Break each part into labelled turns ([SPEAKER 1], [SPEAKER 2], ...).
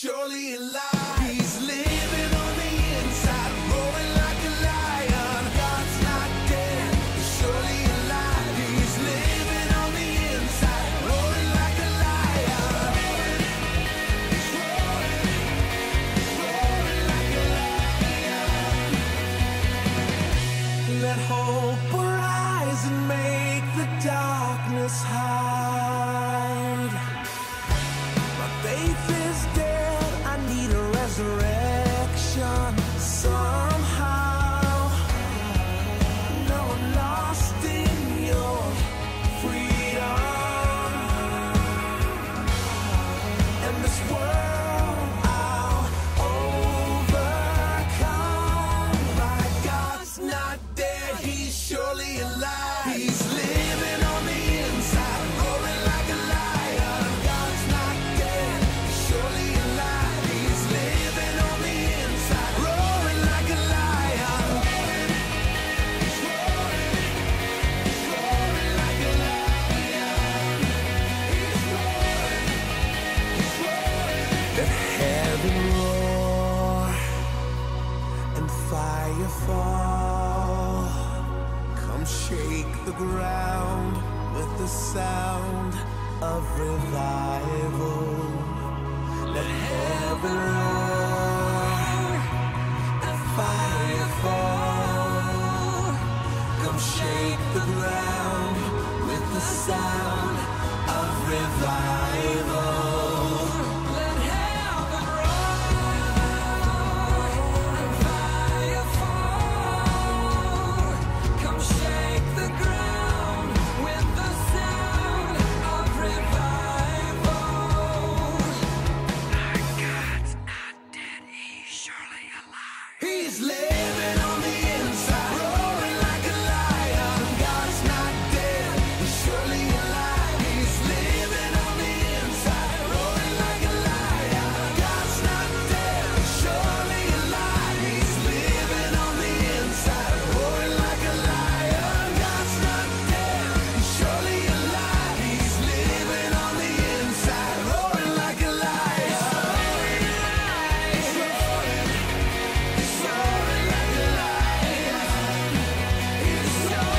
[SPEAKER 1] surely alive. He's living on the inside, roaring like a lion. God's not dead, he's surely alive. He's living on the inside, roaring like a lion. He's roaring like a lion. Let hope arise and make the darkness hide. My faith is dead, I need a resurrection somehow. No, I'm lost in your freedom. And this world I'll overcome. My God's not dead, he's surely alive. He's living on the inside, roaring like a lion. God's not dead, he's surely alive. He's living on the inside, roaring like a lion. He's roaring like a lion. He's roaring. Let heaven roar and fire fall. Come shake the ground with the sound of revival. Let heaven roar and fire fall. Come shake the ground with the sound of revival. Let heaven roar and fire fall. Come shake the ground with the sound of revival. My God's not dead, he's surely alive. He's living on the inside, roaring like a lion. God's not dead, he's surely alive. He's living on the inside, roaring like a lion. God's not dead, he's surely alive. He's living on the inside, roaring like a lion. God's not dead, he's surely alive. He's living on the inside, roaring like a lion. He's roaring like a lion. He's roaring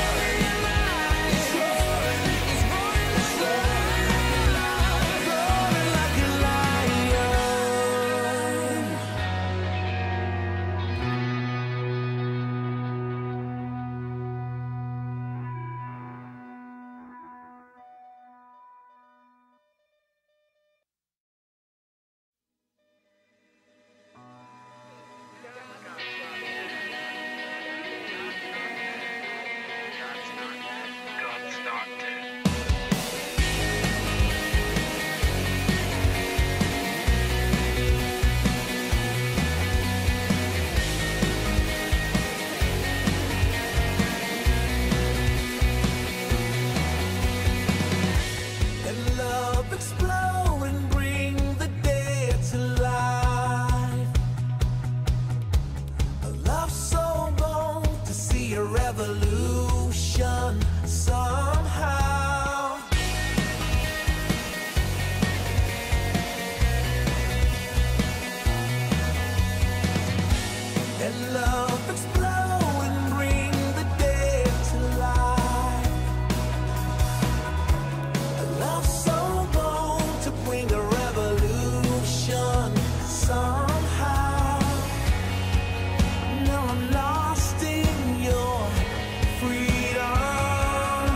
[SPEAKER 1] like a lion.
[SPEAKER 2] God's not dead.
[SPEAKER 1] Let love explode and bring the dead to life. A love so bold to see a revolution somehow. Let love explode and bring the dead to life. A love so bold to bring a revolution somehow. No, I'm lost in your freedom.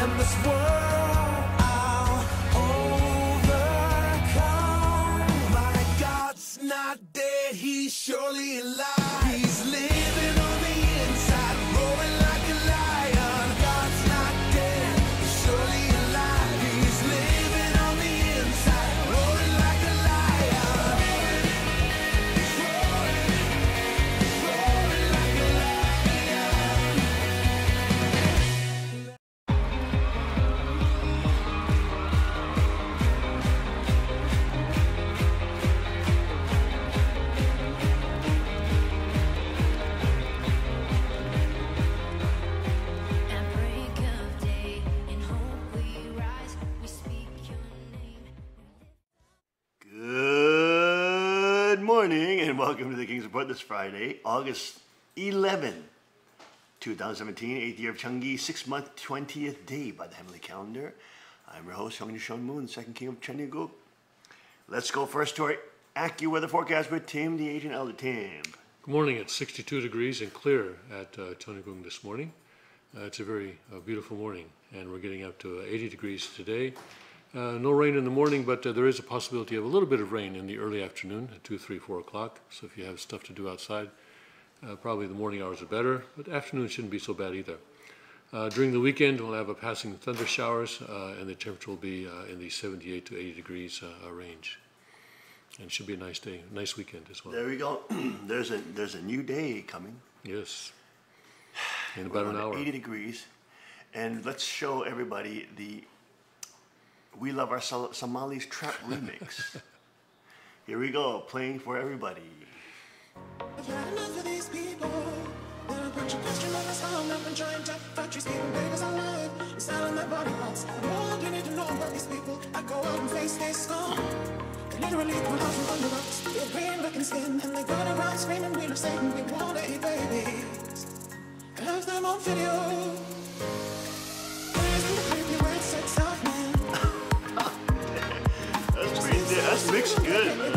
[SPEAKER 1] And this world I'll overcome. My God's not dead, he's surely alive. He's living on the inside, roaring like a lion. God's not dead, he's surely alive. He's living on the inside, roaring like a lion. He's roaring like a lion.
[SPEAKER 2] morning and welcome to the King's Report this Friday, August 11, 2017, 8th year of Changi, 6th month, 20th day by the heavenly calendar. I'm your host, Hyung Shon Moon, second king of Changi. Let's go first to our AccuWeather forecast with Tim, the agent elder. Tim.
[SPEAKER 3] Good morning. It's 62 degrees and clear at Changi this morning. It's a very beautiful morning, and we're getting up to 80 degrees today. No rain in the morning, but there is a possibility of a little bit of rain in the early afternoon at 2, 3, 4 o'clock. So if you have stuff to do outside, probably the morning hours are better, but afternoon shouldn't be so bad either. During the weekend, we'll have a passing thunder showers, and the temperature will be in the 78 to 80 degrees range. And it should be a nice day, nice weekend as well.
[SPEAKER 2] There we go. There's a new day coming.
[SPEAKER 3] Yes. In about an hour.
[SPEAKER 2] 80 degrees. And let's show everybody the We Love Our Somalis Trap remix. Here we go, playing for everybody.
[SPEAKER 1] I've had enough of these people. They're a bunch of question lovers, hung up and giant tech factories, keeping babies alive, and selling their body parts. All you need to know about these people, I go out and face their skull. They literally come out from under rocks, with green looking skin, and they run around screaming, we love Satan, we want to eat babies. Have them on video. Where's the creepy red sex off, man?
[SPEAKER 2] That's mixed good, man.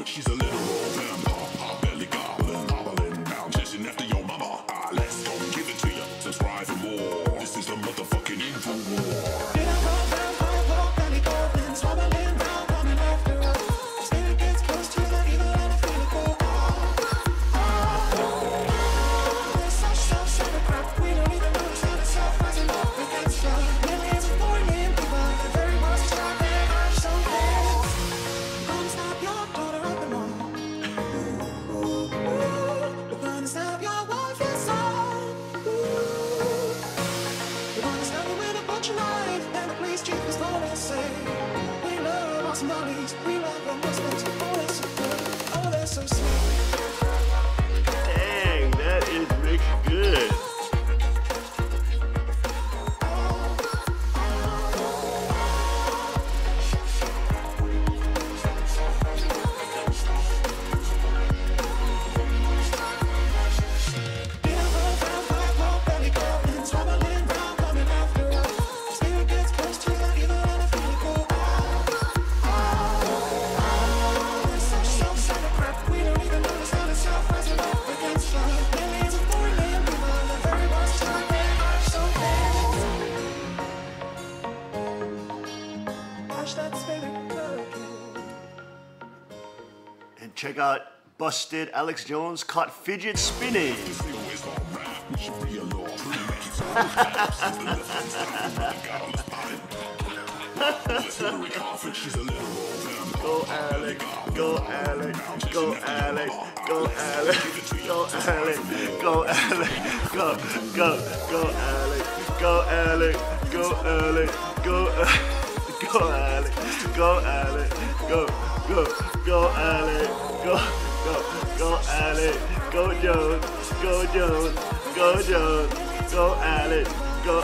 [SPEAKER 4] She's a literal vampire, belly gobbling down, chasing after your mama. Let's go give it to you. Subscribe for more. This is the motherfucking info war.
[SPEAKER 2] Dang, that is mixed good. And check out Busted Alex Jones caught fidget spinning. Go Alex, go Alex, go Alex, go Alex, go Alex, go Alex, go Alex, go Alex, go Alex, go Alex, go Alex, go Alex, go Alex, go Alex, go Jones, go Jones, go Jones, go Alex, go.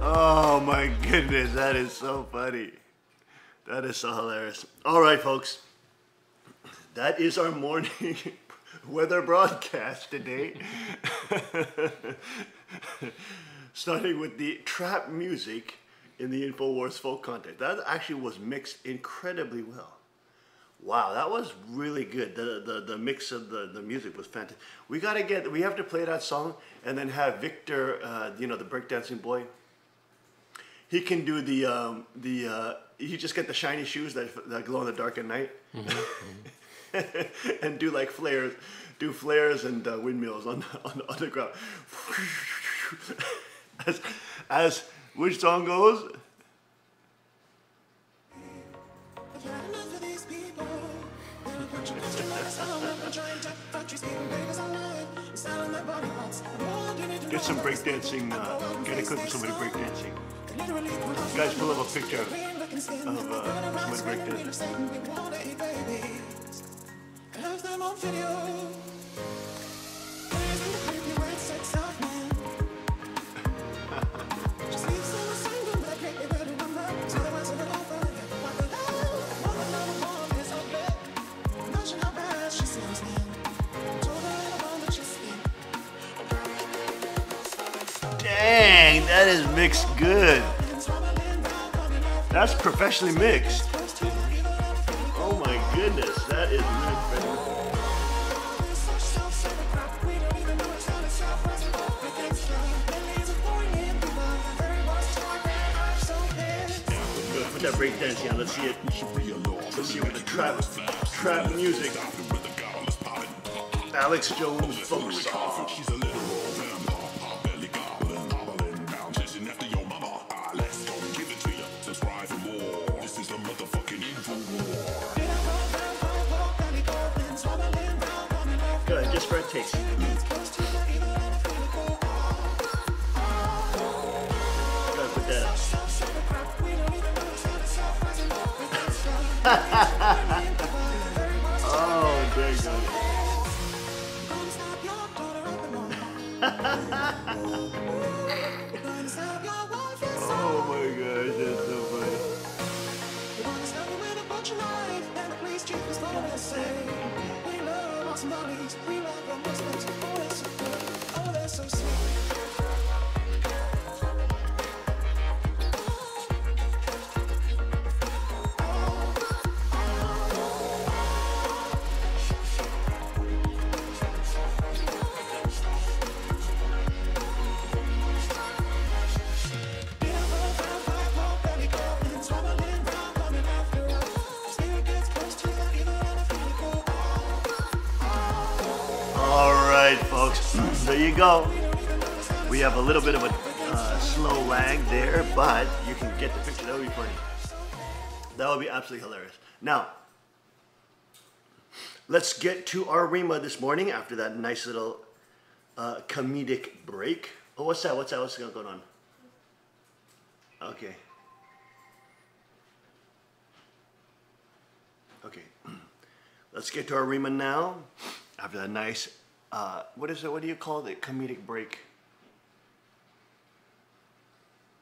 [SPEAKER 2] Oh my goodness, that is so funny. That is so hilarious. All right, folks. That is our morning weather broadcast today. Starting with the trap music in the InfoWars folk contest. That actually was mixed incredibly well. Wow, that was really good. The mix of the music was fantastic. We have to play that song and then have Victor, the breakdancing boy. He can do you just get the shiny shoes that glow in the dark at night, and do like flares and windmills on the ground. as which song goes? Get some breakdancing. Get a clip of somebody breakdancing. Guys, pull up a picture of somebody breakdancing. Dang, that is mixed good. That's professionally mixed. Oh my goodness, that is really good. Put that breakdancing on. Let's see it. Let's see what the trap music. Alex Jones folk song.
[SPEAKER 4] She's a little belly goblin, down chasing after your mama. Let's go give it to you. Subscribe for more. This is the motherfucking info war.
[SPEAKER 2] Good, just for a taste. Gotta put that up. Oh, there you go. Oh my gosh, that's so funny. Folks, there you go. We have a little bit of a slow lag there, but you can get the picture. That would be funny. That would be absolutely hilarious. Now, let's get to our Rima this morning after that nice little comedic break. Oh, what's that? What's going on? Okay. Okay. Let's get to our Rima now after that nice. What is it? What do you call it? Comedic break.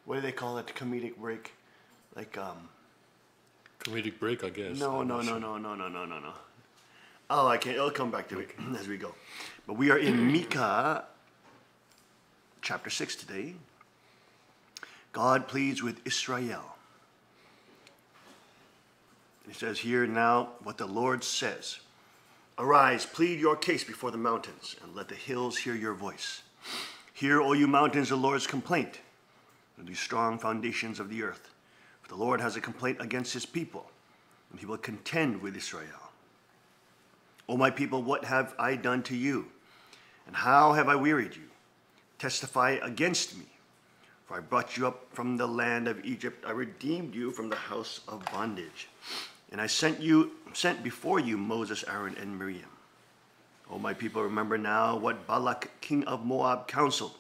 [SPEAKER 2] What do they call it? Comedic break, like
[SPEAKER 3] Comedic break, I guess.
[SPEAKER 2] No. Oh, I can't. It'll come back to it as we go. But we are in Micah, chapter 6 today. God pleads with Israel. It says here now what the Lord says. Arise, plead your case before the mountains, and let the hills hear your voice. Hear, O you mountains, the Lord's complaint, and you strong foundations of the earth. For the Lord has a complaint against his people, and he will contend with Israel. O my people, what have I done to you? And how have I wearied you? Testify against me. For I brought you up from the land of Egypt. I redeemed you from the house of bondage. And I sent before you Moses, Aaron, and Miriam. O my people, remember now what Balak, king of Moab, counseled,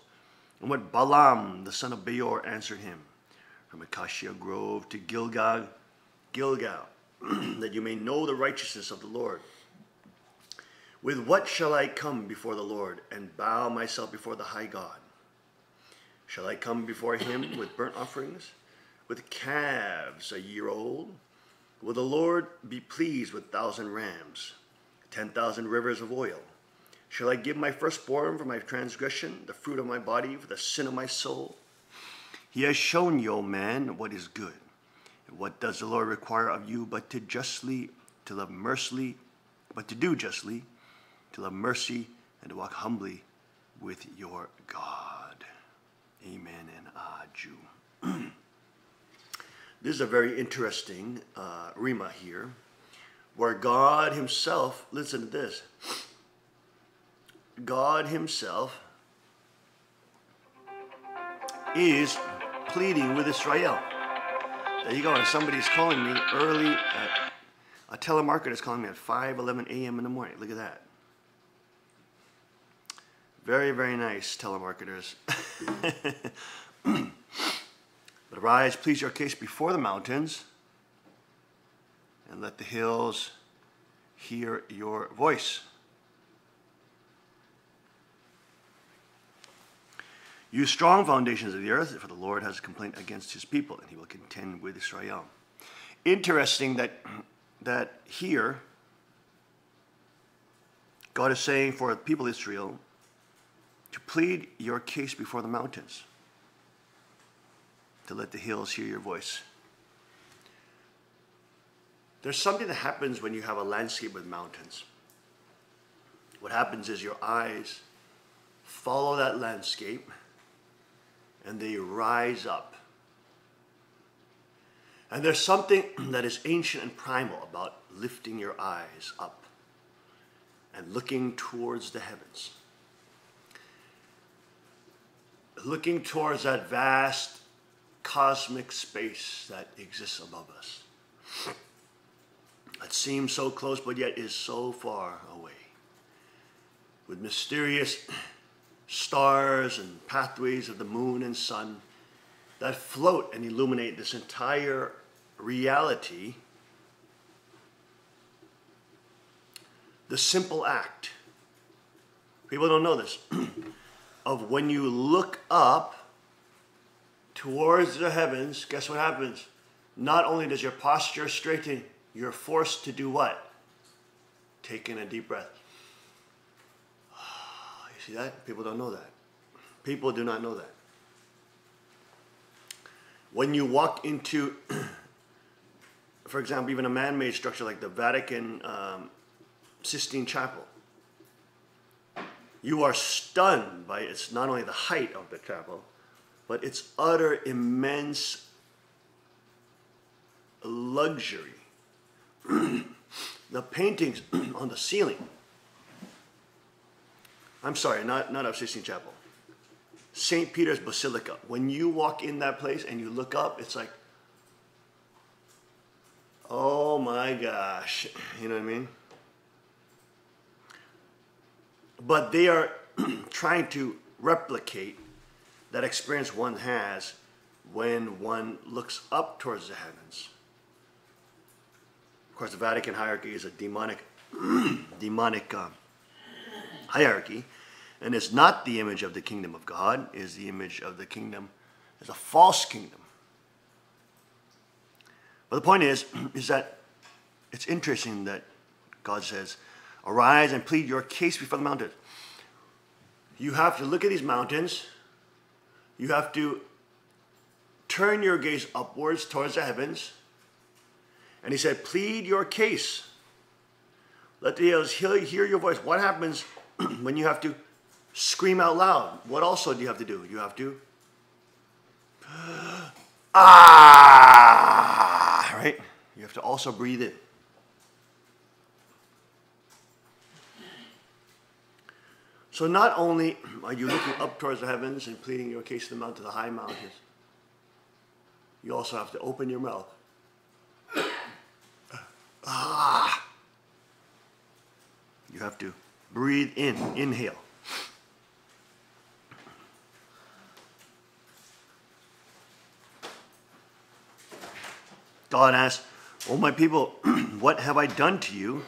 [SPEAKER 2] and what Balaam, the son of Beor, answered him. From Acacia Grove to Gilgal, that you may know the righteousness of the Lord. With what shall I come before the Lord, and bow myself before the high God? Shall I come before him with burnt offerings, with calves a year old? Will the Lord be pleased with 1,000 rams, 10,000 rivers of oil? Shall I give my firstborn for my transgression, the fruit of my body for the sin of my soul? He has shown you, O man, what is good. And what does the Lord require of you but to justly to love mercifully, but to do justly, to love mercy, and to walk humbly with your God. Amen and Jew. This is a very interesting rima here, where God himself, listen to this, God himself is pleading with Israel. There you go. And somebody's calling me early. A telemarketer is calling me at 5:11 a.m. in the morning. Look at that. Very, very nice telemarketers. But arise, please your case before the mountains, and let the hills hear your voice. You strong foundations of the earth, for the Lord has a complaint against his people, and he will contend with Israel. Interesting that here, God is saying for the people of Israel to plead your case before the mountains, to let the hills hear your voice. There's something that happens when you have a landscape with mountains. What happens is your eyes follow that landscape, and they rise up. And there's something that is ancient and primal about lifting your eyes up and looking towards the heavens. Looking towards that vast cosmic space that exists above us. That seems so close, but yet is so far away. With mysterious stars and pathways of the moon and sun that float and illuminate this entire reality. The simple act, people don't know this, of when you look up towards the heavens, guess what happens? Not only does your posture straighten, you're forced to do what? Take in a deep breath. You see that? People don't know that. People do not know that. When you walk into, for example, even a man-made structure like the Vatican Sistine Chapel, you are stunned by its not only the height of the chapel, but its utter immense luxury. The paintings on the ceiling. I'm sorry, not of Sistine Chapel. St. Peter's Basilica. When you walk in that place and you look up, it's like, oh my gosh. You know what I mean? But they are trying to replicate that experience one has when one looks up towards the heavens. Of course, the Vatican hierarchy is a demonic hierarchy, and it's not the image of the kingdom of God. It is the image of the kingdom as a false kingdom. But the point is that it's interesting that God says, arise and plead your case before the mountains. You have to look at these mountains. You have to turn your gaze upwards towards the heavens. And he said, plead your case. Let the hills hear your voice. What happens when you have to scream out loud? What also do you have to do? You have to, right? You have to also breathe in. So not only are you looking up towards the heavens and pleading your case to the high mountains, you also have to open your mouth. You have to breathe in, inhale. God asks, "O my people, what have I done to you,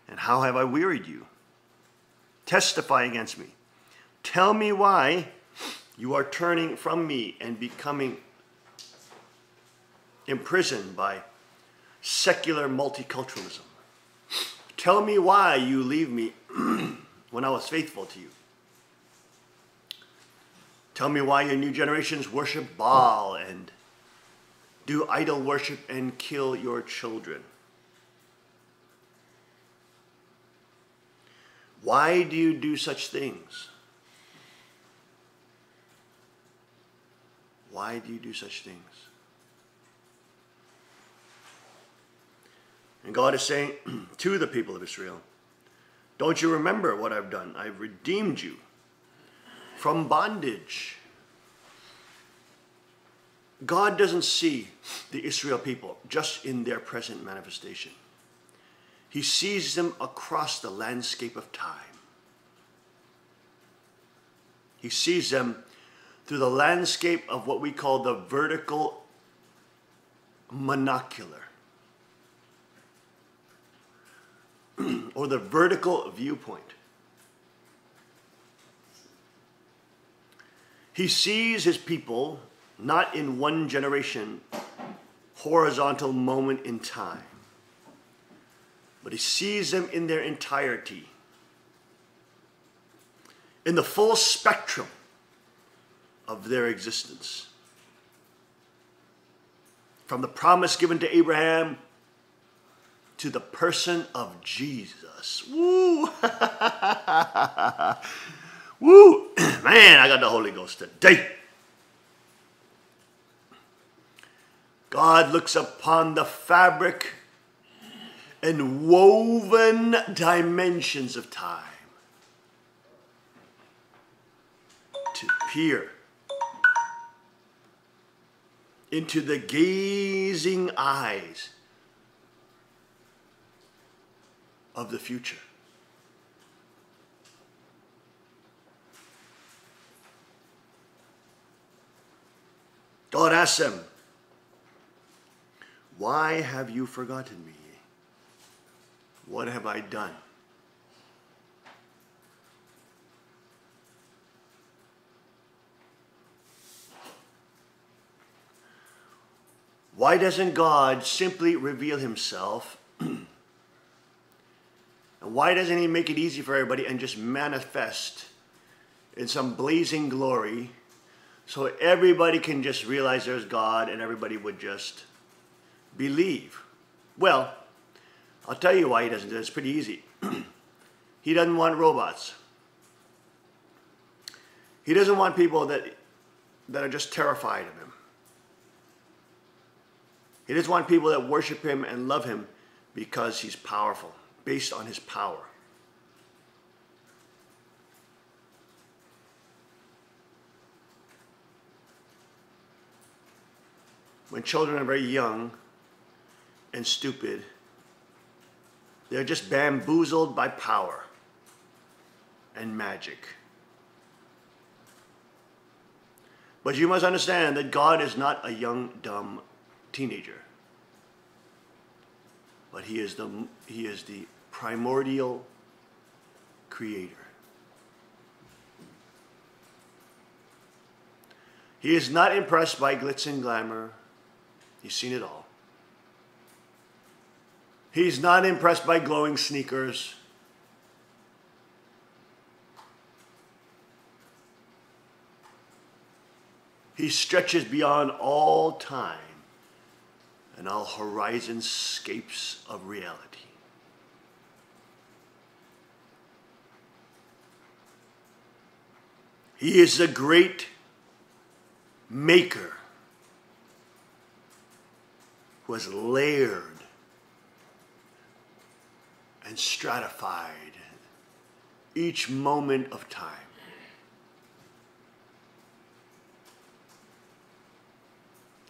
[SPEAKER 2] and how have I wearied you? Testify against me. Tell me why you are turning from me and becoming imprisoned by secular multiculturalism. Tell me why you leave me when I was faithful to you. Tell me why your new generations worship Baal and do idol worship and kill your children. Why do you do such things? Why do you do such things? And God is saying to the people of Israel, don't you remember what I've done? I've redeemed you from bondage. God doesn't see the Israel people just in their present manifestation. He sees them across the landscape of time. He sees them through the landscape of what we call the vertical monocular, or the vertical viewpoint. He sees his people not in one generation, horizontal moment in time, but he sees them in their entirety, in the full spectrum of their existence. From the promise given to Abraham to the person of Jesus. Woo! Woo! Man, I got the Holy Ghost today. God looks upon the fabric and woven dimensions of time to peer into the gazing eyes of the future. God asks them, why have you forgotten me? What have I done? Why doesn't God simply reveal himself? And why doesn't he make it easy for everybody and just manifest in some blazing glory so everybody can just realize there's God and everybody would just believe? Well, I'll tell you why he doesn't do it. It's pretty easy. He doesn't want robots. He doesn't want people that are just terrified of him. He doesn't want people that worship him and love him because he's powerful, based on his power. When children are very young and stupid, they're just bamboozled by power and magic. But you must understand that God is not a young, dumb teenager. But he is the primordial creator. He is not impressed by glitz and glamour. He's seen it all. He's not impressed by glowing sneakers. He stretches beyond all time and all horizonscapes of reality. He is the great maker who has layered and stratified each moment of time.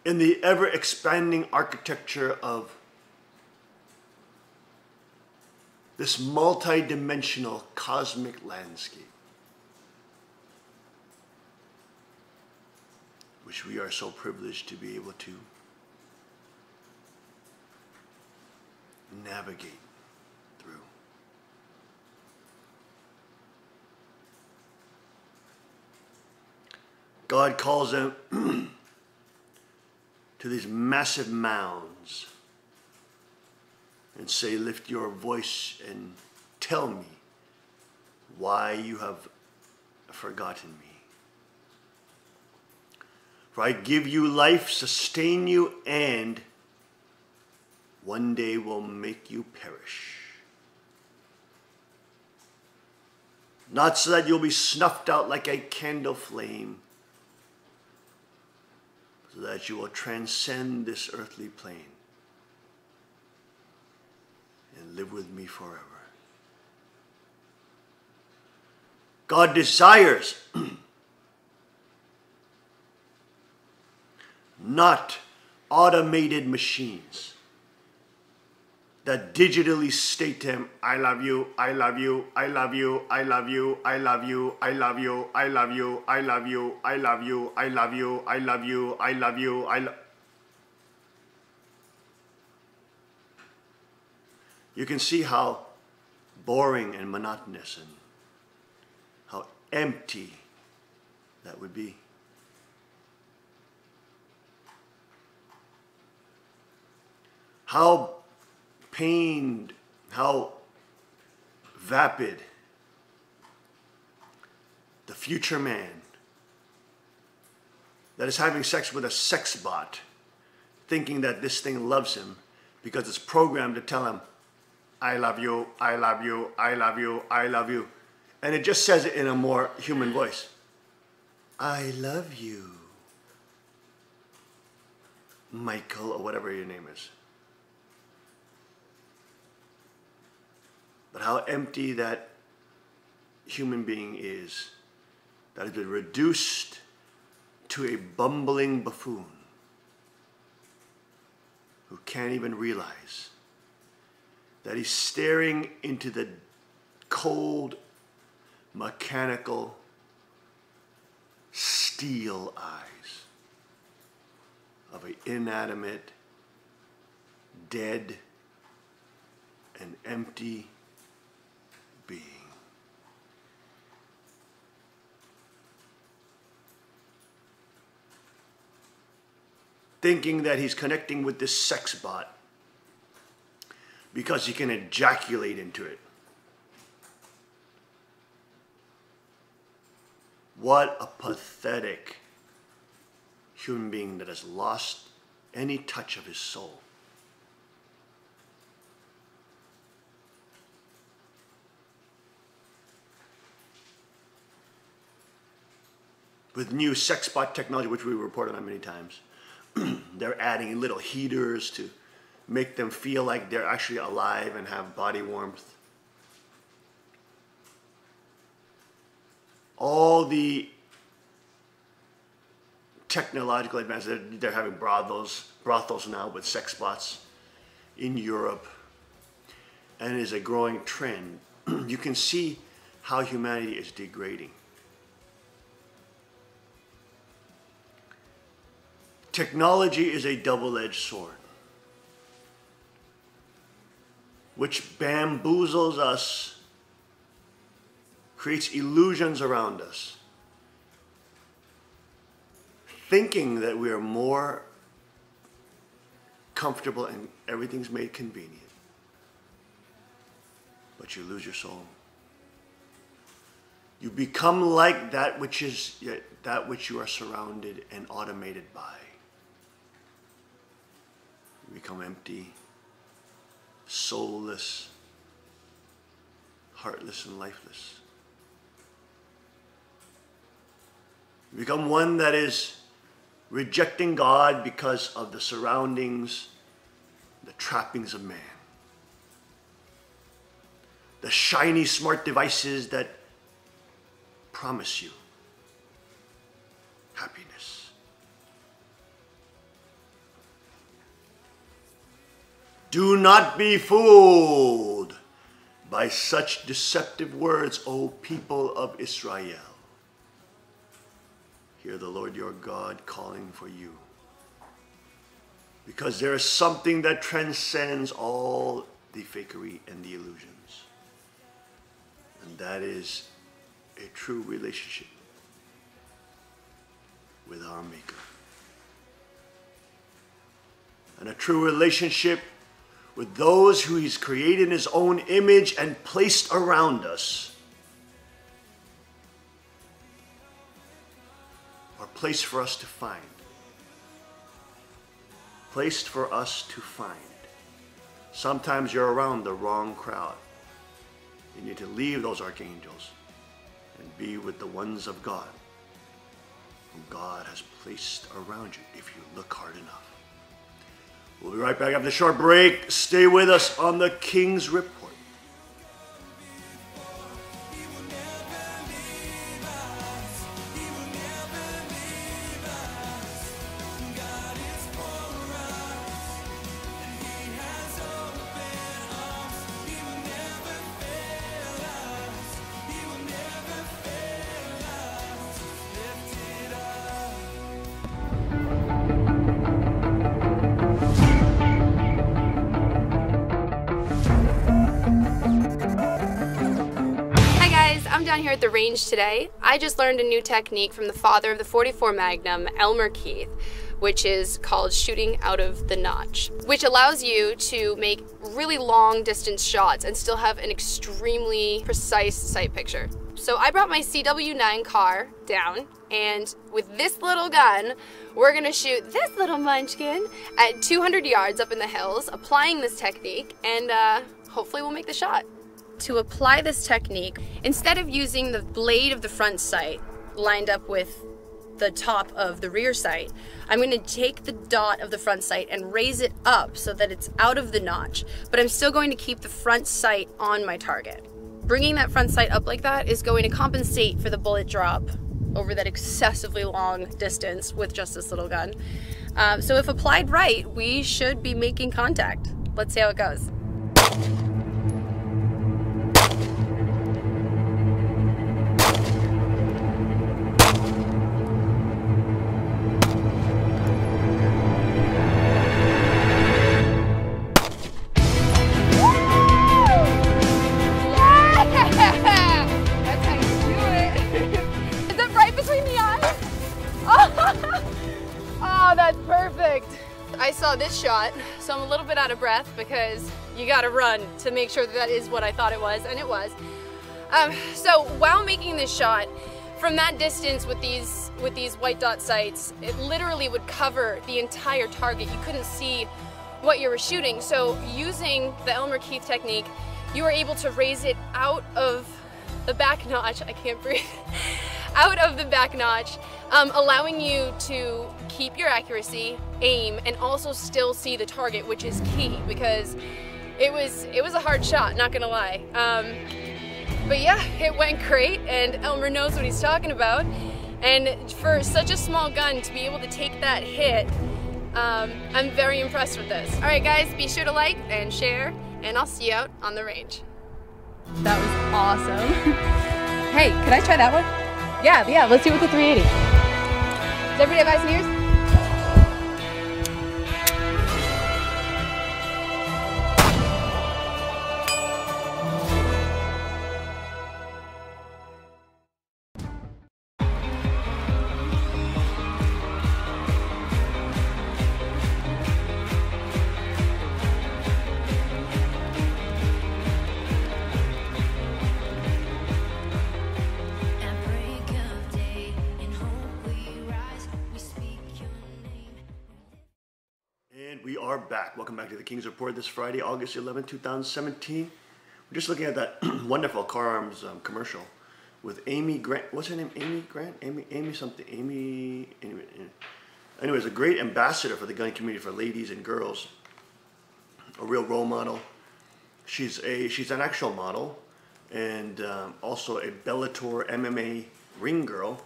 [SPEAKER 2] In the ever-expanding architecture of this multi-dimensional cosmic landscape, which we are so privileged to be able to navigate through. God calls them to these massive mounds and say, lift your voice and tell me why you have forgotten me. For I give you life, sustain you, and one day will make you perish. not so that you'll be snuffed out like a candle flame, so that you will transcend this earthly plane and live with me forever. God desires not automated machines that digitally state to him, I love you, I love you, I love you, I love you, I love you, I love you, I love you, I love you, I love you, I love you, I love you, I love you, I love. You can see how boring and monotonous and how empty that would be. How pained, how vapid the future man that is having sex with a sex bot, thinking that this thing loves him because it's programmed to tell him, I love you, I love you, I love you, I love you. And it just says it in a more human voice. I love you, Michael, or whatever your name is. But how empty that human being is, that has been reduced to a bumbling buffoon who can't even realize that he's staring into the cold, mechanical, steel eyes of an inanimate, dead, and empty being. Thinking that he's connecting with this sex bot because he can ejaculate into it. What a pathetic human being that has lost any touch of his soul. With new sex bot technology, which we reported on many times, they're adding little heaters to make them feel like they're actually alive and have body warmth. All the technological advances, they're having brothels now with sex bots in Europe, and it is a growing trend. You can see how humanity is degrading. Technology is a double-edged sword, which bamboozles us, creates illusions around us, thinking that we are more comfortable and everything's made convenient. But you lose your soul. You become like that which you are surrounded and automated by. You become empty, soulless, heartless, and lifeless. You become one that is rejecting God because of the surroundings, the trappings of man. The shiny smart devices that promise you happiness. Do not be fooled by such deceptive words, O people of Israel. Hear the Lord your God calling for you. Because there is something that transcends all the fakery and the illusions. And that is a true relationship with our Maker. And a true relationship with those who He's created in His own image and placed around us, or placed for us to find. Placed for us to find. Sometimes you're around the wrong crowd. You need to leave those archangels and be with the ones of God, whom God has placed around you if you look hard enough. We'll be right back after the short break. Stay with us on the King's Report.
[SPEAKER 5] I'm down here at the range today. I just learned a new technique from the father of the .44 Magnum, Elmer Keith, which is called shooting out of the notch, which allows you to make really long distance shots and still have an extremely precise sight picture. So I brought my CW9 car down, and with this little gun, we're gonna shoot this little munchkin at 200 yards up in the hills, applying this technique, and hopefully we'll make the shot. To apply this technique, instead of using the blade of the front sight lined up with the top of the rear sight, I'm going to take the dot of the front sight and raise it up so that it's out of the notch, but I'm still going to keep the front sight on my target. Bringing that front sight up like that is going to compensate for the bullet drop over that excessively long distance with just this little gun. So if applied right, we should be making contact. Let's see how it goes. Oh, that's perfect. I saw this shot, so I'm a little bit out of breath because you gotta run to make sure that is what I thought it was, and it was. So while making this shot, from that distance with these white dot sights, it literally would cover the entire target. You couldn't see what you were shooting. So using the Elmer Keith technique, you were able to raise it out of the back notch. I can't breathe. Out of the back notch, allowing you to keep your accuracy, aim, and also still see the target, which is key because it was a hard shot, not gonna lie. But yeah, it went great, and Elmer knows what he's talking about. And for such a small gun to be able to take that hit, I'm very impressed with this. All right, guys, be sure to like and share, and I'll see you out on the range. That was awesome. Hey, can I try that one? Yeah, let's see with the 380. Does everybody have eyes and ears?
[SPEAKER 2] We are back. Welcome back to the King's Report this Friday, August 11, 2017. We're just looking at that wonderful Car Arms commercial with Amy Grant. What's her name? Amy Grant? Amy something. Anyways, a great ambassador for the gun community for ladies and girls. A real role model. She's an actual model and also a Bellator MMA ring girl,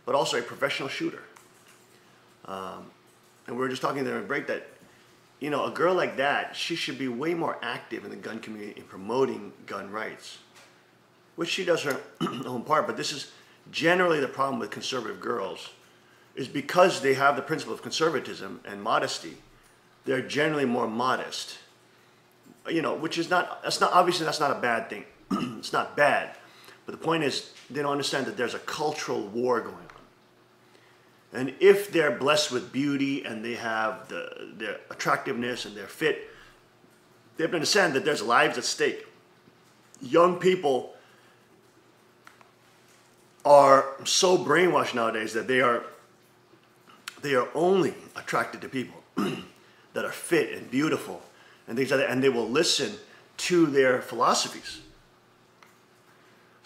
[SPEAKER 2] but also a professional shooter. And we were just talking there in break that, you know, a girl like that, she should be way more active in the gun community in promoting gun rights, which she does her own part. But this is generally the problem with conservative girls, is because they have the principle of conservatism and modesty, they're generally more modest. You know, which is obviously that's not a bad thing. It's not bad. But the point is, they don't understand that there's a cultural war going on. And if they're blessed with beauty and they have their attractiveness and they're fit, they have to understand that there's lives at stake. Young people are so brainwashed nowadays that they are only attracted to people that are fit and beautiful and things like that, and they will listen to their philosophies.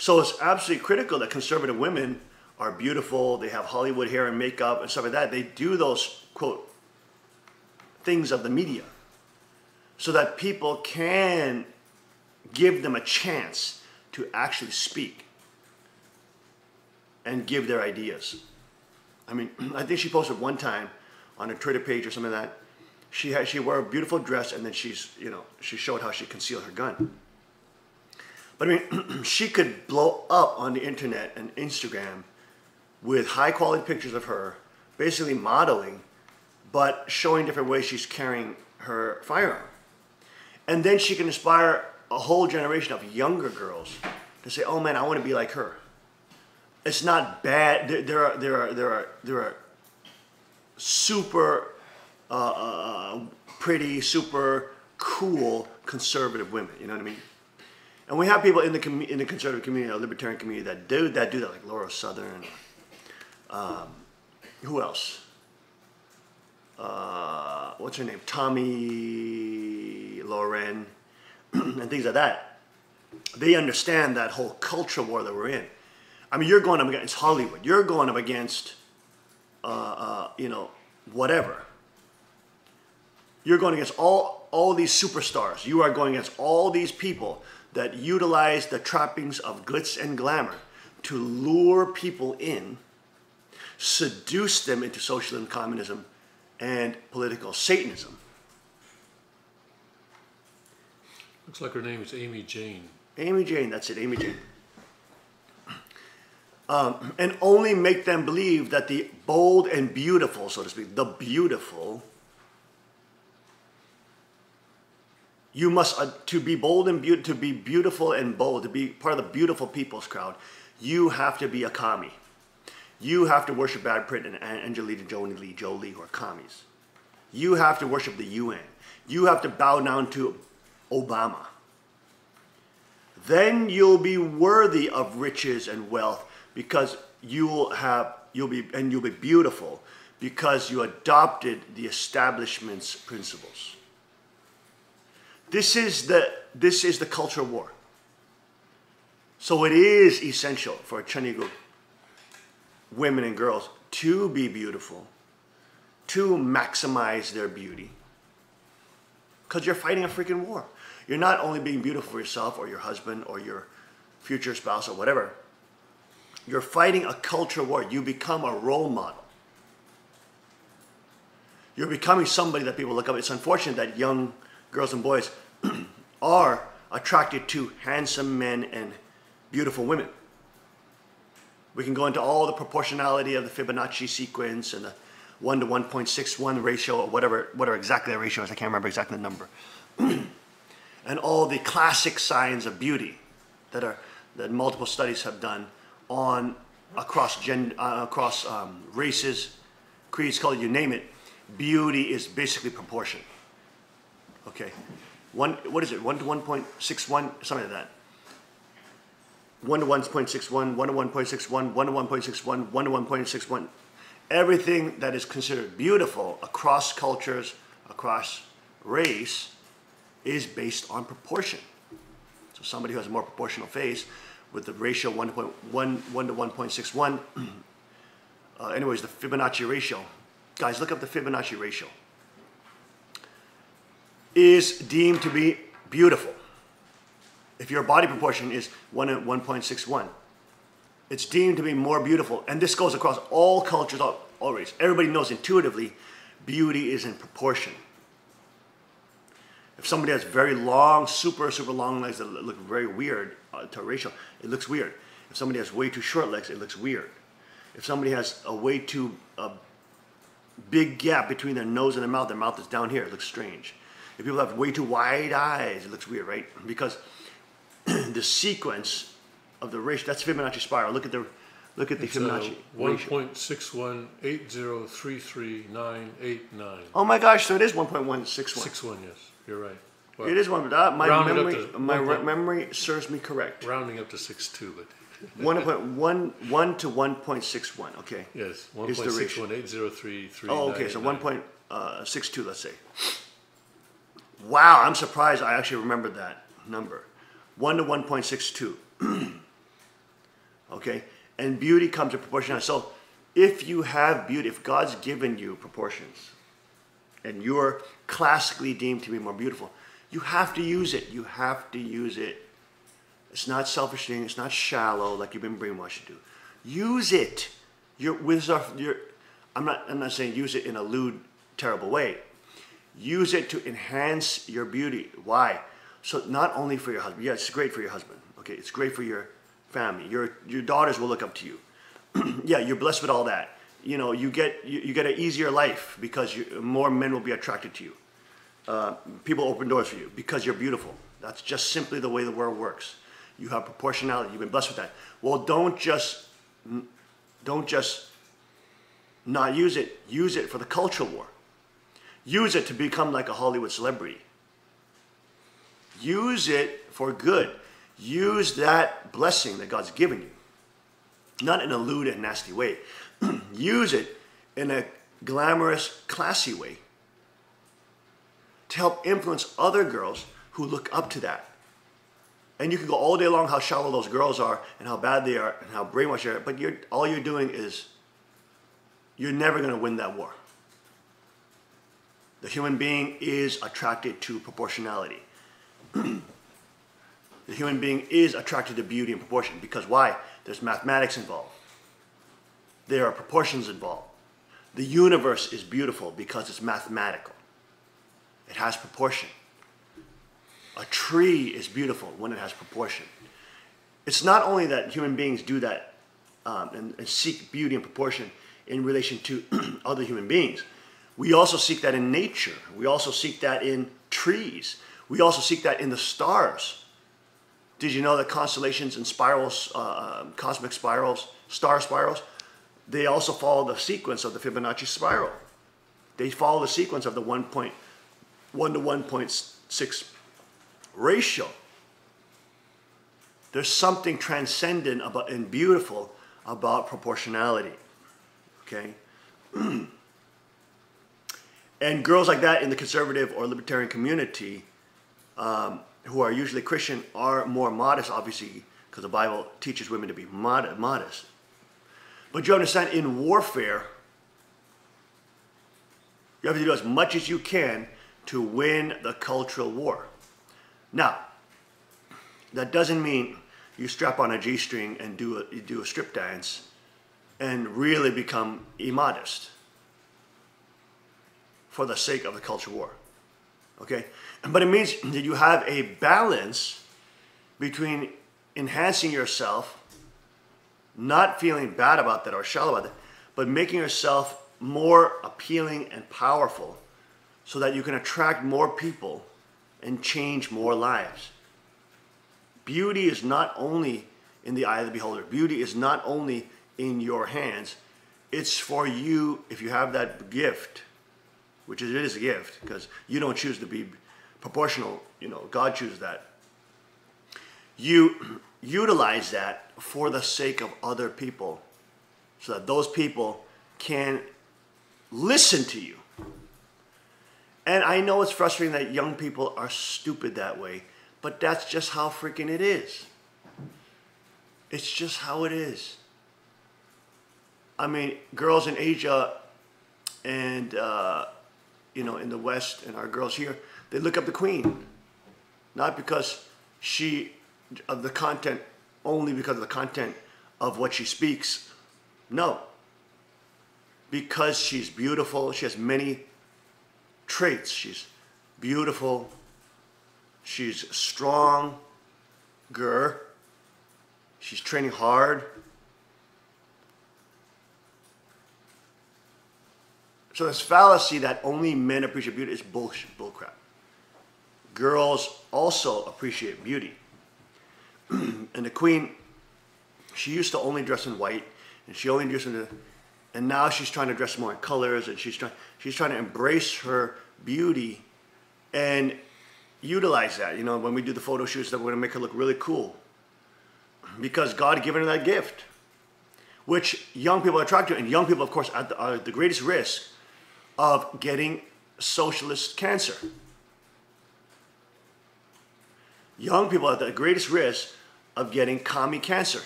[SPEAKER 2] So it's absolutely critical that conservative women are beautiful. They have Hollywood hair and makeup and stuff like that. They do those, quote, things of the media so that people can give them a chance to actually speak and give their ideas. I mean, I think she posted one time on her Twitter page or something like that. She wore a beautiful dress and then she showed how she concealed her gun. But I mean, she could blow up on the internet and Instagram with high quality pictures of her, basically modeling, but showing different ways she's carrying her firearm. And then she can inspire a whole generation of younger girls to say, "Oh man, I want to be like her." It's not bad. There are super pretty, super cool conservative women. You know what I mean? And we have people in the conservative community, the libertarian community, that do that, like Laura Southern. Who else? What's her name? Tommy Loren, and things like that. They understand that whole culture war that we're in. I mean, you're going up against Hollywood. You're going up against, whatever. You're going against all these superstars. You are going against all these people that utilize the trappings of glitz and glamour to lure people in, seduce them into socialism, communism, and political Satanism.
[SPEAKER 3] Looks like her name is Amy Jane.
[SPEAKER 2] Amy Jane, that's it, Amy Jane. And only make them believe that the bold and beautiful, so to speak, the beautiful, you must, to be bold and to be beautiful and bold, to be part of the beautiful people's crowd, you have to be a commie. You have to worship Brad Pitt and Angelina Jolie, who are commies. You have to worship the UN. You have to bow down to Obama. Then you'll be worthy of riches and wealth because you'll be beautiful because you adopted the establishment's principles. This is the cultural war. So it is essential for Chanigu women and girls to be beautiful, to maximize their beauty, because you're fighting a freaking war. You're not only being beautiful for yourself or your husband or your future spouse or whatever. You're fighting a culture war. You become a role model. You're becoming somebody that people look up. It's unfortunate that young girls and boys are attracted to handsome men and beautiful women. We can go into all the proportionality of the Fibonacci sequence and the 1 to 1.61 ratio or whatever exactly that ratio is. I can't remember exactly the number. And all the classic signs of beauty that multiple studies have done on across races, creeds, color, you name it. Beauty is basically proportion. Okay, what is it? 1 to 1.61, something like that. 1 to 1.61, 1 to 1.61, 1 to 1.61, 1 to 1.61. Everything that is considered beautiful across cultures, across race, is based on proportion. So somebody who has a more proportional face with the ratio 1 to 1.61, anyways, the Fibonacci ratio, guys, look up the Fibonacci ratio, is deemed to be beautiful. If your body proportion is 1 to 1.61, it's deemed to be more beautiful. And this goes across all cultures, all races. Everybody knows intuitively beauty is in proportion. If somebody has very long, super long legs that look very weird to a ratio, it looks weird. If somebody has way too short legs, it looks weird. If somebody has a way too big gap between their nose and their mouth is down here, it looks strange. If people have way too wide eyes, it looks weird, right? Because the sequence of the ratio, that's Fibonacci spiral. Look at the Fibonacci ratio.
[SPEAKER 3] 1.6180338989.
[SPEAKER 2] Oh my gosh, so it is 1.161.
[SPEAKER 3] 61, yes, you're right. Well,
[SPEAKER 2] It is one. My
[SPEAKER 3] rounded
[SPEAKER 2] memory serves me correct.
[SPEAKER 3] rounding up to 62, but
[SPEAKER 2] 1 to 1.61. Okay.
[SPEAKER 3] yes,
[SPEAKER 2] Is the ratio.
[SPEAKER 3] 1.6180338989.
[SPEAKER 2] Oh, okay. So 1.62, let's say. Wow, I'm surprised I actually remembered that number. 1 to 1.62. okay? And beauty comes in proportionality. So if you have beauty, if God's given you proportions, and you're classically deemed to be more beautiful, you have to use it. You have to use it. It's not selfish thing. It's not shallow like you've been brainwashed to do. Use it. I'm not saying use it in a lewd, terrible way. Use it to enhance your beauty. Why? So not only for your husband. Yeah, it's great for your husband. Okay, it's great for your family. Your daughters will look up to you. Yeah, you're blessed with all that. You know, you get an easier life because more men will be attracted to you. People open doors for you because you're beautiful. That's just simply the way the world works. You have proportionality. You've been blessed with that. Well, don't just not use it. Use it for the cultural war. Use it to become like a Hollywood celebrity. Use it for good. Use that blessing that God's given you. Not in a lewd and nasty way. Use it in a glamorous, classy way to help influence other girls who look up to that. And you can go all day long how shallow those girls are and how bad they are and how brainwashed they are, but all you're doing is you're never going to win that war. The human being is attracted to proportionality. The human being is attracted to beauty and proportion because why? There's mathematics involved. There are proportions involved. The universe is beautiful because it's mathematical. It has proportion. A tree is beautiful when it has proportion. It's not only that human beings do that and seek beauty and proportion in relation to other human beings. We also seek that in nature. We also seek that in trees. We also seek that in the stars. Did you know that constellations and spirals, cosmic spirals, star spirals, they also follow the sequence of the Fibonacci spiral. They follow the sequence of the 1.1 to 1.6 ratio. There's something transcendent about and beautiful about proportionality. Okay? And girls like that in the conservative or libertarian community, who are usually Christian, are more modest, obviously, because the Bible teaches women to be modest. But you understand, in warfare, you have to do as much as you can to win the cultural war. Now, that doesn't mean you strap on a G-string and do a strip dance and really become immodest for the sake of the culture war. Okay? But it means that you have a balance between enhancing yourself, not feeling bad about that or shallow about that, but making yourself more appealing and powerful so that you can attract more people and change more lives. Beauty is not only in the eye of the beholder. Beauty is not only in your hands. It's for you, if you have that gift, which it is a gift, because you don't choose to be proportional, God chooses that. You utilize that for the sake of other people so that those people can listen to you. And I know it's frustrating that young people are stupid that way, but that's just how freaking it is. It's just how it is. I mean, girls in Asia and, in the West, and our girls here, they look up the Queen. Not because of the content, only because of the content of what she speaks. No. Because she's beautiful. She has many traits. She's beautiful. She's strong. She's training hard. So this fallacy that only men appreciate beauty is bullshit, bullcrap. Girls also appreciate beauty. And the Queen, she used to only dress in white, and she only dressed and now she's trying to dress more in colors, and she's trying to embrace her beauty and utilize that. When we do the photo shoots, that we're going to make her look really cool because God had given her that gift, which young people are attracted to, and young people, of course, are at the greatest risk of getting socialist cancer. Young people are at the greatest risk of getting commie cancer.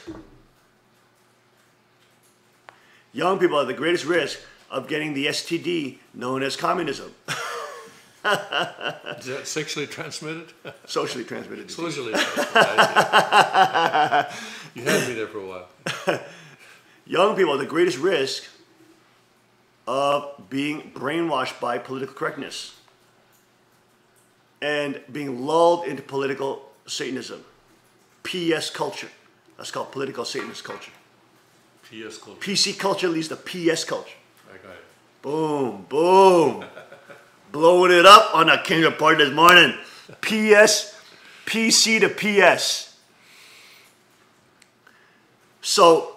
[SPEAKER 2] Young people are at the greatest risk of getting the STD known as communism.
[SPEAKER 3] Is that sexually transmitted?
[SPEAKER 2] Socially transmitted disease.
[SPEAKER 3] Socially transmitted. You had me there for a while.
[SPEAKER 2] Young people are the greatest risk of being brainwashed by political correctness and being lulled into political Satanism. PS culture. That's called political Satanist culture.
[SPEAKER 3] PS culture.
[SPEAKER 2] PC culture leads to PS culture.
[SPEAKER 3] I got it.
[SPEAKER 2] Boom, boom. Blowing it up on a King Report this morning. PC to PS. So,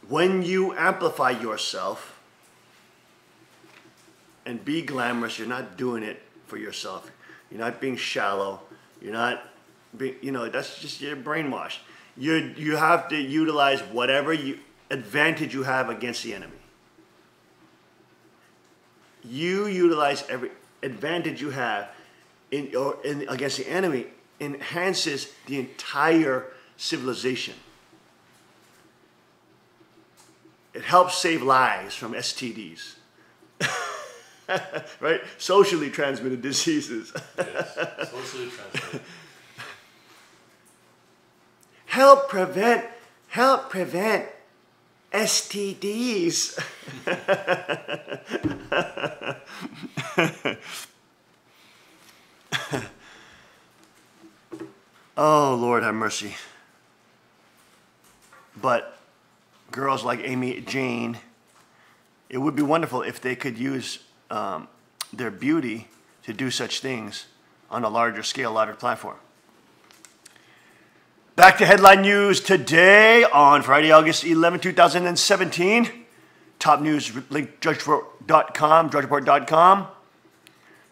[SPEAKER 2] when you amplify yourself and be glamorous, you're not doing it for yourself. You're not being shallow. You're not being, that's just you're brainwashed. You have to utilize whatever advantage you have against the enemy. You utilize every advantage you have against the enemy enhances the entire civilization. It helps save lives from STDs. Right? Socially transmitted diseases.
[SPEAKER 3] Yes, socially transmitted.
[SPEAKER 2] Help prevent STDs. Oh, Lord have mercy. But girls like Amy Jane, it would be wonderful if they could use their beauty to do such things on a larger scale, larger platform. Back to headline news today on Friday, August 11, 2017. Top news link, drudgereport.com.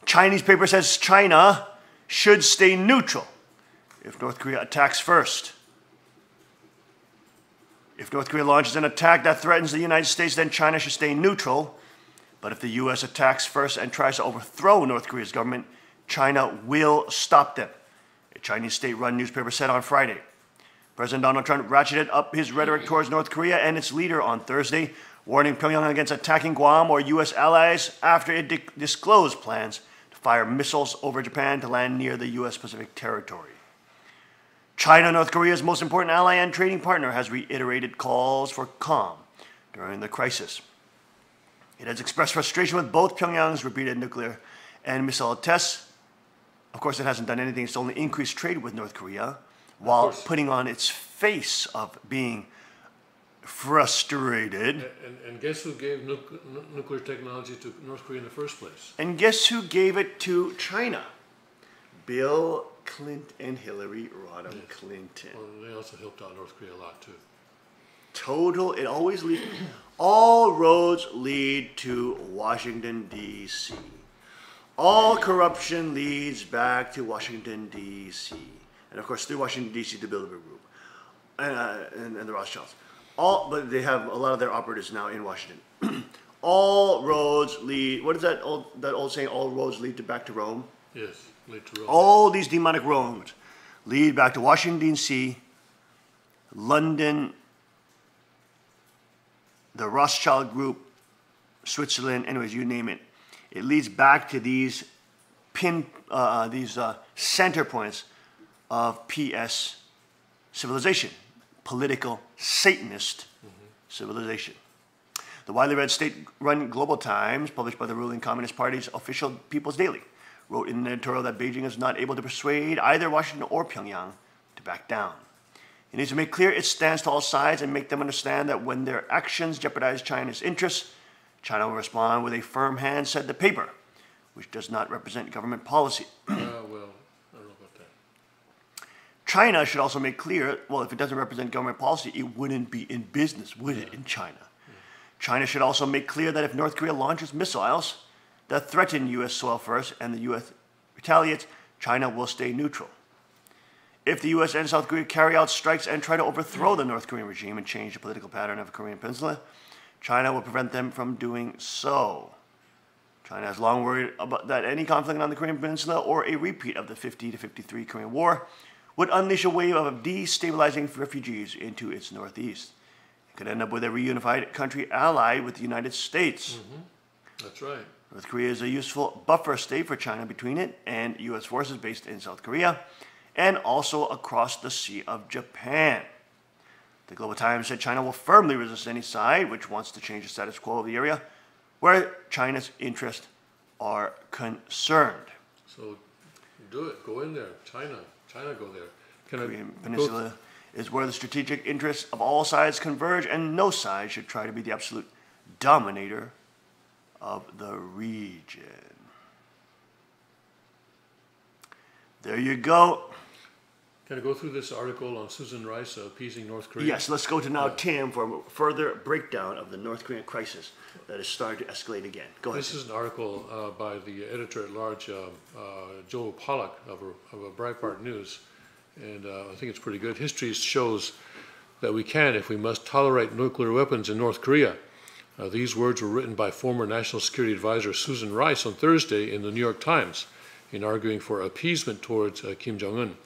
[SPEAKER 2] Chinese paper says China should stay neutral if North Korea attacks first. If North Korea launches an attack that threatens the United States, then China should stay neutral. But if the U.S. attacks first and tries to overthrow North Korea's government, China will stop them, a Chinese state-run newspaper said on Friday. President Donald Trump ratcheted up his rhetoric towards North Korea and its leader on Thursday, warning Pyongyang against attacking Guam or U.S. allies after it disclosed plans to fire missiles over Japan to land near the U.S. Pacific territory. China, North Korea's most important ally and trading partner, has reiterated calls for calm during the crisis. It has expressed frustration with both Pyongyang's repeated nuclear and missile tests. Of course, it hasn't done anything to only increase trade with North Korea, while putting on its face of being frustrated.
[SPEAKER 3] And guess who gave nuclear technology to North Korea in the first place?
[SPEAKER 2] And guess who gave it to China? Bill Clinton and Hillary Rodham Clinton.
[SPEAKER 3] Well, they also helped out North Korea a lot too.
[SPEAKER 2] It always leads, all roads lead to Washington, D.C. All corruption leads back to Washington, D.C. And of course, through Washington, D.C., the Bilderberg Group and the Rothschilds. But they have a lot of their operatives now in Washington. All roads lead, what is that old saying, all roads lead back to Rome?
[SPEAKER 3] Yes, lead to Rome.
[SPEAKER 2] All these demonic roads lead back to Washington, D.C., London, the Rothschild Group, Switzerland, anyways, you name it. It leads back to these center points of PS civilization, political Satanist civilization. The widely read state-run Global Times, published by the ruling Communist Party's official People's Daily, wrote in an editorial that Beijing is not able to persuade either Washington or Pyongyang to back down. It needs to make clear its stance to all sides and make them understand that when their actions jeopardize China's interests, China will respond with a firm hand, said the paper, which does not represent government policy.
[SPEAKER 3] Well, I don't know about that.
[SPEAKER 2] China should also make clear, well, if it doesn't represent government policy, it wouldn't be in business, would it, in China? China should also make clear that if North Korea launches missiles that threaten U.S. soil first and the U.S. retaliates, China will stay neutral. If the U.S. and South Korea carry out strikes and try to overthrow the North Korean regime and change the political pattern of the Korean Peninsula, China will prevent them from doing so. China has long worried about that any conflict on the Korean Peninsula or a repeat of the 50 to 53 Korean War would unleash a wave of destabilizing refugees into its northeast. could end up with a reunified country allied with the United States.
[SPEAKER 3] That's right.
[SPEAKER 2] North Korea is a useful buffer state for China between it and U.S. forces based in South Korea, and also across the Sea of Japan. The Global Times said China will firmly resist any side which wants to change the status quo of the area where China's interests are concerned.
[SPEAKER 3] So do it. Go in there. China, go there.
[SPEAKER 2] Korean Peninsula is where the strategic interests of all sides converge, and no side should try to be the absolute dominator of the region. There you go.
[SPEAKER 3] Can I go through this article on Susan Rice appeasing North Korea?
[SPEAKER 2] Yes, let's go to now Tim for a further breakdown of the North Korean crisis that is starting to escalate again. Go ahead.
[SPEAKER 3] This is an article by the editor-at-large, Joel Pollack of Breitbart News, and I think it's pretty good. History shows that we can, if we must, tolerate nuclear weapons in North Korea. These words were written by former National Security Advisor Susan Rice on Thursday in the New York Times in arguing for appeasement towards Kim Jong-un.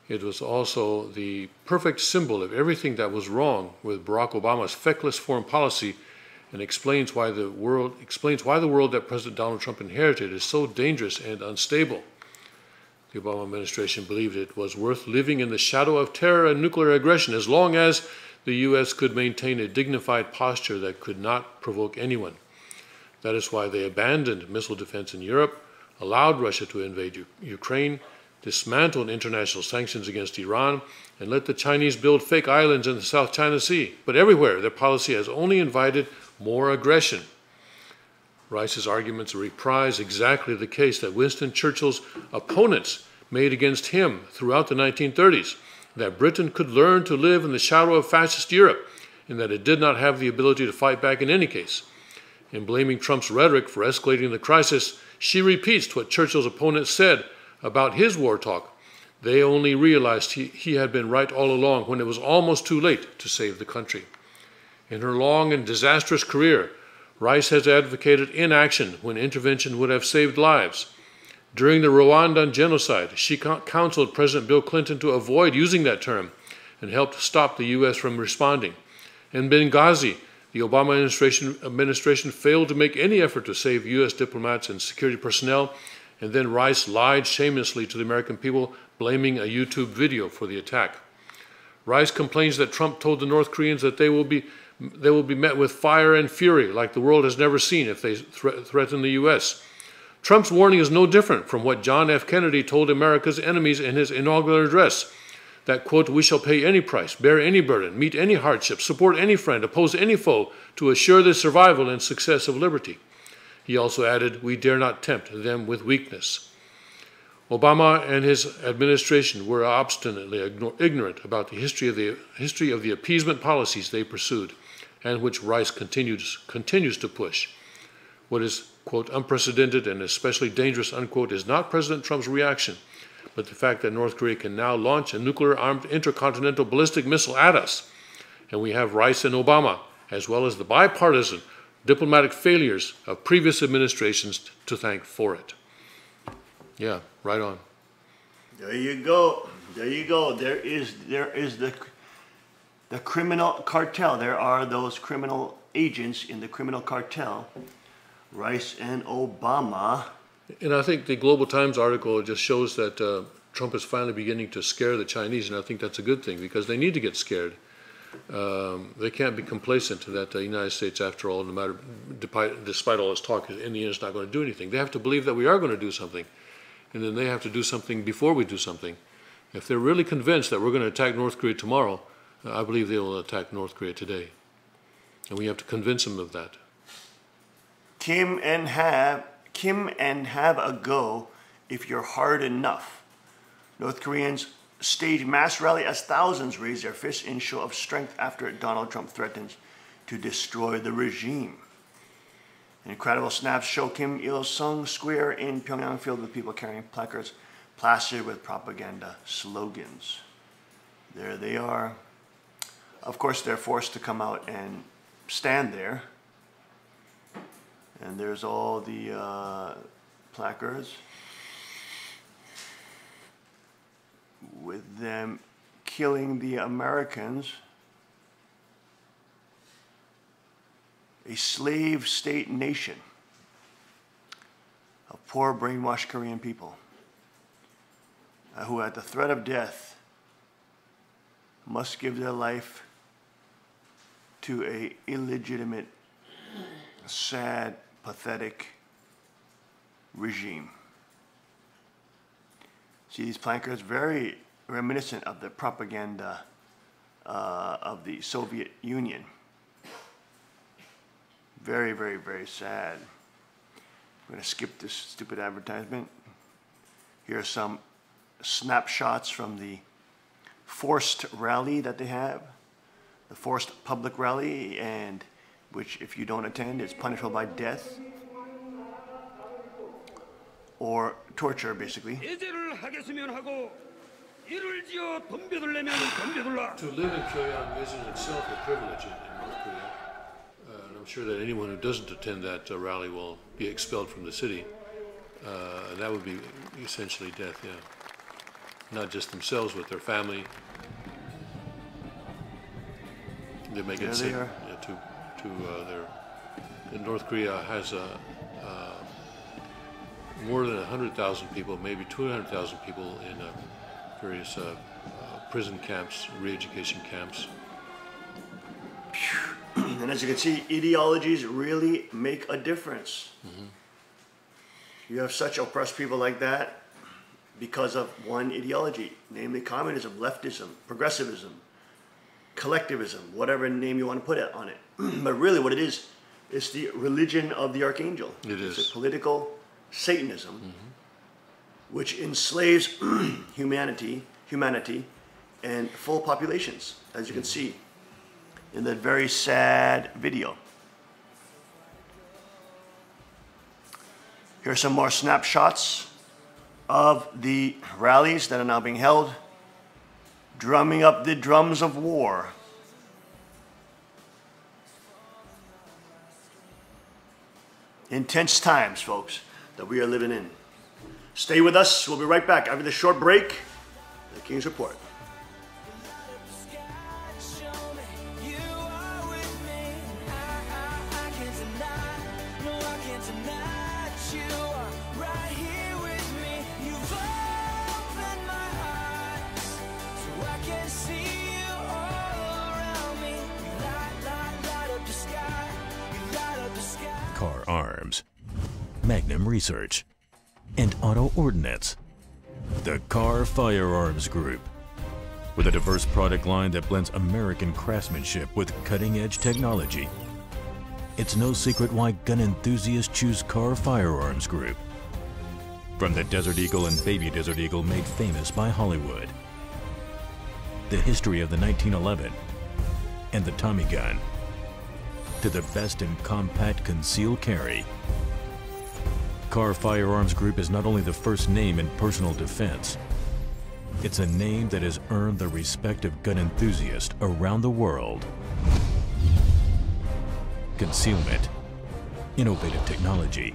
[SPEAKER 3] It was also the perfect symbol of everything that was wrong with Barack Obama's feckless foreign policy, and explains why the world that President Donald Trump inherited is so dangerous and unstable. The Obama administration believed it was worth living in the shadow of terror and nuclear aggression as long as the U.S. could maintain a dignified posture that could not provoke anyone. That is why they abandoned missile defense in Europe, allowed Russia to invade Ukraine, dismantled international sanctions against Iran, and let the Chinese build fake islands in the South China Sea. But everywhere, their policy has only invited more aggression. Rice's arguments reprise exactly the case that Winston Churchill's opponents made against him throughout the 1930s, that Britain could learn to live in the shadow of fascist Europe, and that it did not have the ability to fight back in any case. In blaming Trump's rhetoric for escalating the crisis, she repeats what Churchill's opponents said about his war talk. They only realized he had been right all along when it was almost too late to save the country. In her long and disastrous career, Rice has advocated inaction when intervention would have saved lives. During the Rwandan genocide, she counseled President Bill Clinton to avoid using that term and helped stop the U.S. from responding. In Benghazi, the Obama administration failed to make any effort to save U.S. diplomats and security personnel, and then Rice lied shamelessly to the American people, blaming a YouTube video for the attack. Rice complains that Trump told the North Koreans that they will be met with fire and fury like the world has never seen if they threaten the U.S. Trump's warning is no different from what John F. Kennedy told America's enemies in his inaugural address, that, quote, "We shall pay any price, bear any burden, meet any hardship, support any friend, oppose any foe, to assure the survival and success of liberty." He also added, "We dare not tempt them with weakness." Obama and his administration were obstinately ignorant about the history of the appeasement policies they pursued, and which Rice continues to push. What is, quote, "unprecedented and especially dangerous," unquote, is not President Trump's reaction, but the fact that North Korea can now launch a nuclear-armed intercontinental ballistic missile at us. And we have Rice and Obama, as well as the bipartisan diplomatic failures of previous administrations, to thank for it. Yeah, right on.
[SPEAKER 2] There you go. There you go. There is the criminal cartel. There are those criminal agents in the criminal cartel, Rice and Obama.
[SPEAKER 3] And I think the Global Times article just shows that Trump is finally beginning to scare the Chinese, and I think that's a good thing because they need to get scared. They can't be complacent that the United States, after all, despite all this talk, in the end is not going to do anything. They have to believe that we are going to do something, and then they have to do something before we do something. If they're really convinced that we're going to attack North Korea tomorrow, I believe they will attack North Korea today, and we have to convince them of that.
[SPEAKER 2] Kim and have a go if you're hard enough. North Koreans stage mass rally as thousands raise their fists in show of strength after Donald Trump threatens to destroy the regime. Incredible snaps show Kim Il-sung Square in Pyongyang filled with people carrying placards plastered with propaganda slogans. There they are. Of course, they're forced to come out and stand there. And there's all the placards with them killing the Americans a slave state nation of poor, brainwashed Korean people who, at the threat of death, must give their life to a illegitimate, sad, pathetic regime. See, these placards very reminiscent of the propaganda of the Soviet Union. Very, very, very sad. I'm going to skip this stupid advertisement. Here are some snapshots from the forced rally that they have, the forced public rally, and which, if you don't attend, is punishable by death or torture, basically.
[SPEAKER 3] To live in Pyongyang is in itself a privilege in North Korea. And I'm sure that anyone who doesn't attend that rally will be expelled from the city. And that would be essentially death, yeah. Not just themselves, but their family. They may get sent to their. North Korea has more than 100,000 people, maybe 200,000 people in various prison camps, re-education camps.
[SPEAKER 2] And as you can see, ideologies really make a difference. Mm-hmm. You have such oppressed people like that because of one ideology, namely communism, leftism, progressivism, collectivism, whatever name you want to put it on it. But really what it is, it's the religion of the archangel.
[SPEAKER 3] It is.
[SPEAKER 2] It's a political Satanism, mm-hmm. which enslaves humanity, and full populations, as you can see in that very sad video. Here are some more snapshots of the rallies that are now being held, drumming up the drums of war. Intense times, folks, that we are living in. Stay with us. We'll be right back after this short break. The King's Report.
[SPEAKER 6] Car Arms, Magnum Research, and Auto Ordnance. The Car Firearms Group. With a diverse product line that blends American craftsmanship with cutting-edge technology. It's no secret why gun enthusiasts choose Car Firearms Group. From the Desert Eagle and Baby Desert Eagle made famous by Hollywood. The history of the 1911 and the Tommy gun. To the best in compact concealed carry. Car Firearms Group is not only the first name in personal defense, it's a name that has earned the respect of gun enthusiasts around the world. Concealment, innovative technology,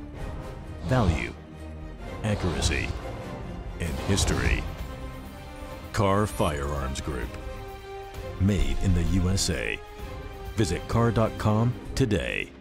[SPEAKER 6] value, accuracy, and history. Car Firearms Group. Made in the USA. Visit car.com today.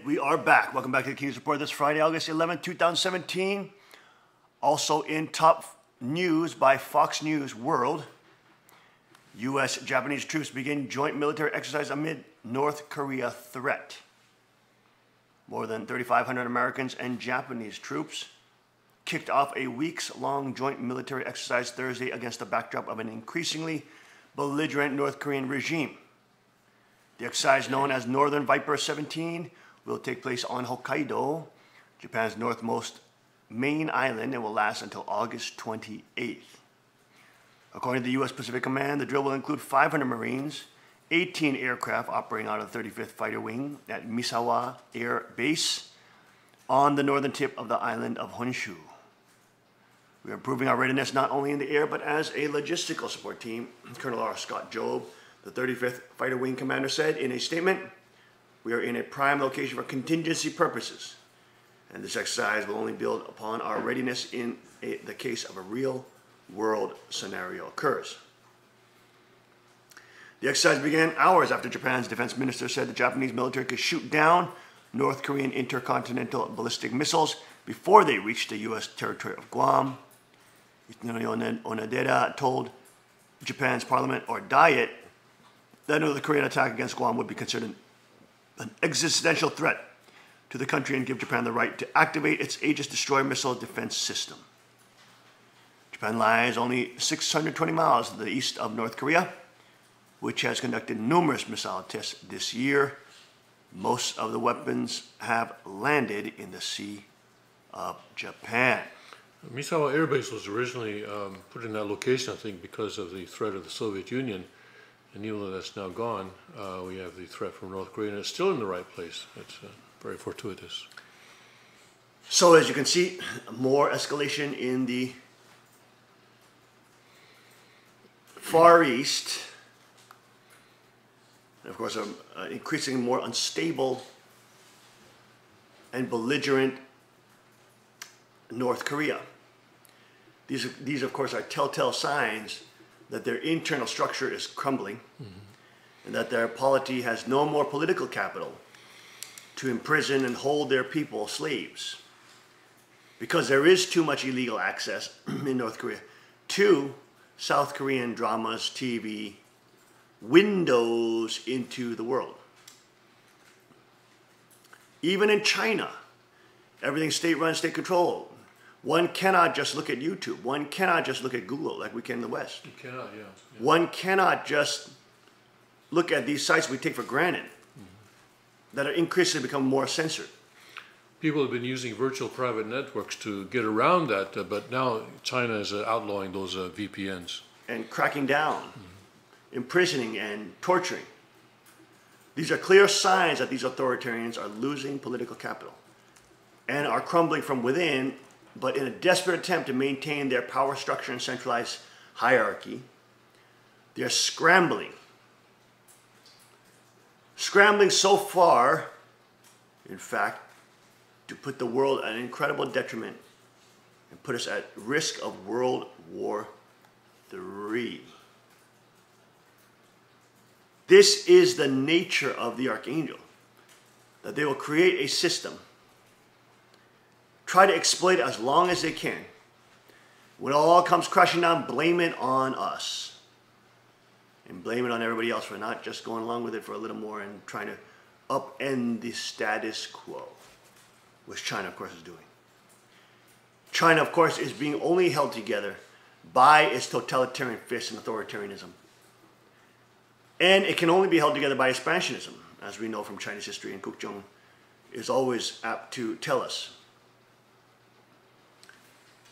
[SPEAKER 2] We are back. Welcome back to the King's Report this Friday, August 11, 2017. Also in top news by Fox News World, U.S. Japanese troops begin joint military exercise amid North Korea threat. More than 3,500 Americans and Japanese troops kicked off a weeks-long joint military exercise Thursday against the backdrop of an increasingly belligerent North Korean regime. The exercise, known as Northern Viper 17, will take place on Hokkaido, Japan's northmost main island, and will last until August 28th. According to the U.S. Pacific Command, the drill will include 500 Marines, 18 aircraft operating out of the 35th Fighter Wing at Misawa Air Base on the northern tip of the island of Honshu. We are improving our readiness not only in the air, but as a logistical support team, Colonel R. Scott Job, the 35th Fighter Wing commander, said in a statement, "We are in a prime location for contingency purposes, and this exercise will only build upon our readiness in the case of a real-world scenario occurs." The exercise began hours after Japan's defense minister said the Japanese military could shoot down North Korean intercontinental ballistic missiles before they reached the U.S. territory of Guam. Itsunori Onodera told Japan's parliament, or Diet, that North Korean attack against Guam would be considered an existential threat to the country and give Japan the right to activate its Aegis destroyer missile defense system. Japan lies only 620 miles to the east of North Korea, which has conducted numerous missile tests this year. Most of the weapons have landed in the Sea of Japan.
[SPEAKER 3] Misawa Air Base was originally put in that location, I think, because of the threat of the Soviet Union. And even though that's now gone, we have the threat from North Korea, and it's still in the right place. It's very fortuitous.
[SPEAKER 2] So as you can see, more escalation in the Far East. And of course, an increasingly more unstable and belligerent North Korea. These of course, are telltale signs that their internal structure is crumbling, and that their polity has no more political capital to imprison and hold their people slaves. Because there is too much illegal access in North Korea to South Korean dramas, TV, windows into the world. Even in China, everything's state-run, state-controlled. One cannot just look at YouTube. One cannot just look at Google like we can in the West.
[SPEAKER 3] You cannot, yeah.
[SPEAKER 2] One cannot just look at these sites we take for granted that are increasingly become more censored.
[SPEAKER 3] People have been using virtual private networks to get around that, but now China is outlawing those VPNs.
[SPEAKER 2] And cracking down, imprisoning and torturing. These are clear signs that these authoritarians are losing political capital and are crumbling from within, but in a desperate attempt to maintain their power structure and centralized hierarchy, they're scrambling so far, in fact, to put the world at an incredible detriment and put us at risk of World War III. This is the nature of the Archangel, that they will create a system, try to exploit it as long as they can. When it all comes crashing down, blame it on us. And blame it on everybody else for not just going along with it for a little more and trying to upend the status quo, which China, of course, is doing. China, of course, is being only held together by its totalitarian fists and authoritarianism. And it can only be held together by expansionism, as we know from Chinese history, and Kuk Jung is always apt to tell us.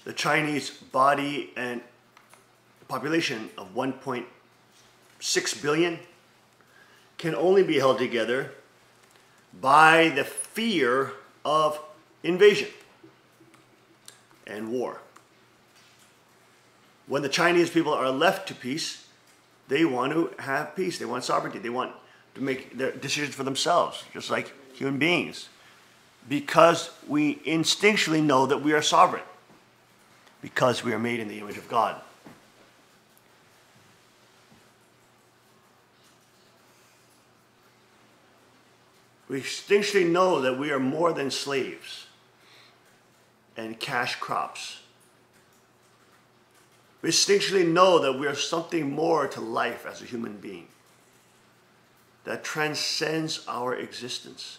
[SPEAKER 2] The Chinese body and population of 1.6 billion can only be held together by the fear of invasion and war. When the Chinese people are left to peace, they want to have peace. They want sovereignty. They want to make their decisions for themselves, just like human beings, because we instinctually know that we are sovereign, because we are made in the image of God. We instinctually know that we are more than slaves and cash crops. We instinctually know that we are something more to life as a human being. that transcends our existence.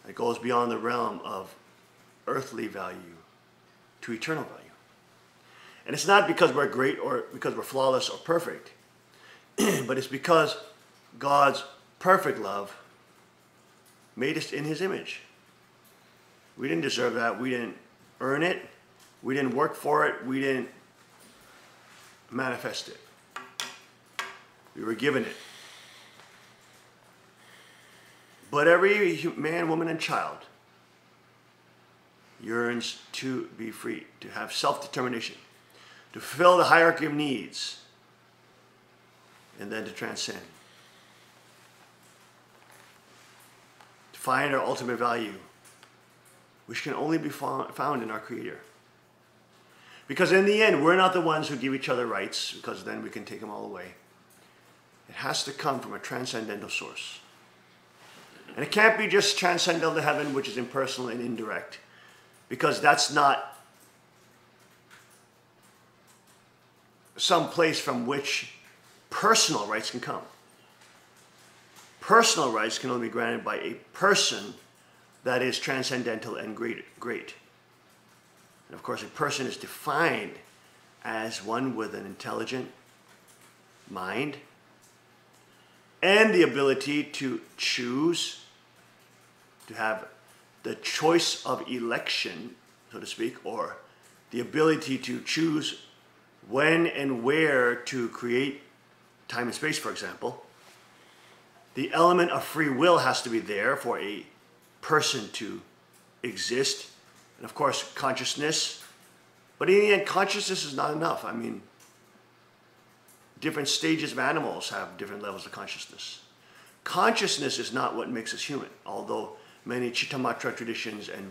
[SPEAKER 2] It goes beyond the realm of earthly value to eternal value. And it's not because we're great or because we're flawless or perfect, but it's because God's perfect love made us in his image. We didn't deserve that. We didn't earn it. We didn't work for it. We didn't manifest it. We were given it. But every man, woman, and child yearns to be free, to have self-determination, to fulfill the hierarchy of needs, and then to transcend. To find our ultimate value, which can only be found in our Creator. Because in the end, we're not the ones who give each other rights, because then we can take them all away. It has to come from a transcendental source. And it can't be just transcendental to heaven, which is impersonal and indirect, because that's not some place from which personal rights can come. Personal rights can only be granted by a person that is transcendental and great. And of course, a person is defined as one with an intelligent mind and the ability to choose, to have the choice of election, so to speak, or the ability to choose when and where to create time and space, for example. The element of free will has to be there for a person to exist. And of course, consciousness. But in the end, consciousness is not enough. I mean, different stages of animals have different levels of consciousness. Consciousness is not what makes us human, although many Chittamatra traditions and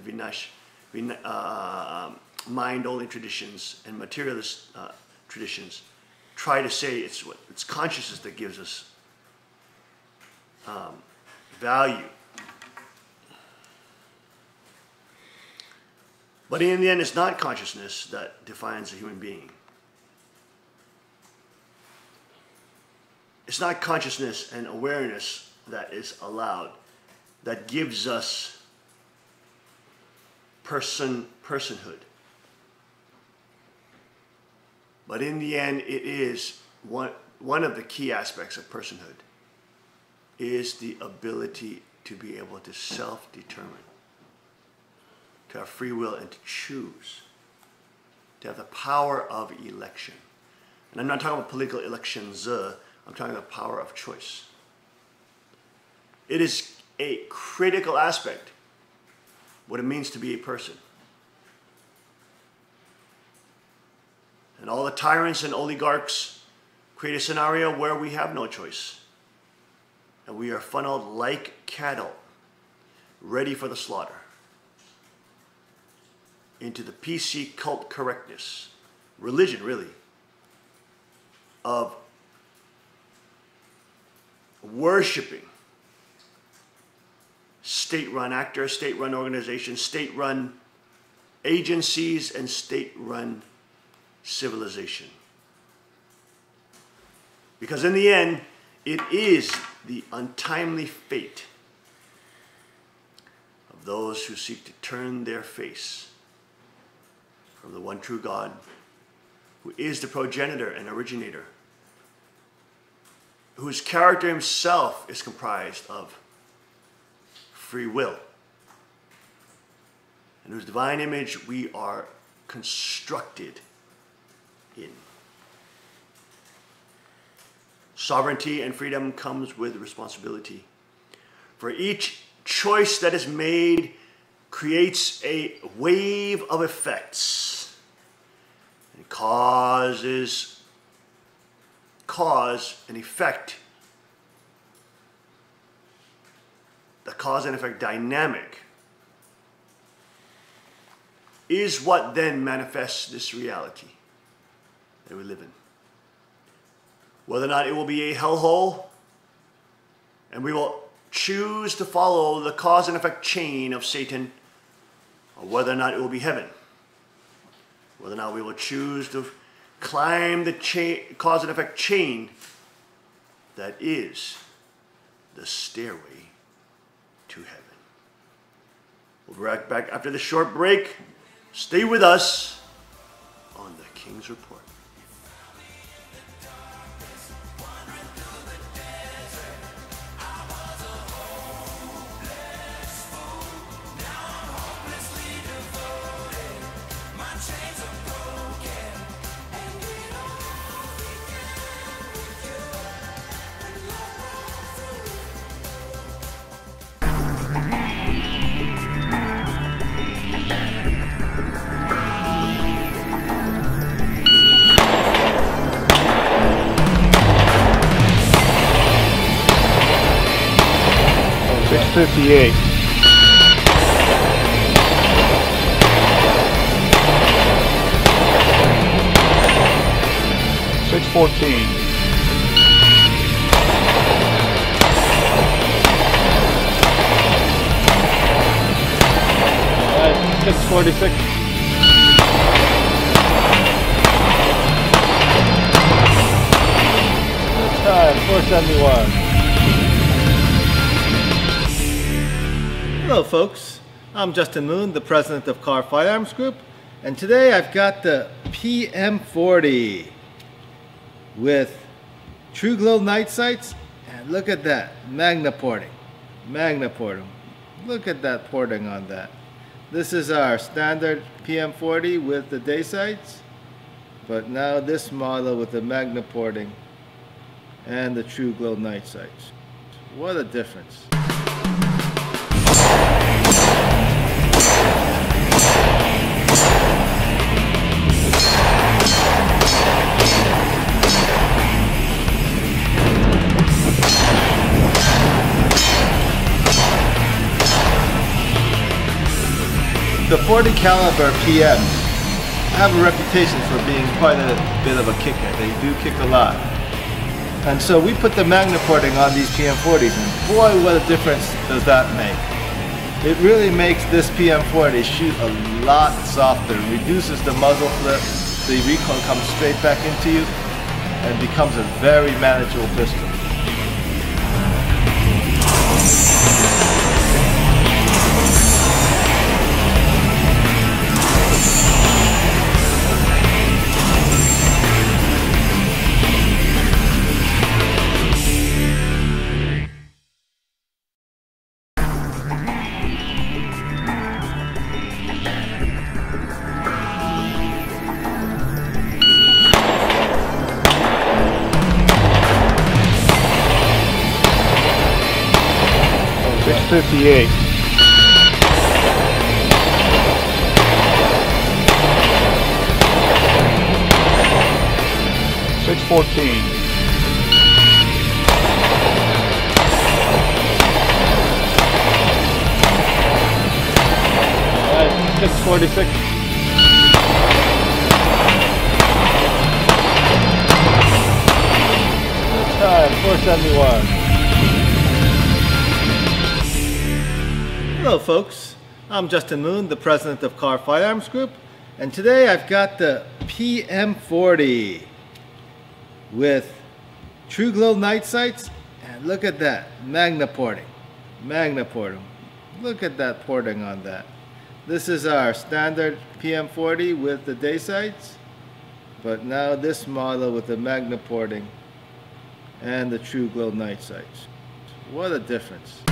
[SPEAKER 2] mind-only traditions and materialist traditions try to say it's consciousness that gives us value. But in the end, it's not consciousness that defines a human being. It's not consciousness and awareness that is allowed, that gives us personhood. But in the end, it is one of the key aspects of personhood is the ability to be able to self-determine, to have free will and to choose, to have the power of election. And I'm not talking about political elections, I'm talking about the power of choice. It is a critical aspect, what it means to be a person. And all the tyrants and oligarchs create a scenario where we have no choice. And we are funneled like cattle, ready for the slaughter, into the PC cult correctness, religion really, of worshiping state-run actors, state-run organizations, state-run agencies, and state-run civilization. Because in the end, it is the untimely fate of those who seek to turn their face from the one true God, who is the progenitor and originator, whose character himself is comprised of free will, and whose divine image we are constructed in. Sovereignty and freedom comes with responsibility. For each choice that is made creates a wave of effects and causes cause and effect. The cause and effect dynamic is what then manifests this reality that we live in. Whether or not it will be a hellhole, and we will choose to follow the cause and effect chain of Satan, or whether or not it will be heaven. Whether or not we will choose to climb the cause and effect chain that is the stairway to heaven. We'll be right back after the short break. Stay with us on the King's Report.
[SPEAKER 7] .58. 6:14. 6:46. Time 4:71.
[SPEAKER 8] Hello folks, I'm Justin Moon, the president of Carr Firearms Group, and today I've got the PM40 with True Glow night sights, and look at that, Magna porting. Look at that porting on that. This is our standard PM40 with the day sights, but now this model with the Magna porting and the True Glow night sights. What a difference. The .40 caliber PMs have a reputation for being quite a bit of a kicker. They do kick a lot. And so we put the Magna porting on these PM40s, and boy, what a difference does that make. It really makes this PM40 shoot a lot softer, reduces the muzzle flip, the recoil comes straight back into you, and becomes a very manageable pistol.
[SPEAKER 7] .58. 6:14. 6:46. Time 4:71.
[SPEAKER 8] Hello folks, I'm Justin Moon, the president of Carr Firearms Group, and today I've got the PM40 with True Glow night sights, and look at that, Magna porting. Look at that porting on that. This is our standard PM40 with the day sights, but now this model with the Magna porting and the True Glow night sights. What a difference.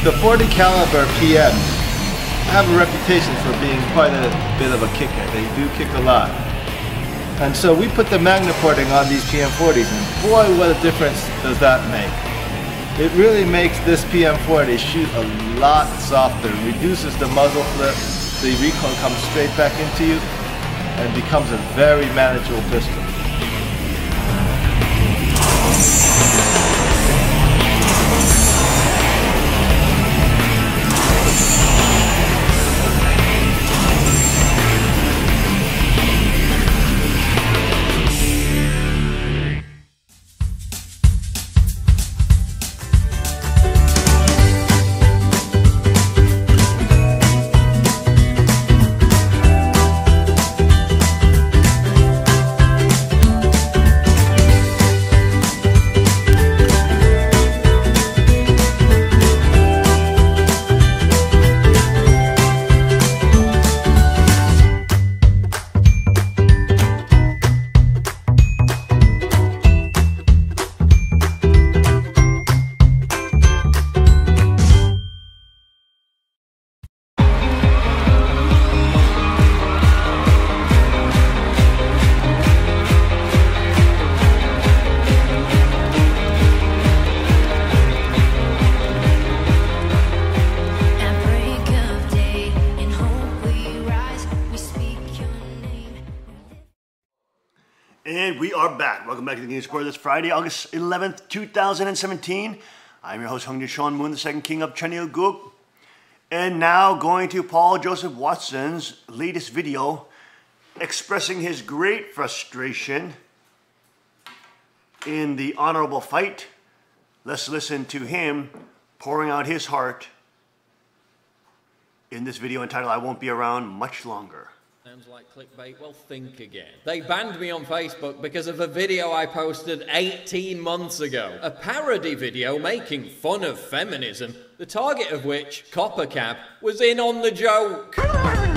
[SPEAKER 8] The .40 caliber PMs have a reputation for being quite a bit of a kicker. They do kick a lot. And so we put the Magna porting on these PM40s, and boy, what a difference does that make. It really makes this PM40 shoot a lot softer, reduces the muzzle flip, the recoil comes straight back into you, and becomes a very manageable pistol.
[SPEAKER 2] And we are back. Welcome back to the King of Sport this Friday, August 11th, 2017. I'm your host, Hung Sean Moon, the second king of Cheongguk. And now going to Paul Joseph Watson's latest video expressing his great frustration in the honorable fight. Let's listen to him pouring out his heart in this video entitled, I Won't Be Around Much Longer.
[SPEAKER 9] Sounds like clickbait. Well, think again. They banned me on Facebook because of a video I posted 18 months ago. A parody video making fun of feminism, the target of which, Coppercab, was in on the joke.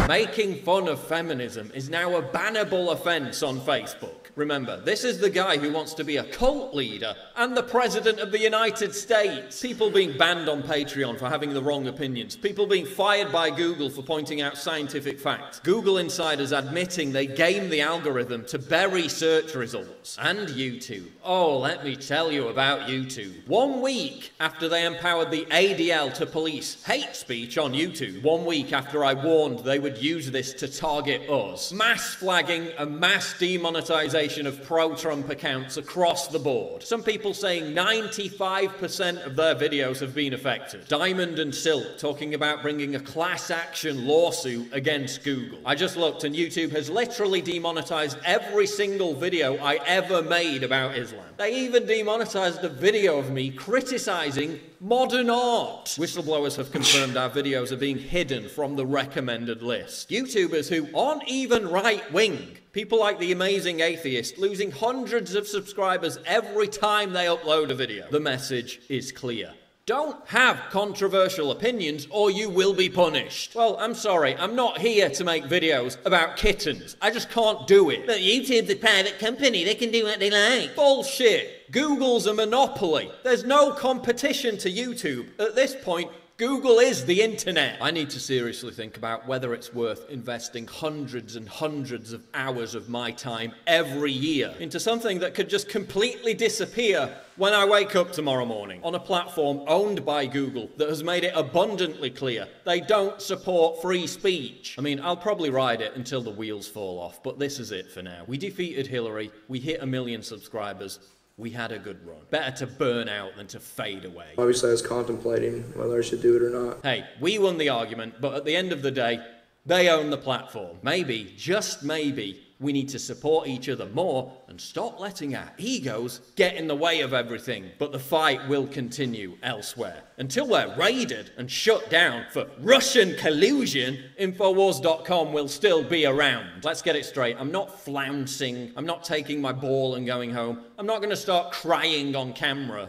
[SPEAKER 9] Making fun of feminism is now a bannable offence on Facebook. Remember, this is the guy who wants to be a cult leader and the President of the United States. People being banned on Patreon for having the wrong opinions. People being fired by Google for pointing out scientific facts. Google insiders admitting they game the algorithm to bury search results. And YouTube. Oh, let me tell you about YouTube. 1 week after they empowered the ADL to police hate speech on YouTube, 1 week after I warned they would use this to target us, mass flagging and mass demonetization of pro-Trump accounts across the board. Some people saying 95% of their videos have been affected. Diamond and Silk talking about bringing a class action lawsuit against Google. I just looked and YouTube has literally demonetized every single video I ever made about Islam. They even demonetized a video of me criticizing modern art. Whistleblowers have confirmed our videos are being hidden from the recommended list. YouTubers who aren't even right-wing, people like The Amazing Atheist, losing hundreds of subscribers every time they upload a video. The message is clear. Don't have controversial opinions or you will be punished. Well, I'm sorry, I'm not here to make videos about kittens. I just can't do it. But YouTube's a private company, they can do what they like. Bullshit. Google's a monopoly. There's no competition to YouTube. At this point, Google is the internet. I need to seriously think about whether it's worth investing hundreds and hundreds of hours of my time every year into something that could just completely disappear when I wake up tomorrow morning on a platform owned by Google that has made it abundantly clear they don't support free speech. I mean, I'll probably ride it until the wheels fall off, but this is it for now. We defeated Hillary, we hit 1 million subscribers, we had a good run. Better to burn out than to fade away.
[SPEAKER 10] Obviously, I was contemplating whether I should do it or not.
[SPEAKER 9] Hey, we won the argument, but at the end of the day, they own the platform. Maybe, just maybe, we need to support each other more and stop letting our egos get in the way of everything. But the fight will continue elsewhere. Until we're raided and shut down for Russian collusion, Infowars.com will still be around. Let's get it straight. I'm not flouncing. I'm not taking my ball and going home. I'm not going to start crying on camera.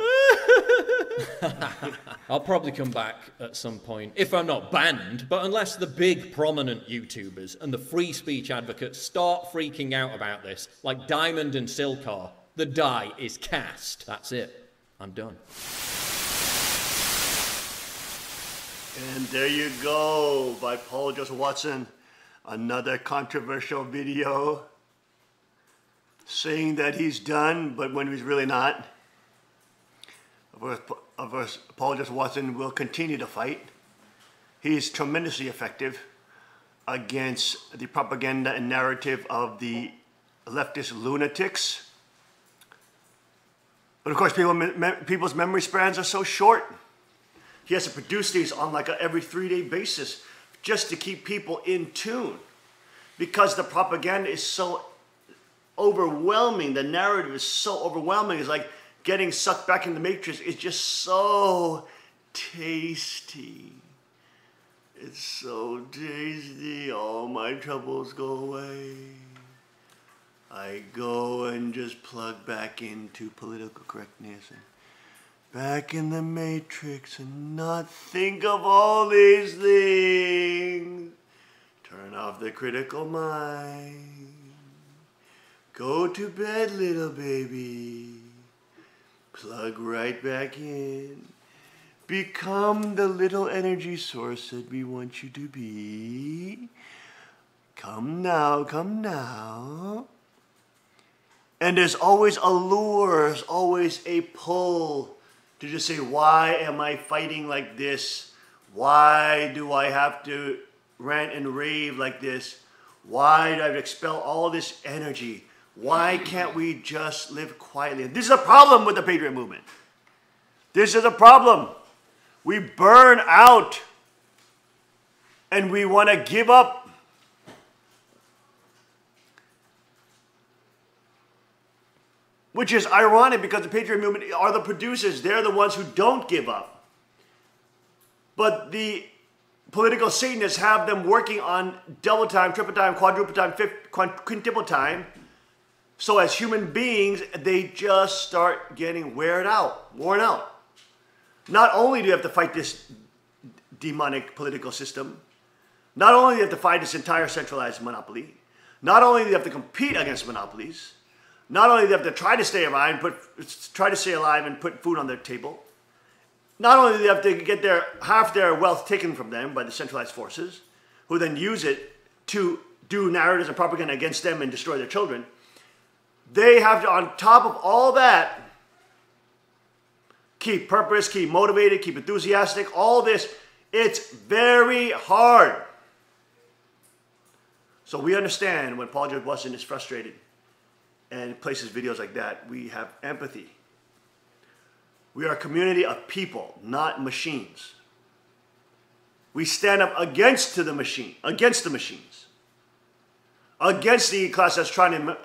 [SPEAKER 9] I'll probably come back at some point, if I'm not banned, but unless the big prominent YouTubers and the free speech advocates start freaking out about this, like Diamond and Silk are, the die is cast. That's it. I'm done.
[SPEAKER 2] And there you go, by Paul Joseph Watson. Another controversial video saying that he's done, but when he's really not. Of course, Paul Joseph Watson will continue to fight. He's tremendously effective against the propaganda and narrative of the leftist lunatics. But of course, people's memory spans are so short. He has to produce these on like a every 3-day basis just to keep people in tune, because the propaganda is so overwhelming. The narrative is so overwhelming. It's like getting sucked back in the Matrix. Is just so tasty. It's so tasty. All my troubles go away. I go and just plug back into political correctness and back in the Matrix and not think of all these things. Turn off the critical mind. Go to bed, little baby. Plug right back in. Become the little energy source that we want you to be. Come now, come now. And there's always a lure, there's always a pull to just say, why am I fighting like this? Why do I have to rant and rave like this? Why do I have to expel all this energy? Why can't we just live quietly? This is a problem with the Patriot movement. This is a problem. We burn out and we want to give up. Which is ironic because the Patriot movement are the producers. They're the ones who don't give up. But the political Satanists have them working on double time, triple time, quadruple time, quintuple time. So as human beings, they just start getting worn out. Not only do you have to fight this demonic political system, not only do you have to fight this entire centralized monopoly, not only do you have to compete against monopolies, not only do you have to try to stay alive and put food on their table, not only do they have to get half their wealth taken from them by the centralized forces, who then use it to do narratives and propaganda against them and destroy their children, they have to, on top of all that, keep purpose, keep motivated, keep enthusiastic, all this. It's very hard. So we understand when Paul George Washington is frustrated and places videos like that, we have empathy. We are a community of people, not machines. We stand up against the machines, against the class that's trying to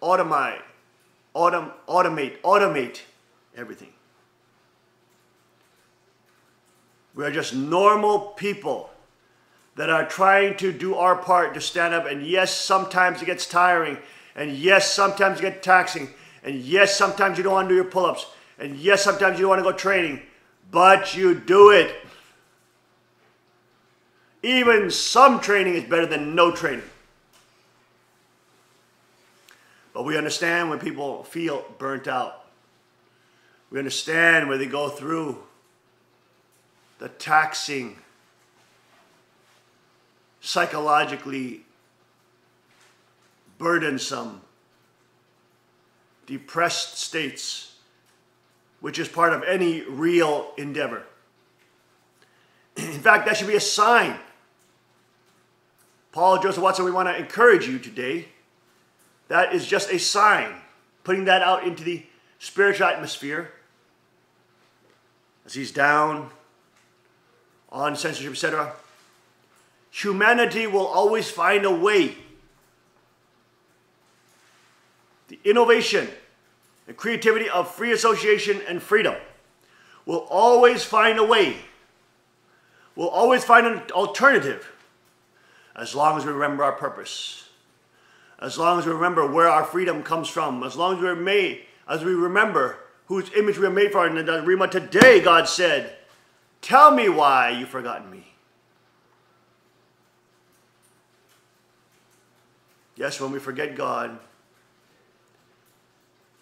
[SPEAKER 2] automate everything. We are just normal people that are trying to do our part to stand up. And yes, sometimes it gets tiring. And yes, sometimes it gets taxing. And yes, sometimes you don't want to do your pull-ups. And yes, sometimes you don't want to go training. But you do it. Even some training is better than no training. But we understand when people feel burnt out. We understand when they go through the taxing, psychologically burdensome, depressed states, which is part of any real endeavor. In fact, that should be a sign. Paul Joseph Watson, we want to encourage you today. That is just a sign, putting that out into the spiritual atmosphere as he's down on censorship, etc. Humanity will always find a way. The innovation and creativity of free association and freedom will always find a way. We'll always find an alternative as long as we remember our purpose. As long as we remember where our freedom comes from. As long as we remember whose image we are made for. And in the Rima today, God said, tell me why you've forgotten me. Yes, when we forget God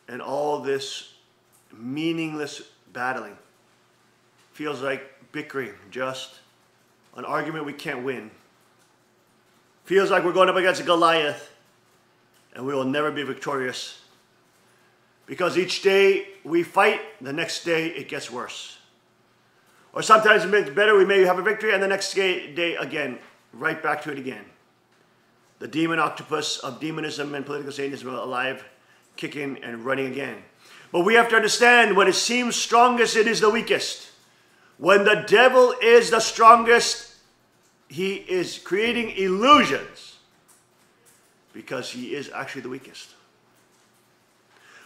[SPEAKER 2] and all this meaningless battling feels like bickering, just an argument we can't win. Feels like we're going up against a Goliath and we will never be victorious. Because each day we fight, the next day it gets worse. Or sometimes it makes better, we may have a victory, and the next day again, right back to it again. The demon octopus of demonism and political Satanism are alive, kicking and running again. But we have to understand, when it seems strongest, it is the weakest. When the devil is the strongest, he is creating illusions because he is actually the weakest.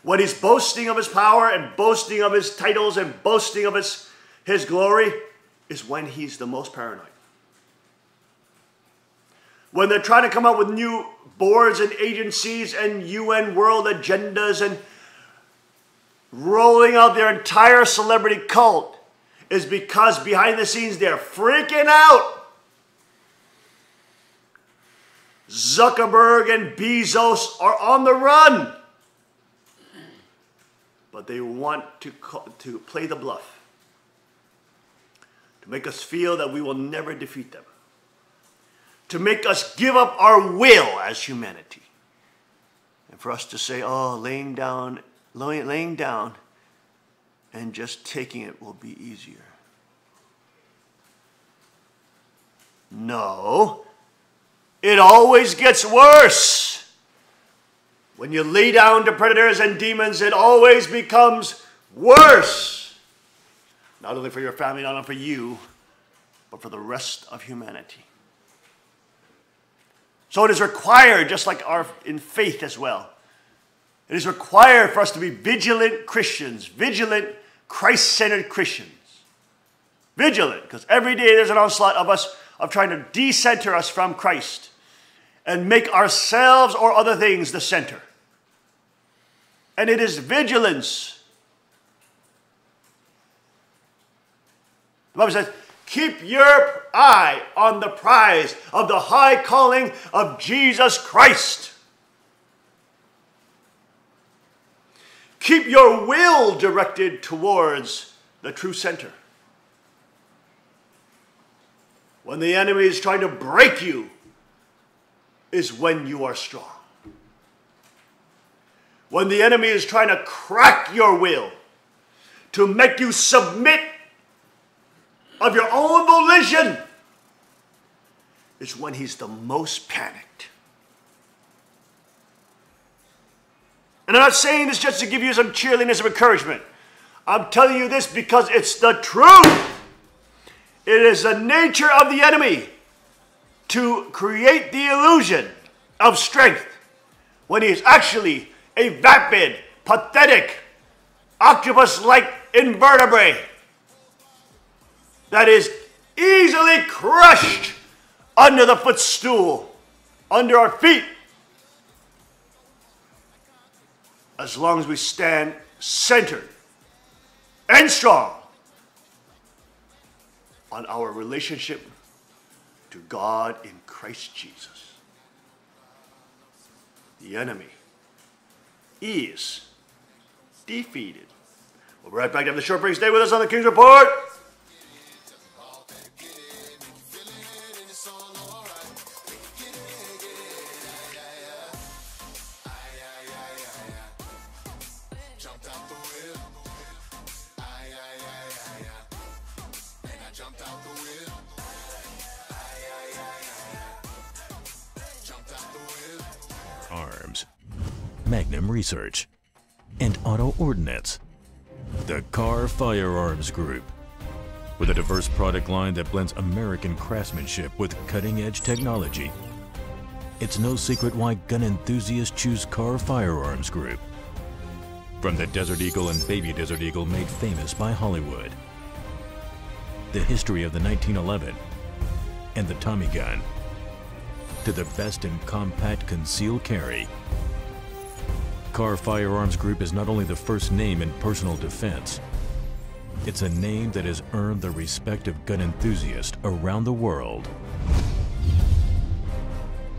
[SPEAKER 2] When he's boasting of his power and boasting of his titles and boasting of his glory is when he's the most paranoid. When they're trying to come up with new boards and agencies and UN world agendas and rolling out their entire celebrity cult is because behind the scenes they're freaking out. Zuckerberg and Bezos are on the run. But they want to play the bluff. To make us feel that we will never defeat them. To make us give up our will as humanity. And for us to say, oh, laying down and just taking it will be easier. No. it always gets worse. When you lay down to predators and demons, it always becomes worse. Not only for your family, not only for you, but for the rest of humanity. So it is required, just like in faith as well, it is required for us to be vigilant Christians, vigilant Christ-centered Christians. Vigilant, because every day there's an onslaught of us of trying to decenter us from Christ and make ourselves or other things the center. And it is vigilance. The Bible says, keep your eye on the prize of the high calling of Jesus Christ. Keep your will directed towards the true center. When the enemy is trying to break you, is when you are strong. When the enemy is trying to crack your will, to make you submit of your own volition, is when he's the most panicked. And I'm not saying this just to give you some cheerleadness of encouragement. I'm telling you this because it's the truth. It is the nature of the enemy to create the illusion of strength when he is actually a vapid, pathetic, octopus-like invertebrate that is easily crushed under the footstool, under our feet, as long as we stand centered and strong on our relationship to God in Christ Jesus. The enemy is defeated. We'll be right back to have the short break. Stay with us on the King's Report.
[SPEAKER 6] Arms, Magnum Research, and Auto Ordnance. The Carr Firearms Group. With a diverse product line that blends American craftsmanship with cutting-edge technology, it's no secret why gun enthusiasts choose Carr Firearms Group. From the Desert Eagle and Baby Desert Eagle made famous by Hollywood, the history of the 1911 and the Tommy gun, to the best in compact concealed carry. Carr Firearms Group is not only the first name in personal defense, it's a name that has earned the respect of gun enthusiasts around the world.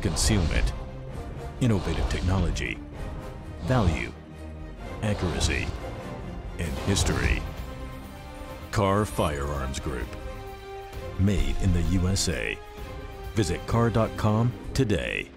[SPEAKER 6] Concealment, innovative technology, value, accuracy, and history. Carr Firearms Group. Made in the USA. Visit carr.com today.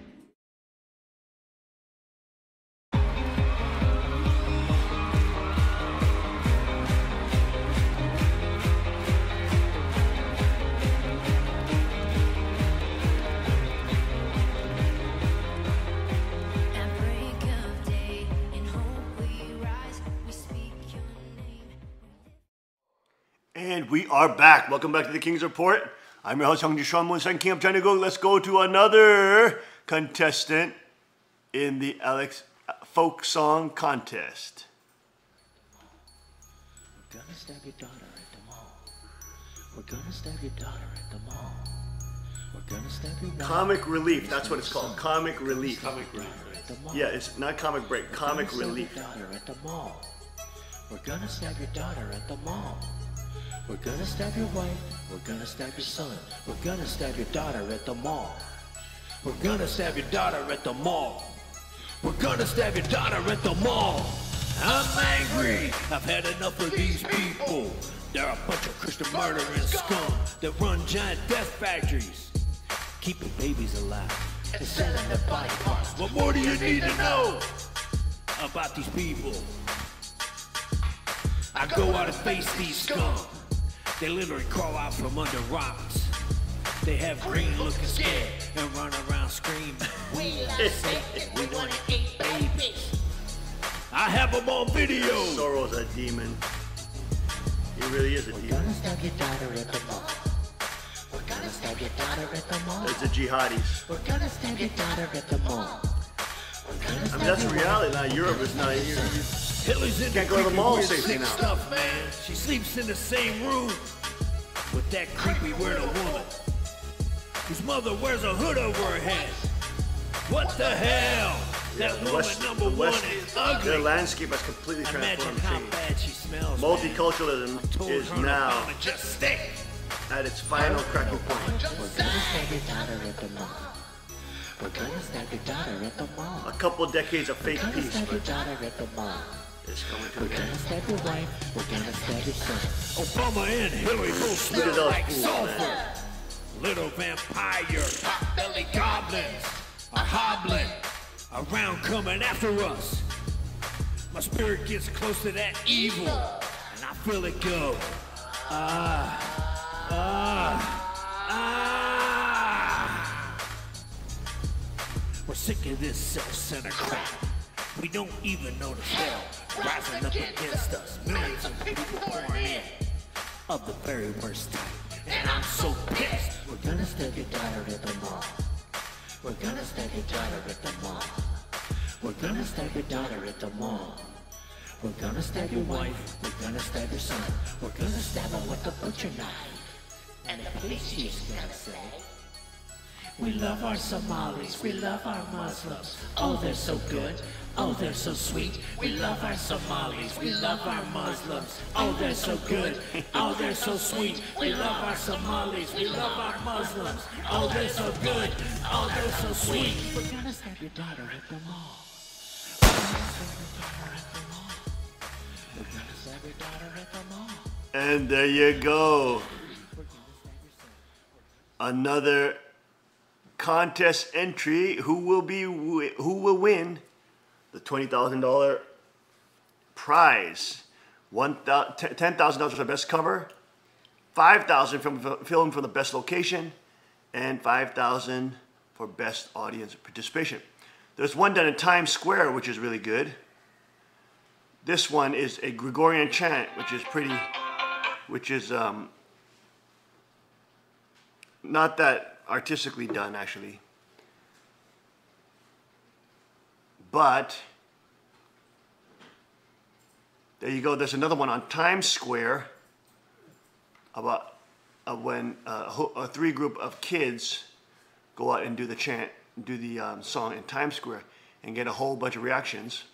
[SPEAKER 2] And we are back. Welcome back to the King's Report. I'm your host, Hung Sean Moon, second king of China. Let's go to another contestant in the Alex Folk Song Contest.
[SPEAKER 11] We're gonna stab your daughter at the mall. We're gonna stab your daughter at the mall. We're gonna stab your daughter.
[SPEAKER 2] Comic Relief, that's what it's called. Comic Relief.
[SPEAKER 11] Comic Relief.
[SPEAKER 2] Yeah, it's not Comic Break, Comic Relief.
[SPEAKER 11] We're gonna stab your daughter at the mall. We're gonna stab your daughter at the mall. We're gonna stab your wife. We're gonna stab your son. We're gonna stab your daughter at the mall. We're gonna stab your daughter at the mall. We're gonna stab your daughter at the mall. I'm angry. I've had enough of these people. They're a bunch of Christian murdering scum that run giant death factories, keeping babies alive and selling their body parts. What more do you need to know about these people? I go out and face these scum. They literally crawl out from under rocks. They have green looking scared and run around screaming. We love Satan, we wanna eat babies. I have them on video.
[SPEAKER 2] Sorrow's a demon. He really is a demon.
[SPEAKER 11] Gonna stab your daughter at the mall. We're gonna stab your daughter at the mall.
[SPEAKER 2] It's the jihadis.
[SPEAKER 11] We're gonna stab your daughter at the mall.
[SPEAKER 2] I mean, that's the reality now. Europe is not. You can't go to the mall safely now.
[SPEAKER 11] Stuff, man. She sleeps in the same room with that creepy weirdo woman whose mother wears a hood over her head. What the hell? That woman number one is ugly.
[SPEAKER 2] Their landscape has completely transformed.
[SPEAKER 11] Imagine how bad she smells.
[SPEAKER 2] Multiculturalism is now at its final cracking point.
[SPEAKER 11] We're gonna stab your daughter at the mall. We're gonna stab your daughter at the mall.
[SPEAKER 2] A couple decades of fake
[SPEAKER 11] We're gonna
[SPEAKER 2] peace,
[SPEAKER 11] stab your
[SPEAKER 2] but
[SPEAKER 11] daughter at the mall.
[SPEAKER 2] it's coming to
[SPEAKER 11] We're
[SPEAKER 2] an end.
[SPEAKER 11] gonna stab your wife. We're gonna stab your son. Obama and Hillary both
[SPEAKER 2] Look at
[SPEAKER 11] smell
[SPEAKER 2] those
[SPEAKER 11] like
[SPEAKER 2] fools,
[SPEAKER 11] sulfur.
[SPEAKER 2] man.
[SPEAKER 11] Little vampire, pot-belly goblins are hobbling around coming after us. My spirit gets close to that evil, and I feel it go. We're sick of this self-centered crap. We don't even notice hell rising up against us. Millions of people pouring in of the very worst type. And I'm so pissed. We're gonna stab your daughter at the mall. We're gonna stab your daughter at the mall. We're gonna stab your daughter at the mall. We're gonna stab your wife. We're gonna stab your son. We're gonna stab her with a butcher knife. And the police chief's gonna say, we love our Somalis. We love our Muslims. Oh, they're so good. Oh, they're so sweet. We love our Somalis. We love our Muslims. Oh, they're so good. Oh, they're so sweet. We love our Somalis. We love our Muslims. Oh, they're so good. Oh, they're so sweet. We're gonna stab your daughter at the mall. We're gonna stab your daughter at the mall.
[SPEAKER 2] And there you go. Another contest entry. Who will win the $20,000 prize? $10,000 for the best cover, $5,000 from film for the best location, and $5,000 for best audience participation. There's one done in Times Square, which is really good. This one is a Gregorian chant, which is not that artistically done, actually. But there you go. There's another one on Times Square about when a three group of kids go out and do the chant, do the song in Times Square, and get a whole bunch of reactions.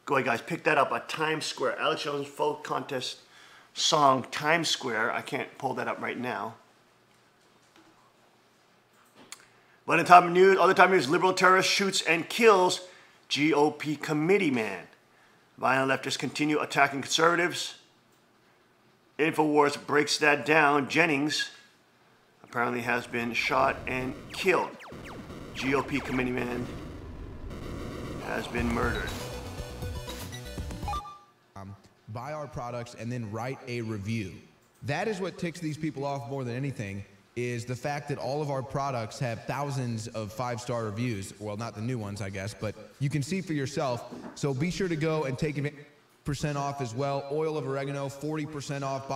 [SPEAKER 2] Go ahead, guys, pick that up at Times Square. Alex Jones Folk Contest song, Times Square. I can't pull that up right now. But in top news, other top news, liberal terrorist shoots and kills GOP committee man. Violent leftists continue attacking conservatives. InfoWars breaks that down. Jennings apparently has been shot and killed. GOP committee man has been murdered.
[SPEAKER 12] Buy our products and then write a review. That is what ticks these people off more than anything, is the fact that all of our products have thousands of 5-star reviews. Well, not the new ones, I guess, but you can see for yourself. So be sure to go and take 50% off as well. Oil of oregano, 40% off.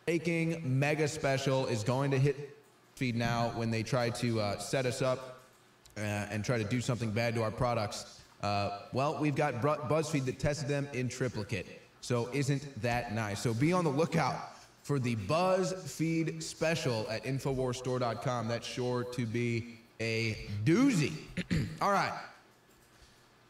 [SPEAKER 12] Baking mega special is going to hit feed now when they try to set us up and try to do something bad to our products. Well, we've got BuzzFeed that tested them in triplicate. So isn't that nice? So be on the lookout for the BuzzFeed special at InfoWarsStore.com. That's sure to be a doozy. All right.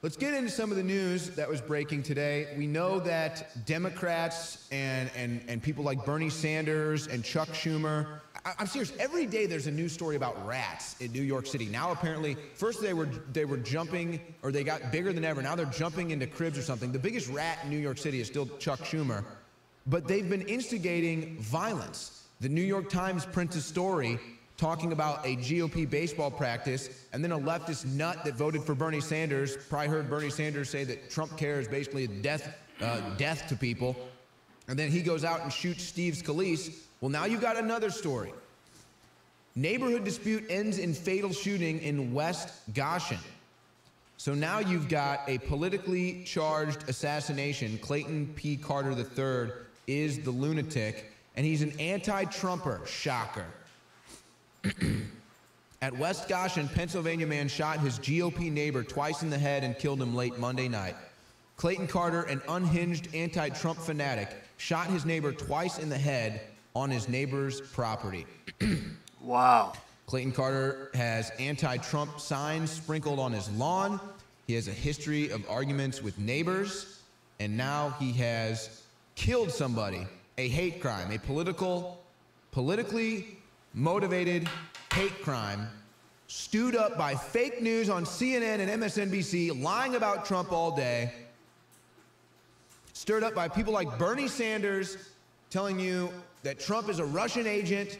[SPEAKER 12] Let's get into some of the news that was breaking today. We know that Democrats and people like Bernie Sanders and Chuck Schumer, I'm serious, every day there's a news story about rats in New York City. Now apparently, first they were jumping, or they got bigger than ever. Now they're jumping into cribs or something. The biggest rat in New York City is still Chuck Schumer. But they've been instigating violence. The New York Times prints a story talking about a GOP baseball practice, and then a leftist nut that voted for Bernie Sanders, probably heard Bernie Sanders say that Trump care is basically death to people, and then he goes out and shoots Steve Scalise. Well, now you've got another story. Neighborhood dispute ends in fatal shooting in West Goshen. So now you've got a politically charged assassination. Clayton P. Carter III is the lunatic, and he's an anti-Trumper. Shocker. At West Goshen, Pennsylvania man shot his GOP neighbor twice in the head and killed him late Monday night. Clayton Carter, an unhinged anti-Trump fanatic, shot his neighbor twice in the head on his neighbor's property.
[SPEAKER 2] Wow.
[SPEAKER 12] Clayton Carter has anti-Trump signs sprinkled on his lawn. He has a history of arguments with neighbors, and now he has killed somebody. A hate crime, a politically motivated hate crime, stewed up by fake news on CNN and MSNBC, lying about Trump all day, stirred up by people like Bernie Sanders telling you that Trump is a Russian agent,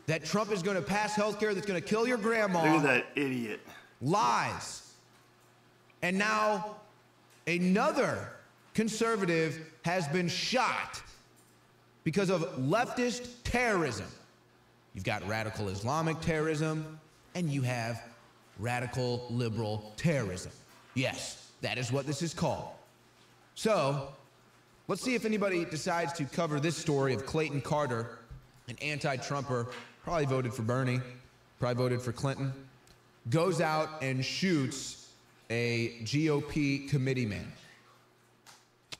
[SPEAKER 12] that Trump is going to pass health care that's going to kill your grandma.
[SPEAKER 2] Look at that idiot.
[SPEAKER 12] Lies. And now another conservative has been shot because of leftist terrorism. You've got radical Islamic terrorism, and you have radical liberal terrorism. Yes, that is what this is called. So, let's see if anybody decides to cover this story of Clayton Carter, an anti-Trumper, probably voted for Bernie, probably voted for Clinton, goes out and shoots a GOP committee man.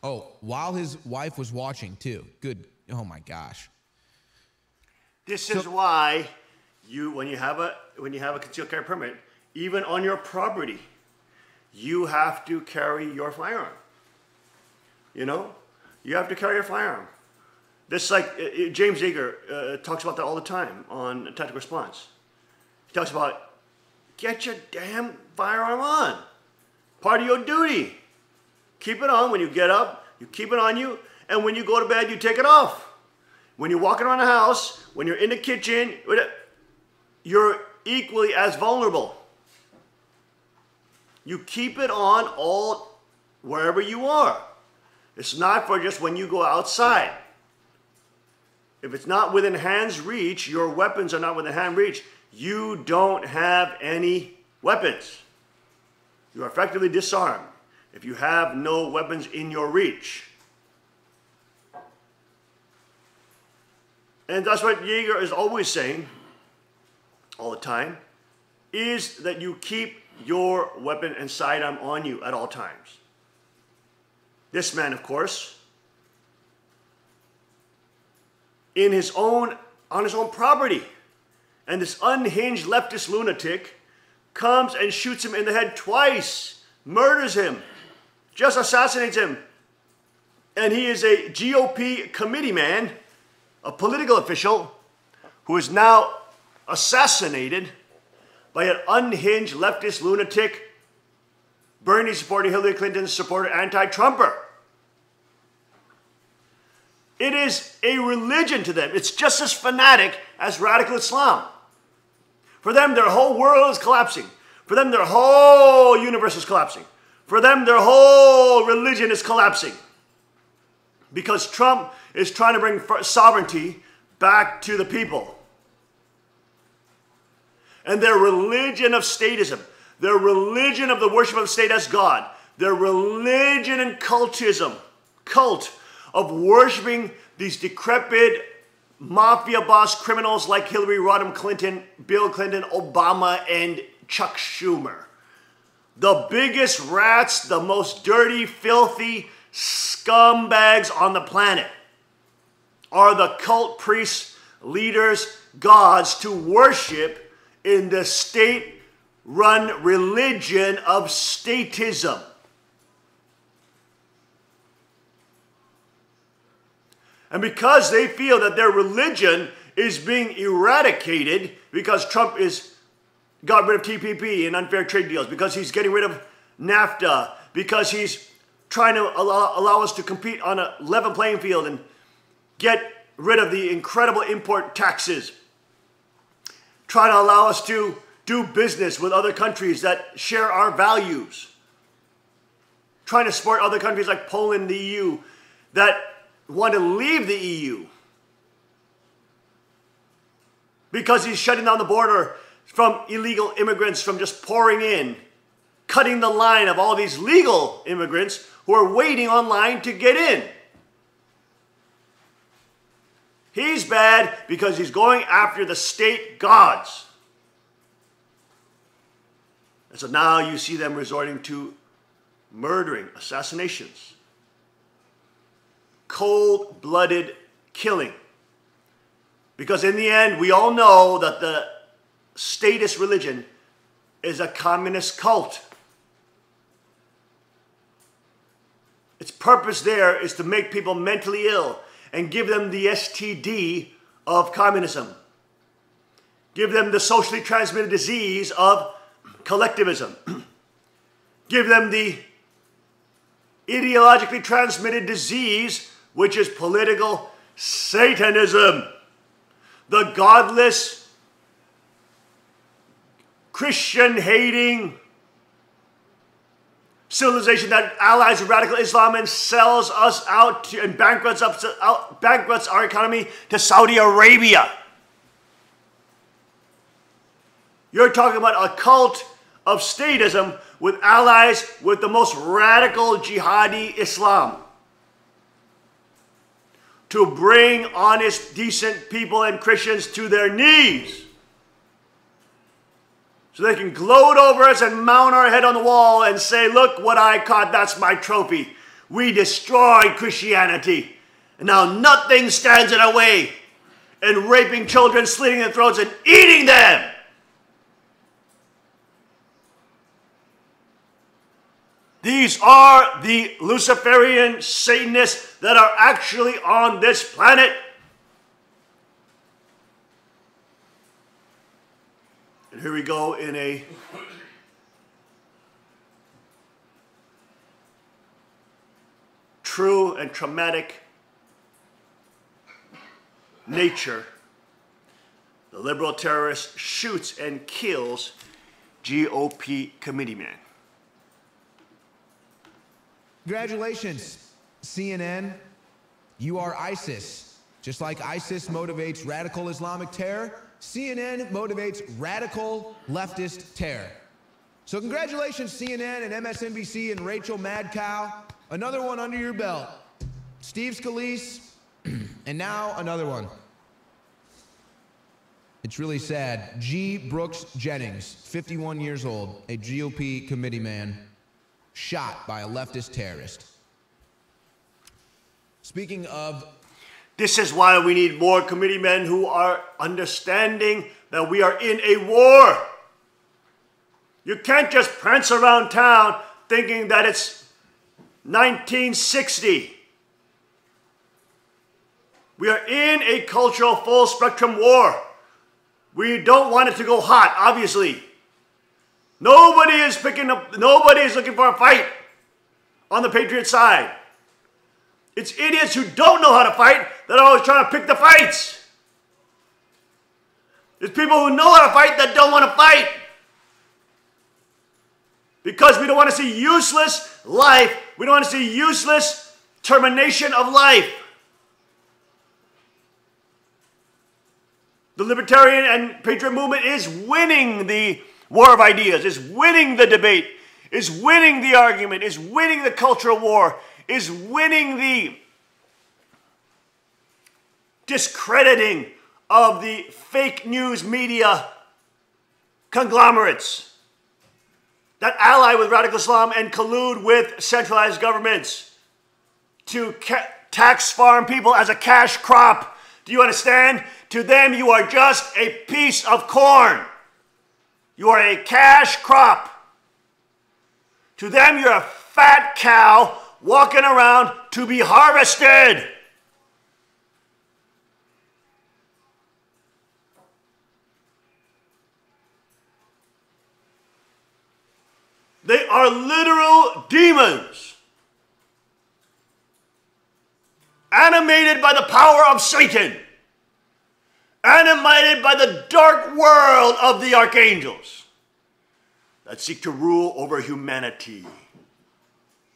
[SPEAKER 12] Oh, while his wife was watching too. Good. Oh my gosh.
[SPEAKER 2] This is why when you have a concealed carry permit, even on your property, you have to carry your firearm. You know, you have to carry your firearm. This James Yeager talks about that all the time on Tactical Response. He talks about get your damn firearm on. Part of your duty. Keep it on when you get up. You keep it on you, and when you go to bed, you take it off. When you're walking around the house, when you're in the kitchen, you're equally as vulnerable. You keep it on all wherever you are. It's not for just when you go outside. If it's not within hand's reach, your weapons are not within hand reach, you don't have any weapons. You are effectively disarmed if you have no weapons in your reach. And that's what Yeager is always saying, all the time, is that you keep your weapon and sidearm on you at all times. This man, of course, on his own property, and this unhinged leftist lunatic comes and shoots him in the head twice, murders him, just assassinates him. And he is a GOP committee man, a political official, who is now assassinated by an unhinged leftist lunatic, Bernie supporter, Hillary Clinton supporter, anti-Trumper. It is a religion to them. It's just as fanatic as radical Islam. For them, their whole world is collapsing. For them, their whole universe is collapsing. For them, their whole religion is collapsing. Because Trump is trying to bring sovereignty back to the people. And their religion of statism, their religion of the worship of the state as God, their religion and cult of worshiping these decrepit mafia boss criminals like Hillary Rodham Clinton, Bill Clinton, Obama, and Chuck Schumer. The biggest rats, the most dirty, filthy scumbags on the planet are the cult priests, leaders, gods to worship in the state-run religion of statism. And because they feel that their religion is being eradicated because Trump got rid of TPP and unfair trade deals, because he's getting rid of NAFTA, because he's trying to allow us to compete on a level playing field and get rid of the incredible import taxes, trying to allow us to do business with other countries that share our values, trying to support other countries like Poland, the EU, that want to leave the EU. because he's shutting down the border from illegal immigrants from just pouring in, cutting the line of all these legal immigrants who are waiting online to get in. He's bad because he's going after the state gods. And so now you see them resorting to murdering, assassinations, cold-blooded killing. Because in the end, we all know that the statist religion is a communist cult. Its purpose there is to make people mentally ill and give them the STD of communism. Give them the socially transmitted disease of collectivism. Give them the ideologically transmitted disease, which is political Satanism. The godless, Christian-hating civilization that allies with radical Islam and sells us out to, and bankrupts our economy to Saudi Arabia. You're talking about a cult of statism with allies with the most radical jihadi Islam to bring honest, decent people and Christians to their knees so they can gloat over us and mount our head on the wall and say, look what I caught, that's my trophy. We destroyed Christianity. And now nothing stands in our way. And raping children, slitting their throats, and eating them. These are the Luciferian Satanists that are actually on this planet. And here we go in a true and traumatic nature. The liberal terrorist shoots and kills GOP committeeman.
[SPEAKER 12] Congratulations, CNN. You are ISIS. Just like ISIS motivates radical Islamic terror, CNN motivates radical leftist terror. So congratulations, CNN and MSNBC and Rachel Madcow. Another one under your belt. Steve Scalise, and now another one. It's really sad. G. Brooks Jennings, 51 years old, a GOP committeeman, shot by a leftist terrorist. Speaking of...
[SPEAKER 2] This is why we need more committeemen who are understanding that we are in a war. You can't just prance around town thinking that it's 1960. We are in a cultural full spectrum war. We don't want it to go hot, obviously. Nobody is looking for a fight on the Patriot side. It's idiots who don't know how to fight that are always trying to pick the fights. It's people who know how to fight that don't want to fight. Because we don't want to see useless life. We don't want to see useless termination of life. The libertarian and patriot movement is winning the war of ideas, is winning the debate, is winning the argument, is winning the cultural war, is winning the discrediting of the fake news media conglomerates that ally with radical Islam and collude with centralized governments to tax farm people as a cash crop. Do you understand? To them, you are just a piece of corn. You are a cash crop. To them, you're a fat cow walking around to be harvested. They are literal demons, animated by the power of Satan, animated by the dark world of the archangels that seek to rule over humanity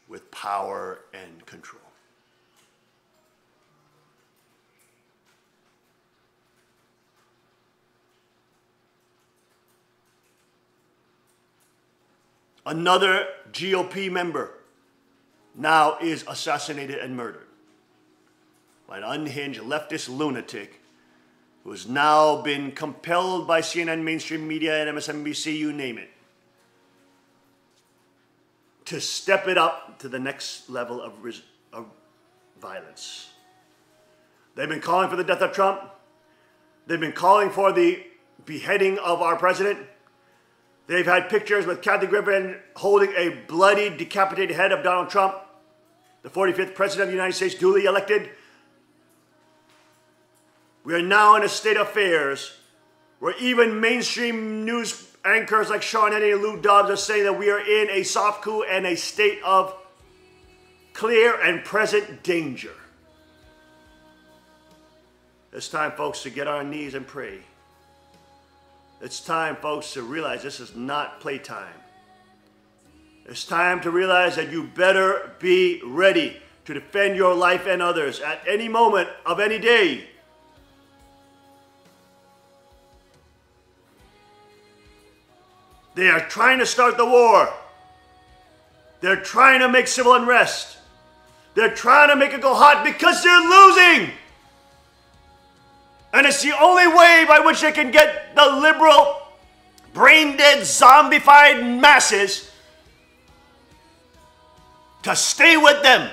[SPEAKER 2] with power and control. another GOP member now is assassinated and murdered by an unhinged leftist lunatic who has now been compelled by CNN, mainstream media, and MSNBC, you name it, to step it up to the next level of violence. They've been calling for the death of Trump. They've been calling for the beheading of our president. They've had pictures with Kathy Griffin holding a bloody, decapitated head of Donald Trump, the 45th president of the United States, duly elected. We are now in a state of affairs where even mainstream news anchors like Sean Hannity and Lou Dobbs are saying that we are in a soft coup and a state of clear and present danger. It's time, folks, to get on our knees and pray. It's time, folks, to realize this is not playtime. It's time to realize that you better be ready to defend your life and others at any moment of any day. They are trying to start the war. They're trying to make civil unrest. They're trying to make it go hot because they're losing. And it's the only way by which they can get the liberal, brain-dead, zombified masses to stay with them.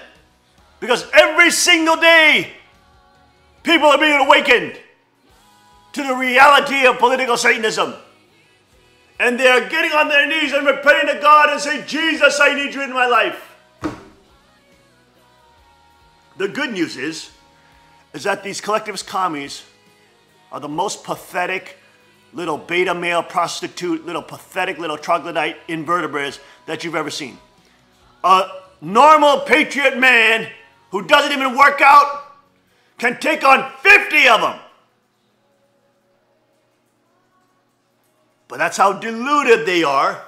[SPEAKER 2] Because every single day, people are being awakened to the reality of political Satanism. And they are getting on their knees and repenting to God and saying, Jesus, I need you in my life. The good news is that these collectivist commies are the most pathetic little beta male prostitute, little pathetic little troglodyte invertebrates that you've ever seen. A normal patriot man who doesn't even work out can take on 50 of them. But that's how deluded they are,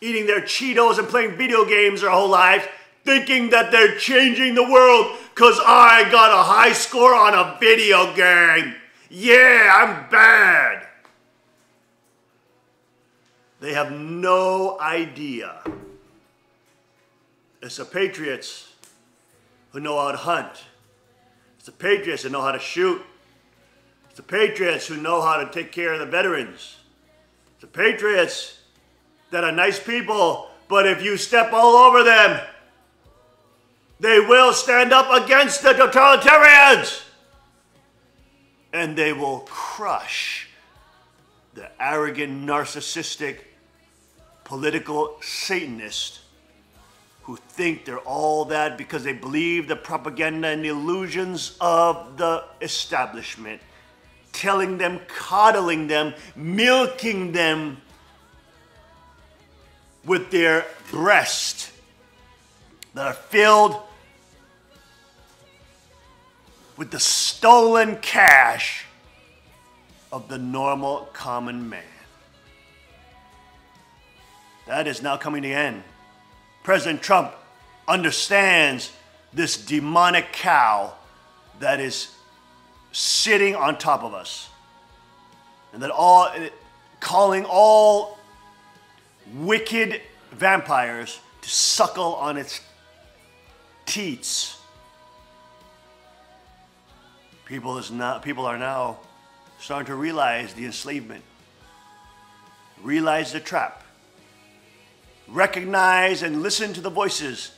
[SPEAKER 2] eating their Cheetos and playing video games their whole lives, thinking that they're changing the world because I got a high score on a video game. Yeah, I'm bad. They have no idea. It's the patriots who know how to hunt. It's the patriots who know how to shoot. It's the patriots who know how to take care of the veterans. It's the patriots that are nice people, but if you step all over them, they will stand up against the totalitarians. And they will crush the arrogant, narcissistic, political Satanists who think they're all that because they believe the propaganda and the illusions of the establishment, telling them, coddling them, milking them with their breasts that are filled with the stolen cash of the normal common man. That is now coming to an end. President Trump understands this demonic cow that is sitting on top of us, and that calling all wicked vampires to suckle on its teats. People are now starting to realize the enslavement, realize the trap, recognize and listen to the voices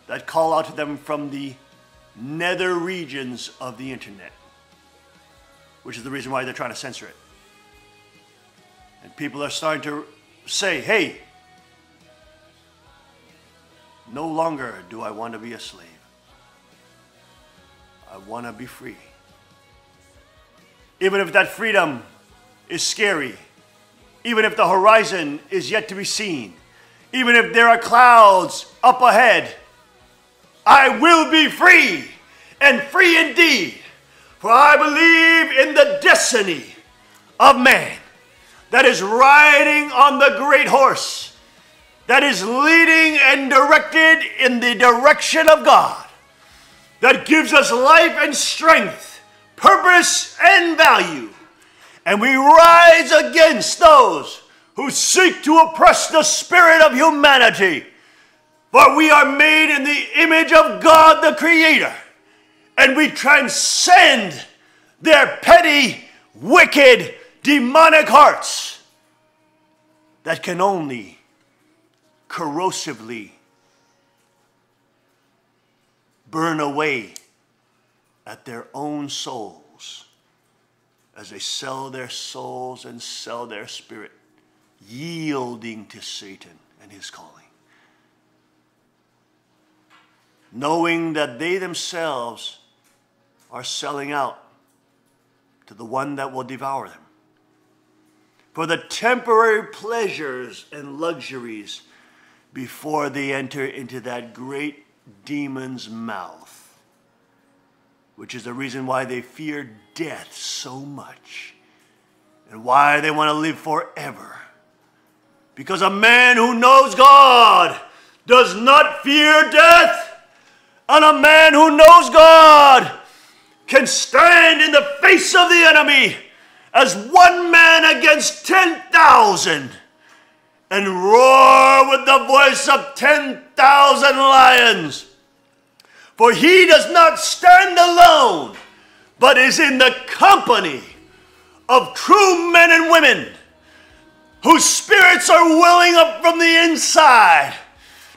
[SPEAKER 2] that call out to them from the nether regions of the internet, which is the reason why they're trying to censor it. And people are starting to say, hey, no longer do I want to be a slave. I want to be free. Even if that freedom is scary, even if the horizon is yet to be seen, even if there are clouds up ahead, I will be free, and free indeed. For I believe in the destiny of man that is riding on the great horse, that is leading and directed in the direction of God, that gives us life and strength, purpose and value. And we rise against those who seek to oppress the spirit of humanity. For we are made in the image of God the Creator, and we transcend their petty, wicked, demonic hearts that can only corrosively burn away at their own souls as they sell their souls and sell their spirit, yielding to Satan and his calling, knowing that they themselves are selling out to the one that will devour them for the temporary pleasures and luxuries before they enter into that great demon's mouth, which is the reason why they fear death so much and why they want to live forever. Because a man who knows God does not fear death, and a man who knows God can stand in the face of the enemy as one man against 10,000 and roar with the voice of 10,000 lions. For he does not stand alone, but is in the company of true men and women whose spirits are welling up from the inside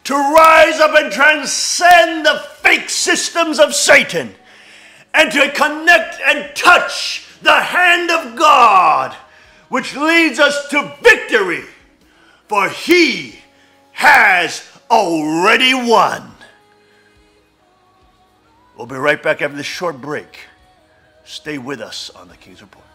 [SPEAKER 2] to rise up and transcend the fake systems of Satan and to connect and touch the hand of God, which leads us to victory, for he has already won. We'll be right back after this short break. Stay with us on the King's Report.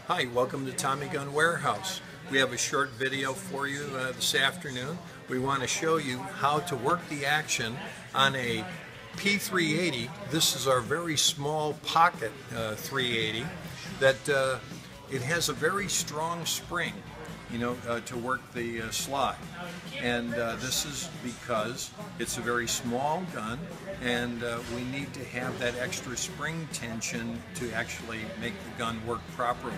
[SPEAKER 13] Hi, welcome to Tommy Gun Warehouse. We have a short video for you this afternoon. We want to show you how to work the action on a P380. This is our very small pocket 380 that it has a very strong spring, to work the slide. And this is because it's a very small gun, and we need to have that extra spring tension to actually make the gun work properly.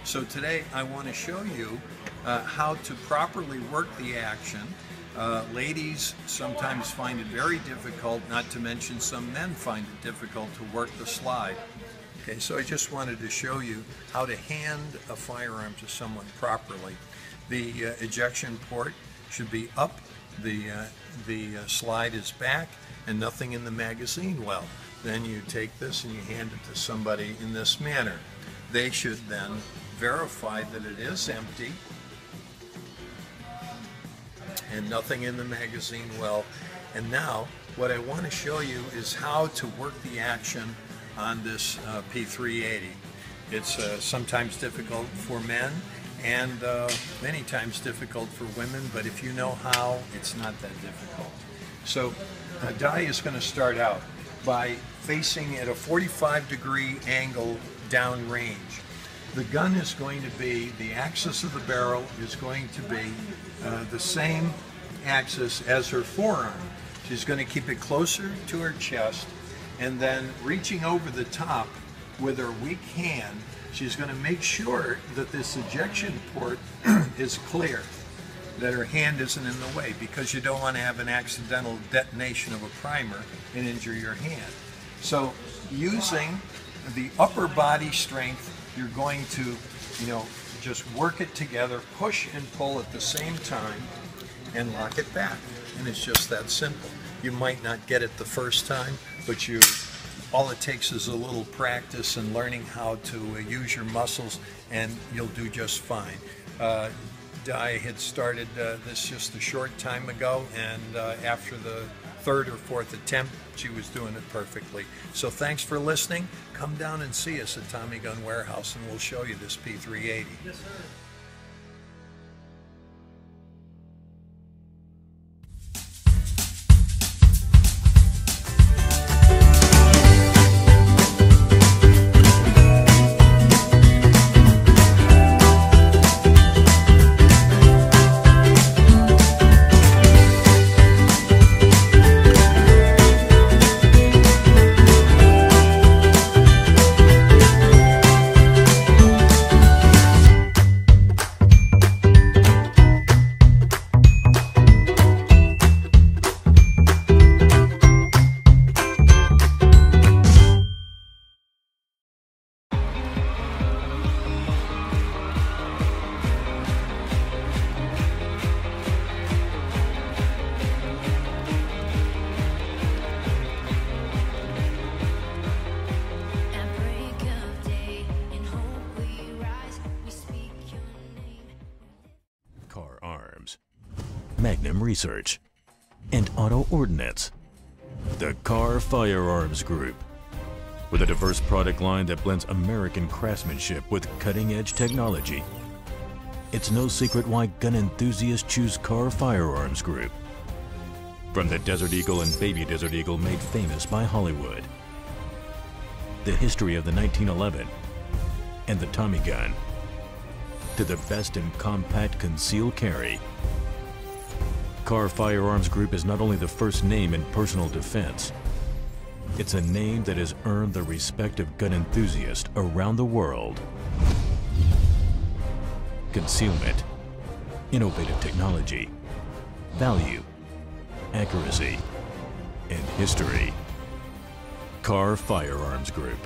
[SPEAKER 13] So today I want to show you how to properly work the action. Ladies sometimes find it very difficult, not to mention some men find it difficult to work the slide. Okay, so I just wanted to show you how to hand a firearm to someone properly. The ejection port should be up, the slide is back, and nothing in the magazine well. Then you take this and you hand it to somebody in this manner. They should then verify that it is empty and nothing in the magazine well. And now what I want to show you is how to work the action on this P380. It's sometimes difficult for men and many times difficult for women, but if you know how, it's not that difficult. So Di is going to start out by facing at a 45-degree angle downrange. The gun is going to be, the axis of the barrel is going to be the same axis as her forearm. She's going to keep it closer to her chest, and then reaching over the top with her weak hand, she's going to make sure that this ejection port is clear, that her hand isn't in the way, because you don't want to have an accidental detonation of a primer and injure your hand. So using the upper body strength, you're going to, just work it together, push and pull at the same time, and lock it back. And it's just that simple. You might not get it the first time, but all it takes is a little practice and learning how to use your muscles, and you'll do just fine. Di had started this just a short time ago, and after the third or fourth attempt, she was doing it perfectly. So thanks for listening. Come down and see us at Tommy Gun Warehouse, and we'll show you this P380. Yes, sir.
[SPEAKER 6] Research, and Auto Ordnance. The Carr Firearms Group. With a diverse product line that blends American craftsmanship with cutting-edge technology, it's no secret why gun enthusiasts choose Carr Firearms Group. From the Desert Eagle and Baby Desert Eagle made famous by Hollywood, the history of the 1911 and the Tommy gun, to the best in compact concealed carry, Carr Firearms Group is not only the first name in personal defense, it's a name that has earned the respect of gun enthusiasts around the world. Concealment, innovative technology, value, accuracy, and history. Carr Firearms Group.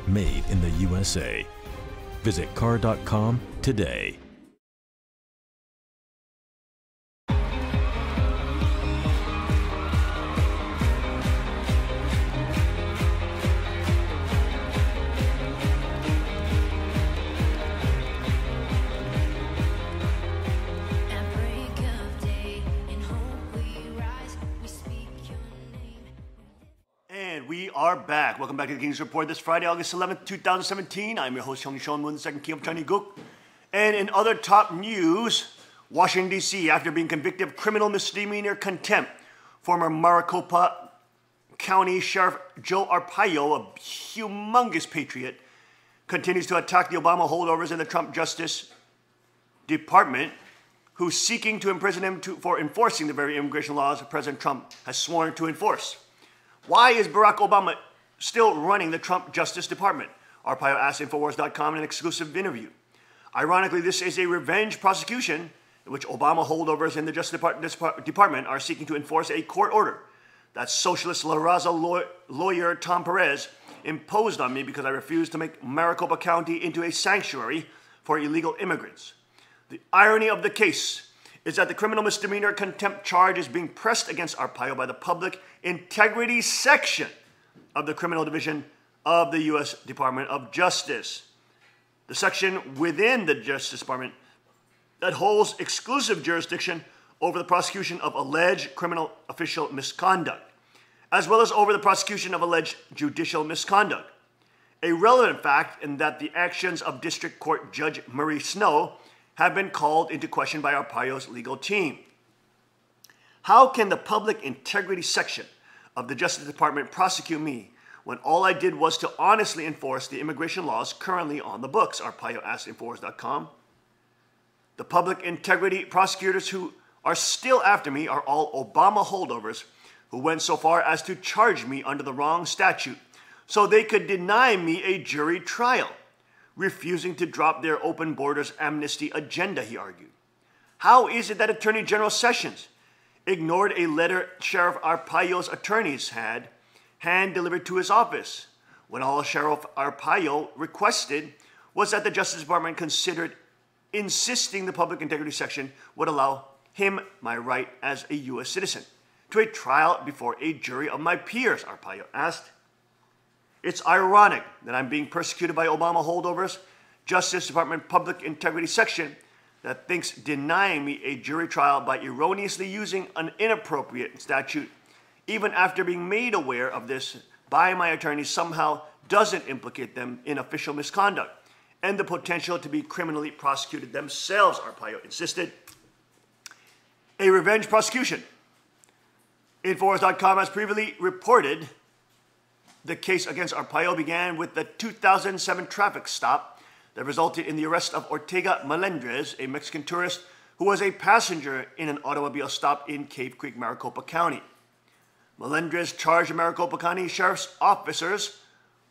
[SPEAKER 6] Made in the USA. Visit carr.com today.
[SPEAKER 2] We are back. Welcome back to the King's Report this Friday, August 11th, 2017. I'm your host, Hyung Sean Moon, the second king of Chinese Guk. And in other top news, Washington, D.C., after being convicted of criminal misdemeanor contempt, former Maricopa County Sheriff Joe Arpaio, a humongous patriot, continues to attack the Obama holdovers in the Trump Justice Department, who's seeking to imprison him for enforcing the very immigration laws President Trump has sworn to enforce. Why is Barack Obama still running the Trump Justice Department? Arpaio asked Infowars.com in an exclusive interview. Ironically, this is a revenge prosecution in which Obama holdovers in the Justice Department are seeking to enforce a court order that socialist La Raza lawyer Tom Perez imposed on me because I refused to make Maricopa County into a sanctuary for illegal immigrants. The irony of the case is that the criminal misdemeanor contempt charge is being pressed against Arpaio by the Public Integrity Section of the Criminal Division of the U.S. Department of Justice. The section within the Justice Department that holds exclusive jurisdiction over the prosecution of alleged criminal official misconduct, as well as over the prosecution of alleged judicial misconduct. A relevant fact in that the actions of District Court Judge Marie Snow have been called into question by Arpaio's legal team. How can the Public Integrity Section of the Justice Department prosecute me when all I did was to honestly enforce the immigration laws currently on the books? Arpaio asked Infowars.com. The public integrity prosecutors who are still after me are all Obama holdovers who went so far as to charge me under the wrong statute so they could deny me a jury trial, refusing to drop their open borders amnesty agenda, he argued. How is it that Attorney General Sessions ignored a letter Sheriff Arpaio's attorneys had hand-delivered to his office when all Sheriff Arpaio requested was that the Justice Department considered insisting the Public Integrity Section would allow him my right as a U.S. citizen to a trial before a jury of my peers, Arpaio asked. It's ironic that I'm being persecuted by Obama holdovers, Justice Department Public Integrity Section, that thinks denying me a jury trial by erroneously using an inappropriate statute, even after being made aware of this by my attorneys, somehow doesn't implicate them in official misconduct and the potential to be criminally prosecuted themselves, Arpaio insisted. A revenge prosecution. Infowars.com has previously reported the case against Arpaio began with the 2007 traffic stop that resulted in the arrest of Ortega Melendrez, a Mexican tourist who was a passenger in an automobile stop in Cave Creek, Maricopa County. Melendrez charged Maricopa County Sheriff's officers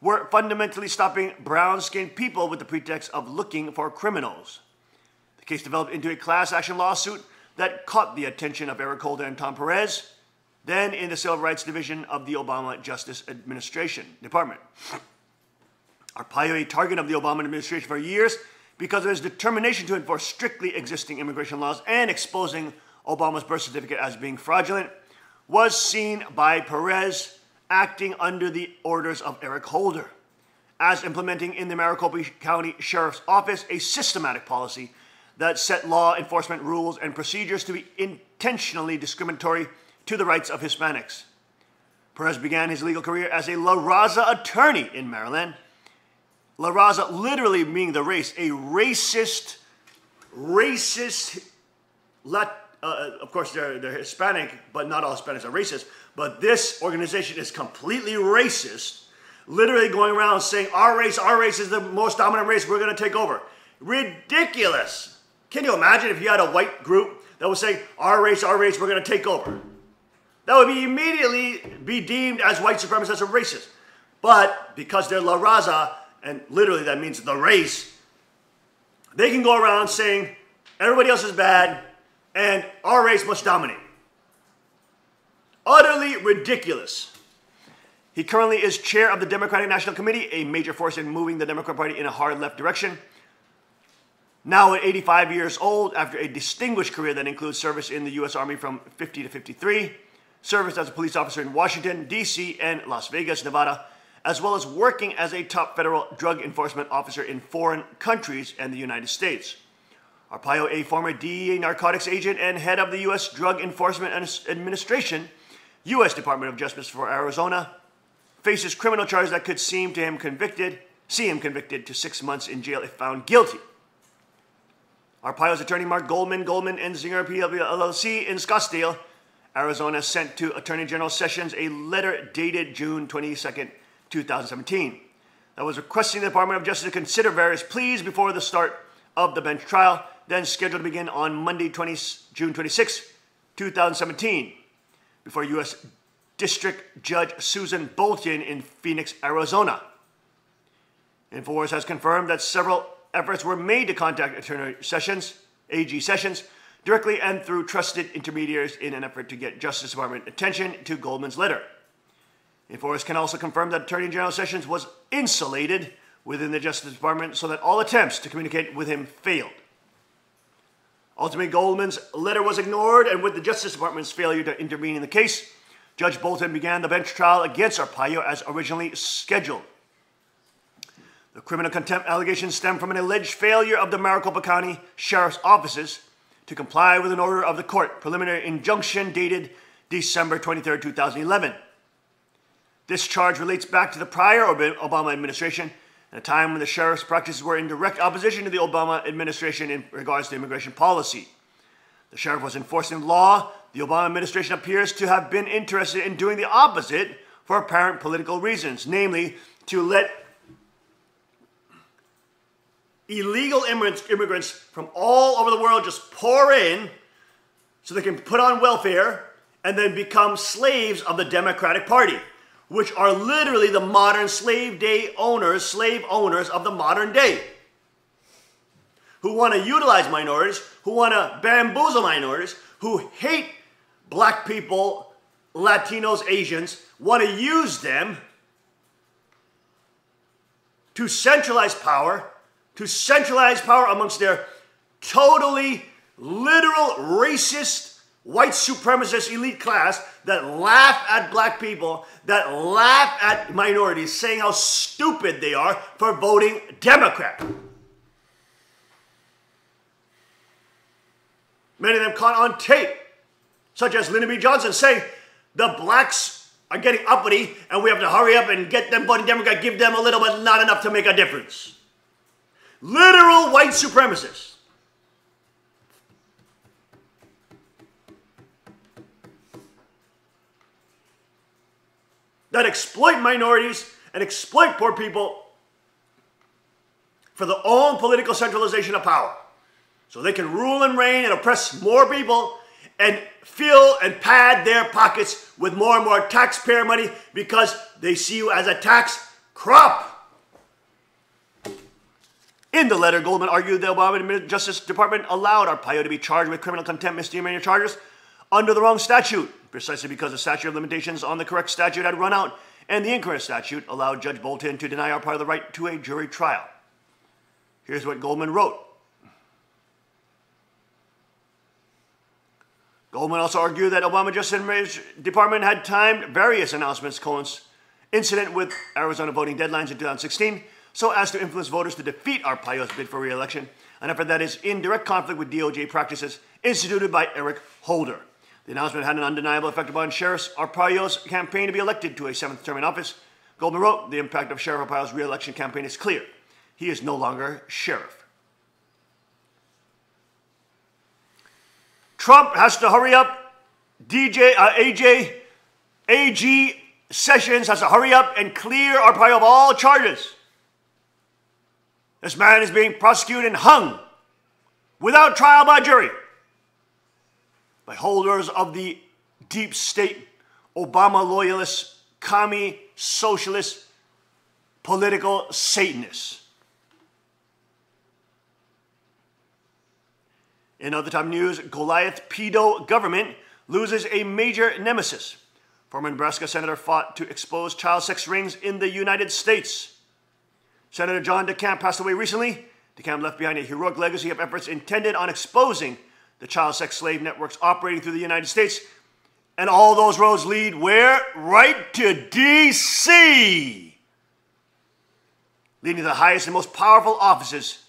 [SPEAKER 2] were fundamentally stopping brown-skinned people with the pretext of looking for criminals. The case developed into a class action lawsuit that caught the attention of Eric Holder and Tom Perez, then in the Civil Rights Division of the Obama Justice Administration Department. Arpaio, a target of the Obama administration for years because of his determination to enforce strictly existing immigration laws and exposing Obama's birth certificate as being fraudulent, was seen by Perez acting under the orders of Eric Holder as implementing in the Maricopa County Sheriff's Office a systematic policy that set law enforcement rules and procedures to be intentionally discriminatory to the rights of Hispanics. Perez began his legal career as a La Raza attorney in Maryland. La Raza literally meaning the race, a racist, of course they're Hispanic, but not all Hispanics are racist, but this organization is completely racist, literally going around saying our race is the most dominant race, we're going to take over. Ridiculous. Can you imagine if you had a white group that was saying our race, we're going to take over? That would be immediately be deemed as white supremacists or racist. But because they're La Raza, and literally that means the race, they can go around saying everybody else is bad and our race must dominate. Utterly ridiculous. He currently is chair of the Democratic National Committee, a major force in moving the Democrat Party in a hard left direction. Now at 85 years old, after a distinguished career that includes service in the U.S. Army from 50 to 53, service as a police officer in Washington, D.C. and Las Vegas, Nevada, as well as working as a top federal drug enforcement officer in foreign countries and the United States. Arpaio, a former DEA narcotics agent and head of the U.S. Drug Enforcement Administration, U.S. Department of Justice for Arizona, faces criminal charges that could see him convicted to 6 months in jail if found guilty. Arpaio's attorney Mark Goldman and Zinger LLC in Scottsdale, Arizona, sent to Attorney General Sessions a letter dated June 22, 2017, that was requesting the Department of Justice to consider various pleas before the start of the bench trial, then scheduled to begin on Monday, June 26, 2017, before U.S. District Judge Susan Bolton in Phoenix, Arizona. InfoWars has confirmed that several efforts were made to contact Attorney Sessions, AG Sessions, directly and through trusted intermediaries in an effort to get Justice Department attention to Goldman's letter. InfoWars can also confirm that Attorney General Sessions was insulated within the Justice Department so that all attempts to communicate with him failed. Ultimately, Goldman's letter was ignored, and with the Justice Department's failure to intervene in the case, Judge Bolton began the bench trial against Arpaio as originally scheduled. The criminal contempt allegations stem from an alleged failure of the Maricopa County Sheriff's offices to comply with an order of the court, preliminary injunction dated December 23, 2011. This charge relates back to the prior Obama administration, at a time when the sheriff's practices were in direct opposition to the Obama administration in regards to immigration policy. The sheriff was enforcing law. The Obama administration appears to have been interested in doing the opposite for apparent political reasons, namely to let illegal immigrants from all over the world just pour in so they can put on welfare and then become slaves of the Democratic Party, which are literally the modern slave owners of the modern day, who want to utilize minorities, who want to bamboozle minorities, who hate black people, Latinos, Asians, want to use them to centralize power amongst their totally literal racist white supremacist elite class that laugh at black people, that laugh at minorities, saying how stupid they are for voting Democrat. Many of them caught on tape, such as Lyndon B. Johnson, saying the blacks are getting uppity and we have to hurry up and get them voting Democrat, give them a little but not enough to make a difference. Literal white supremacists. That exploit minorities and exploit poor people for their own political centralization of power. So they can rule and reign and oppress more people and fill and pad their pockets with more and more taxpayer money because they see you as a tax crop. In the letter, Goldman argued the Obama Justice Department allowed Arpaio to be charged with criminal contempt misdemeanor charges under the wrong statute, precisely because the statute of limitations on the correct statute had run out and the incorrect statute allowed Judge Bolton to deny Arpaio the right to a jury trial. Here's what Goldman wrote. Goldman also argued that Obama Justice Department had timed various announcements coincident with Arizona voting deadlines in 2016 so as to influence voters to defeat Arpaio's bid for re-election, an effort that is in direct conflict with DOJ practices instituted by Eric Holder. The announcement had an undeniable effect upon Sheriff Arpaio's campaign to be elected to a 7th term in office. Goldman wrote, the impact of Sheriff Arpaio's re-election campaign is clear. He is no longer sheriff. Trump has to hurry up. AG Sessions has to hurry up and clear Arpaio of all charges. This man is being prosecuted and hung without trial by jury by holders of the deep state, Obama loyalist, commie, socialist, political Satanists. In other top news, Goliath pedo government loses a major nemesis. Former Nebraska senator fought to expose child sex rings in the United States. Senator John DeCamp passed away recently. DeCamp left behind a heroic legacy of efforts intended on exposing the child sex slave networks operating through the United States. And all those roads lead where? Right to D.C., leading to the highest and most powerful offices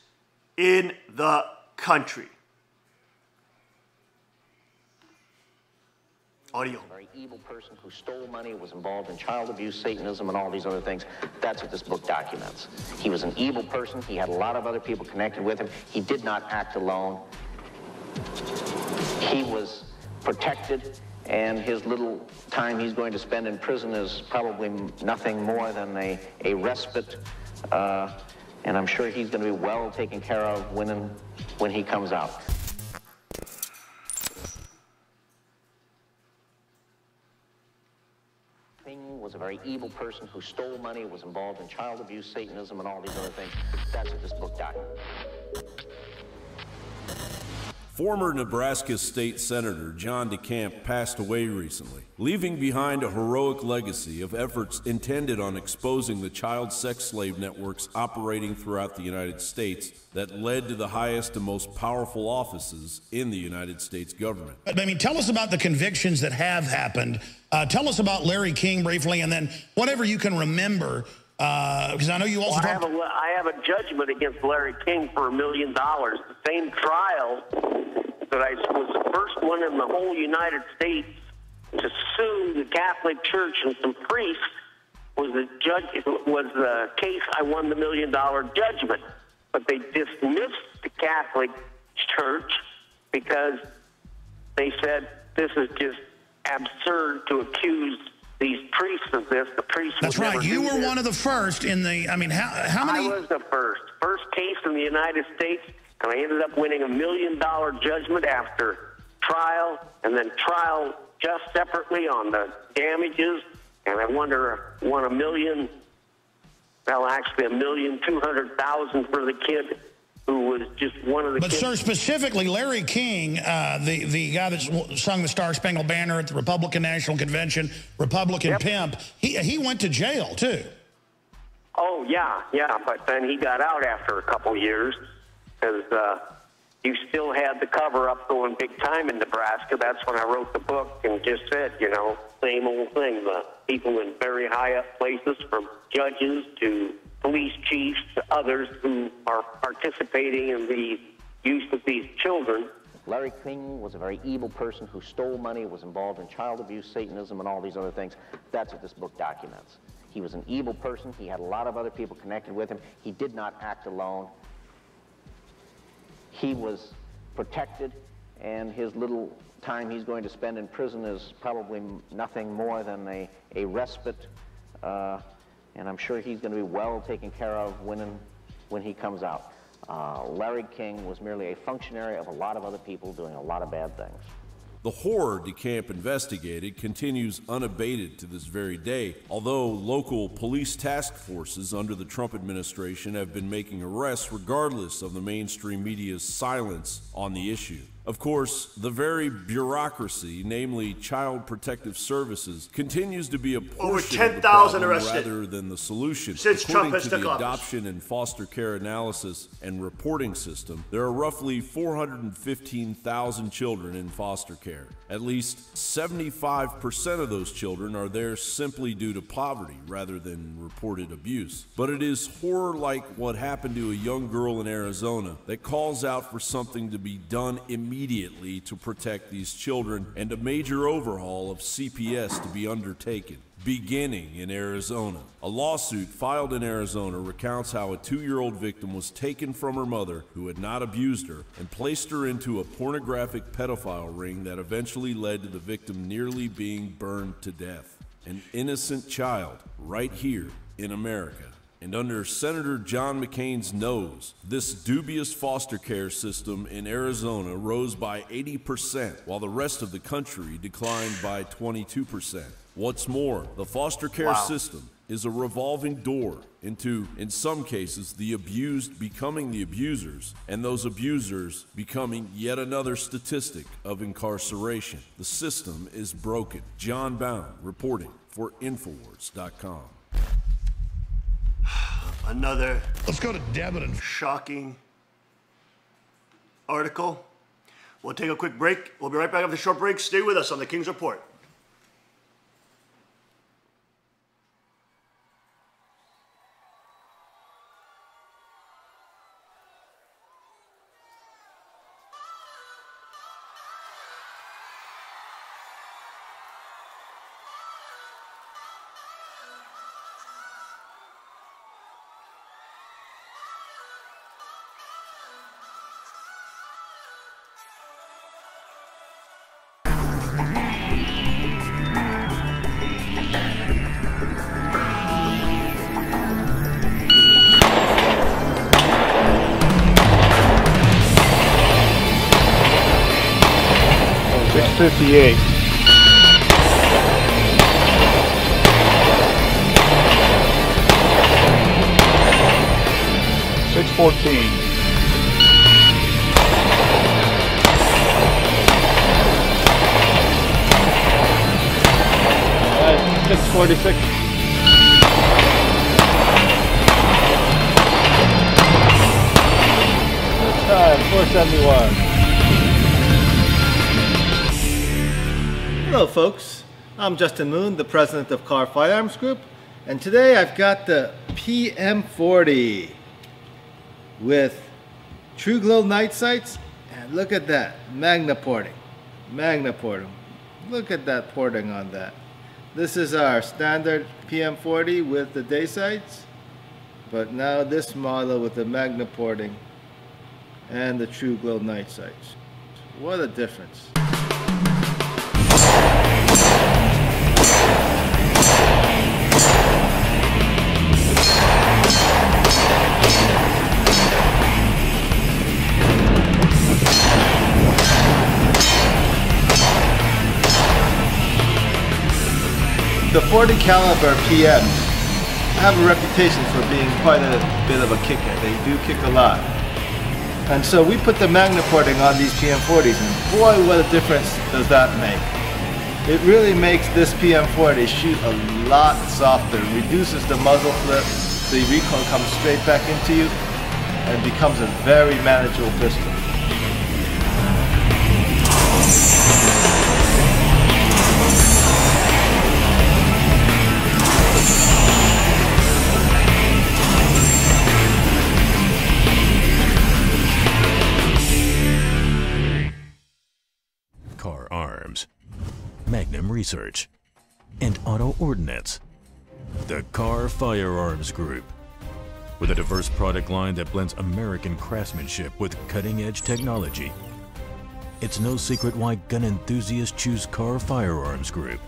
[SPEAKER 2] in the country. Audio.
[SPEAKER 14] Very evil person who stole money, was involved in child abuse, Satanism, and all these other things. That's what this book documents. He was an evil person. He had a lot of other people connected with him. He did not act alone. He was protected, and his little time he's going to spend in prison is probably nothing more than a respite. And I'm sure he's going to be well taken care of when he comes out. Was a very evil person who stole money, was involved in child abuse, Satanism, and all these other things. That's what this book documents.
[SPEAKER 15] Former Nebraska State Senator John DeCamp passed away recently, leaving behind a heroic legacy of efforts intended on exposing the child sex slave networks operating throughout the United States that led to the highest and most powerful offices in the United States government.
[SPEAKER 16] I mean, tell us about the convictions that have happened. Tell us about Larry King briefly, and then whatever you can remember, because I know you also talked...
[SPEAKER 17] I have a judgment against Larry King for $1 million. The same trial that I was the first one in the whole United States to sue the Catholic Church and some priests was the case I won the $1 million judgment. But they dismissed the Catholic Church because they said this is just absurd to accuse these priests of this. The priests.
[SPEAKER 16] That's right. You were one of the first in the. I mean, how many?
[SPEAKER 17] I was the first case in the United States, and I ended up winning $1 million judgment after trial, and then trial just separately on the damages, and I won $1 million. Well, actually, $1,200,000 for the kid who was just one of the kids.
[SPEAKER 16] Sir, specifically, Larry King, the guy that sung the Star Spangled Banner at the Republican National Convention, Republican pimp, he went to jail, too.
[SPEAKER 17] Oh, yeah, but then he got out after a couple years because you still had the cover-up going big time in Nebraska. That's when I wrote the book and just said, same old thing. The people in very high-up places, from judges to police chiefs to others who are participating in the use of these children.
[SPEAKER 14] Larry King was a very evil person who stole money, was involved in child abuse, Satanism, and all these other things. That's what this book documents. He was an evil person. He had a lot of other people connected with him. He did not act alone. He was protected, and his little time he's going to spend in prison is probably nothing more than a respite. And I'm sure he's going to be well taken care of when he comes out. Larry King was merely a functionary of a lot of other people doing a lot of bad things.
[SPEAKER 15] The horror DeCamp investigated continues unabated to this very day, although local police task forces under the Trump administration have been making arrests regardless of the mainstream media's silence on the issue. Of course, the very bureaucracy, namely Child Protective Services, continues to be a portion of the
[SPEAKER 2] 10,000
[SPEAKER 15] problem
[SPEAKER 2] arrested
[SPEAKER 15] rather than the solution.
[SPEAKER 2] since
[SPEAKER 15] According
[SPEAKER 2] Trump has
[SPEAKER 15] to
[SPEAKER 2] took
[SPEAKER 15] the
[SPEAKER 2] office.
[SPEAKER 15] Adoption and Foster Care Analysis and Reporting System, there are roughly 415,000 children in foster care. At least 75% of those children are there simply due to poverty rather than reported abuse. But it is horror like what happened to a young girl in Arizona that calls out for something to be done immediately to protect these children and a major overhaul of CPS to be undertaken, beginning in Arizona. A lawsuit filed in Arizona recounts how a 2-year-old victim was taken from her mother, who had not abused her, and placed her into a pornographic pedophile ring that eventually led to the victim nearly being burned to death. An innocent child right here in America. And under Senator John McCain's nose, this dubious foster care system in Arizona rose by 80%, while the rest of the country declined by 22%. What's more, the foster care system is a revolving door into, in some cases, the abused becoming the abusers, and those abusers becoming yet another statistic of incarceration. The system is broken. John Bound reporting for Infowars.com.
[SPEAKER 2] Another
[SPEAKER 16] Let's go to debit and
[SPEAKER 2] shocking article. We'll take a quick break. We'll be right back after the short break. Stay with us on the King's Report.
[SPEAKER 7] $6.58. $6.14. $6.46. Time 471.
[SPEAKER 8] Hello folks, I'm Justin Moon, the president of Carr Firearms Group, and today I've got the PM40 with True Glow night sights, and look at that, Magna porting. Look at that porting on that. This is our standard PM40 with the day sights, but now this model with the Magna porting and the True Glow night sights. What a difference. The .40 caliber PMs have a reputation for being quite a bit of a kicker. They do kick a lot. And so we put the Magna porting on these PM40s, and boy, what a difference does that make. It really makes this PM40 shoot a lot softer, reduces the muzzle flip, the recoil comes straight back into you, and becomes a very manageable pistol.
[SPEAKER 6] Carr Arms, Magnum Research, and Auto Ordnance. The Carr Firearms Group. With a diverse product line that blends American craftsmanship with cutting-edge technology. It's no secret why gun enthusiasts choose Carr Firearms Group.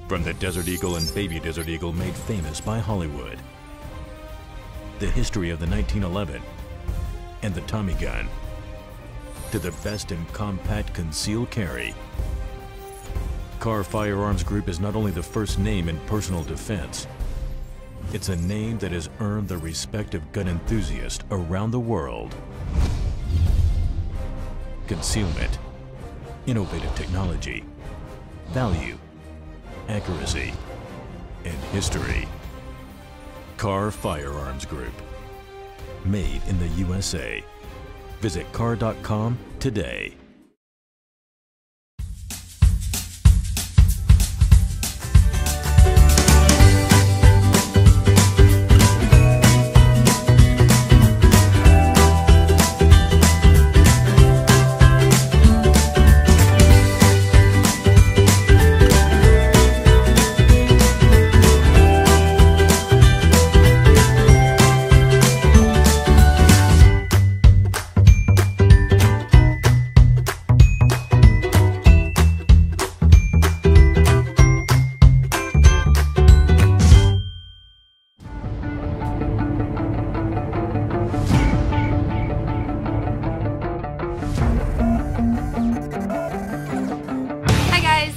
[SPEAKER 6] From the Desert Eagle and Baby Desert Eagle made famous by Hollywood. The history of the 1911 and the Tommy gun. To the best in compact concealed carry. Carr Firearms Group is not only the first name in personal defense, it's a name that has earned the respect of gun enthusiasts around the world. concealment, innovative technology, value, accuracy, and history. Kahr Firearms Group. Made in the USA. Visit kahr.com today.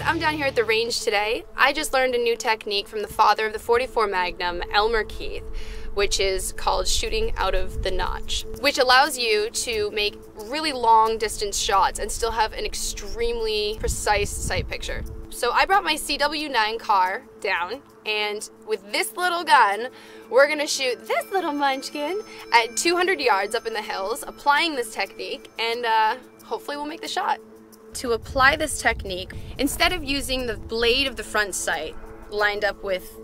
[SPEAKER 5] I'm down here at the range today. I just learned a new technique from the father of the .44 Magnum, Elmer Keith, which is called shooting out of the notch, which allows you to make really long distance shots and still have an extremely precise sight picture. So I brought my CW9 Kahr down, and with this little gun, we're gonna shoot this little munchkin at 200 yards up in the hills, applying this technique, and hopefully we'll make the shot. To apply this technique, instead of using the blade of the front sight lined up with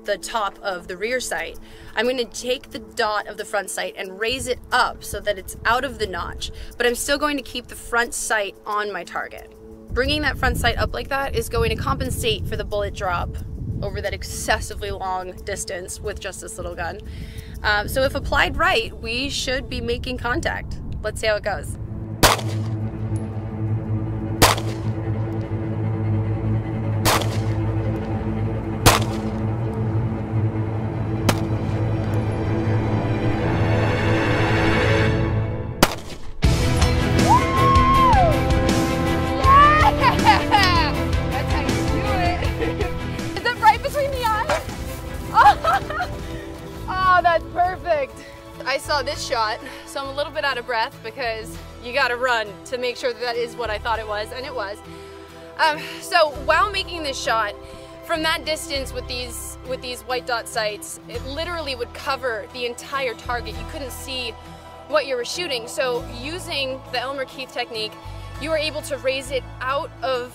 [SPEAKER 5] the top of the rear sight, I'm going to take the dot of the front sight and raise it up so that it's out of the notch, but I'm still going to keep the front sight on my target. Bringing that front sight up like that is going to compensate for the bullet drop over that excessively long distance with just this little gun. So if applied right, we should be making contact. Let's see how it goes. I saw this shot, so I'm a little bit out of breath because you gotta run to make sure that is what I thought it was, and it was. So while making this shot, from that distance with these white dot sights, it literally would cover the entire target. You couldn't see what you were shooting. So using the Elmer Keith technique, you were able to raise it out of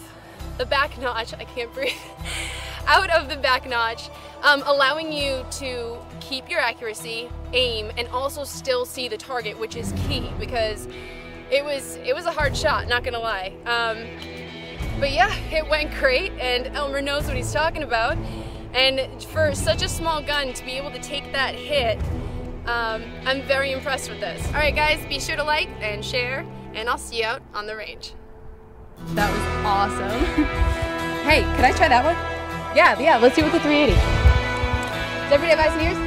[SPEAKER 5] the back notch, I can't breathe, out of the back notch, allowing you to keep your accuracy, aim, and also still see the target, which is key because it was a hard shot, not gonna lie. But yeah, it went great, and Elmer knows what he's talking about. And for such a small gun to be able to take that hit, I'm very impressed with this. All right, guys, be sure to like and share, and I'll see you out on the range. That was awesome. Hey, can I try that one? Yeah, let's do it with the 380. Does everybody have eyes and ears?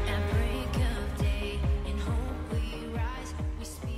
[SPEAKER 1] At break of day, in hope we rise, we speak.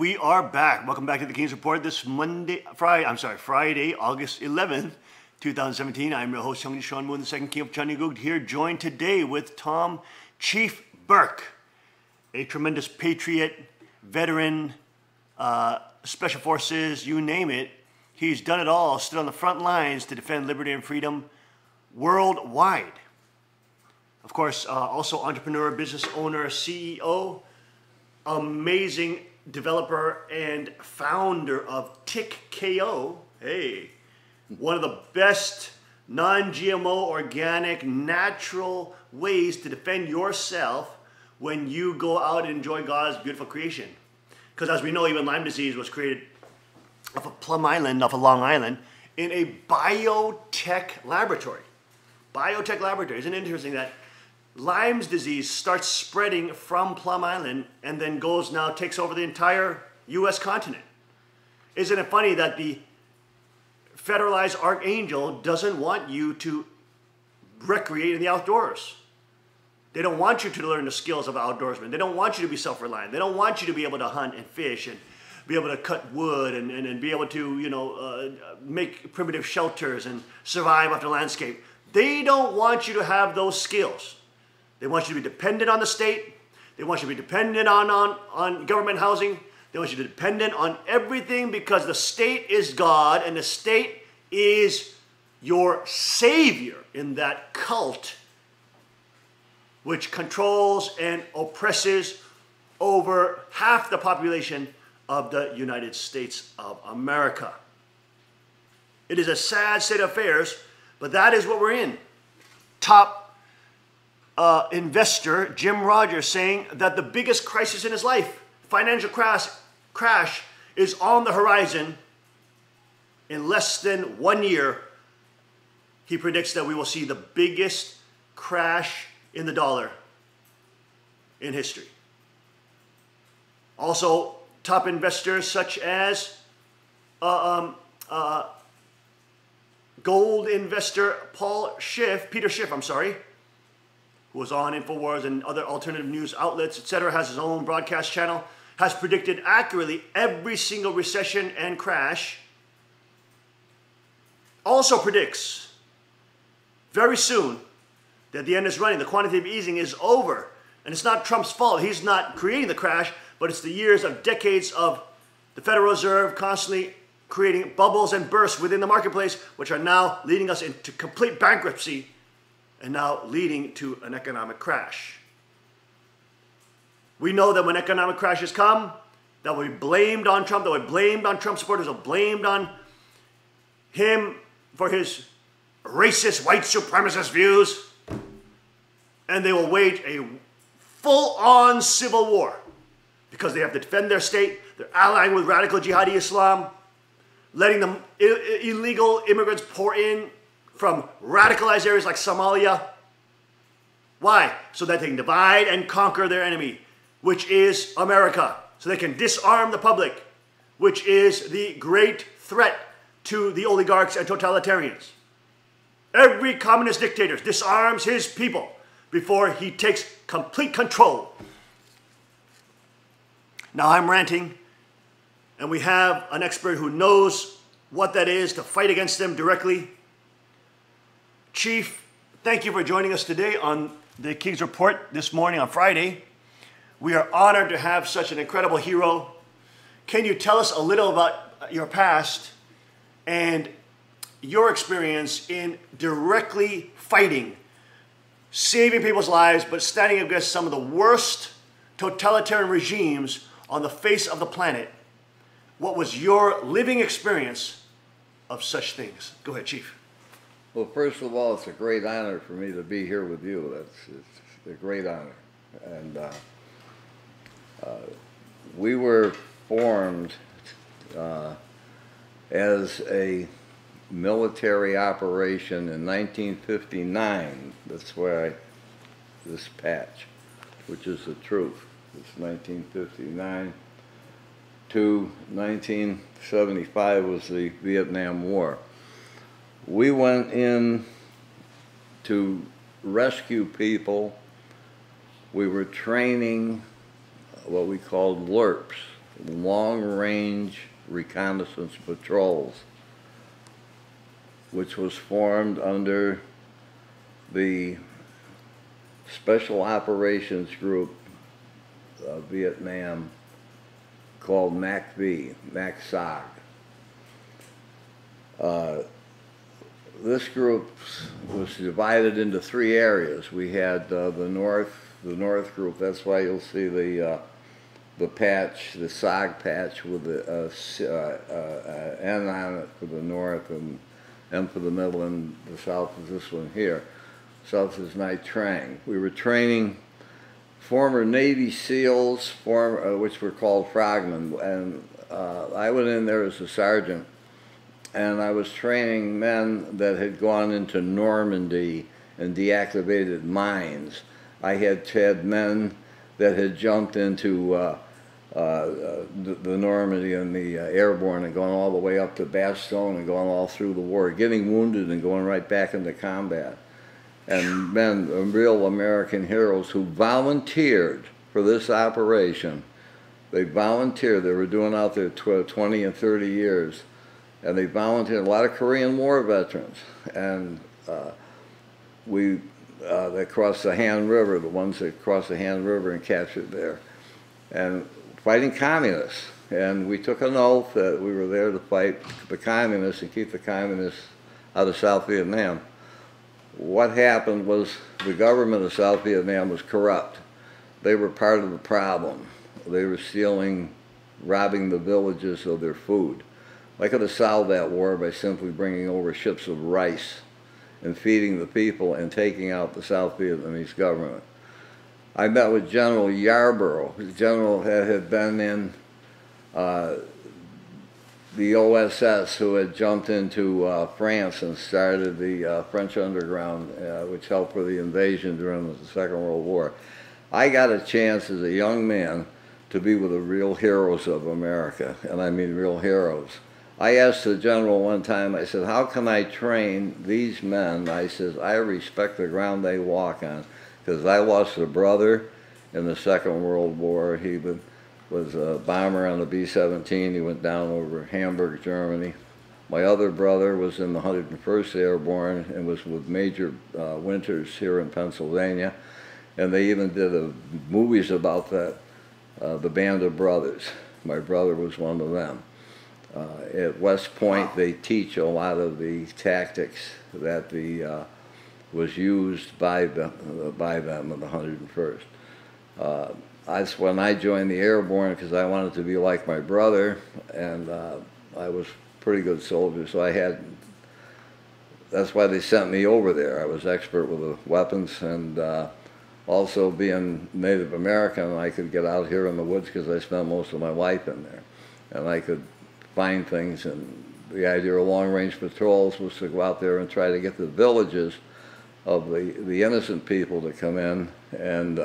[SPEAKER 2] we are back. Welcome back to the King's Report this Friday, August 11th, 2017. I'm your host, Sean Moon, the second king of Chanigug, here joined today with Tom Chief Burke, a tremendous patriot, veteran, special forces, you name it. He's done it all, stood on the front lines to defend liberty and freedom worldwide. Of course, also entrepreneur, business owner, CEO, amazing developer and founder of TickKO. Hey, one of the best non-GMO, organic, natural ways to defend yourself when you go out and enjoy God's beautiful creation. Because as we know, even Lyme disease was created off of Plum Island, off of Long Island, in a biotech laboratory. Biotech laboratory. Isn't it interesting that Lyme's disease starts spreading from Plum Island and then takes over the entire U.S. continent? Isn't it funny that the federalized archangel doesn't want you to recreate in the outdoors? They don't want you to learn the skills of outdoorsmen. They don't want you to be self-reliant. They don't want you to be able to hunt and fish and be able to cut wood and be able to, make primitive shelters and survive off the landscape. They don't want you to have those skills. They want you to be dependent on the state. They want you to be dependent on government housing. They want you to be dependent on everything because the state is God and the state is your savior in that cult which controls and oppresses over half the population of the United States of America. It is a sad state of affairs, but that is what we're in. Top investor Jim Rogers saying that the biggest crisis in his life, financial crash, is on the horizon. In less than 1 year, he predicts that we will see the biggest crash in the dollar in history. Also, top investors such as gold investor Peter Schiff, who was on InfoWars and other alternative news outlets, etc., has his own broadcast channel, has predicted accurately every single recession and crash. Also predicts very soon that the end is running, the quantitative easing is over. And it's not Trump's fault. He's not creating the crash, but it's the years of decades of the Federal Reserve constantly creating bubbles and bursts within the marketplace, which are now leading us into complete bankruptcy and now leading to an economic crash. We know that when economic crashes come, that will be blamed on Trump, that will be blamed on Trump supporters, that will be blamed on him for his racist, white supremacist views, and they will wage a full-on civil war because they have to defend their state. They're allying with radical jihadi Islam, letting them illegal immigrants pour in from radicalized areas like Somalia. Why? So that they can divide and conquer their enemy, which is America. So they can disarm the public, which is the great threat to the oligarchs and totalitarians. Every communist dictator disarms his people before he takes complete control. Now I'm ranting, and we have an expert who knows what that is to fight against them directly. Chief, thank you for joining us today on the King's Report this morning on Friday. We are honored to have such an incredible hero. Can you tell us a little about your past and your experience in directly fighting, saving people's lives, but standing against some of the worst totalitarian regimes on the face of the planet? What was your living experience of such things? Go ahead, Chief.
[SPEAKER 18] Well, first of all, it's a great honor for me to be here with you. It's a great honor. And we were formed as a military operation in 1959. That's why this patch, which is the truth. It's 1959 to 1975 was the Vietnam War. We went in to rescue people. We were training what we called LRPs, long-range reconnaissance patrols, which was formed under the Special Operations Group of Vietnam called MACV, MACSOG. This group was divided into 3 areas. We had the North group. That's why you'll see the patch, the SOG patch with the N on it for the North and M for the middle, and the South is this one here. South is Nha Trang. We were training former Navy SEALs, which were called frogmen, and I went in there as a sergeant, and I was training men that had gone into Normandy and deactivated mines. I had men that had jumped into the Normandy and the airborne and gone all the way up to Bastogne and gone all through the war, getting wounded and going right back into combat. And men, real American heroes who volunteered for this operation. They volunteered. They were doing out there 20 and 30 years. And they volunteered. A lot of Korean War veterans. And they crossed the Han River, the ones that crossed the Han River and captured there. And fighting communists. And we took an oath that we were there to fight the communists and keep the communists out of South Vietnam. What happened was the government of South Vietnam was corrupt. They were part of the problem. They were stealing, robbing the villages of their food. I could have solved that war by simply bringing over ships of rice and feeding the people and taking out the South Vietnamese government. I met with General Yarborough. The general had been in the OSS, who had jumped into France and started the French underground, which helped with the invasion during the Second World War. I got a chance as a young man to be with the real heroes of America, and I mean real heroes. I asked the general one time, I said, how can I train these men? I said, I respect the ground they walk on, because I lost a brother in the Second World War. He was a bomber on the B-17. He went down over Hamburg, Germany. My other brother was in the 101st Airborne and was with Major Winters here in Pennsylvania. And they even did movies about that, the Band of Brothers. My brother was one of them. At West Point, they teach a lot of the tactics that was used by them in the 101st. That's when I joined the Airborne, because I wanted to be like my brother, and I was a pretty good soldier, so that's why they sent me over there. I was expert with the weapons, and also being Native American, I could get out here in the woods because I spent most of my life in there, and I could find things. And the idea of long-range patrols was to go out there and try to get the villages of the innocent people to come in and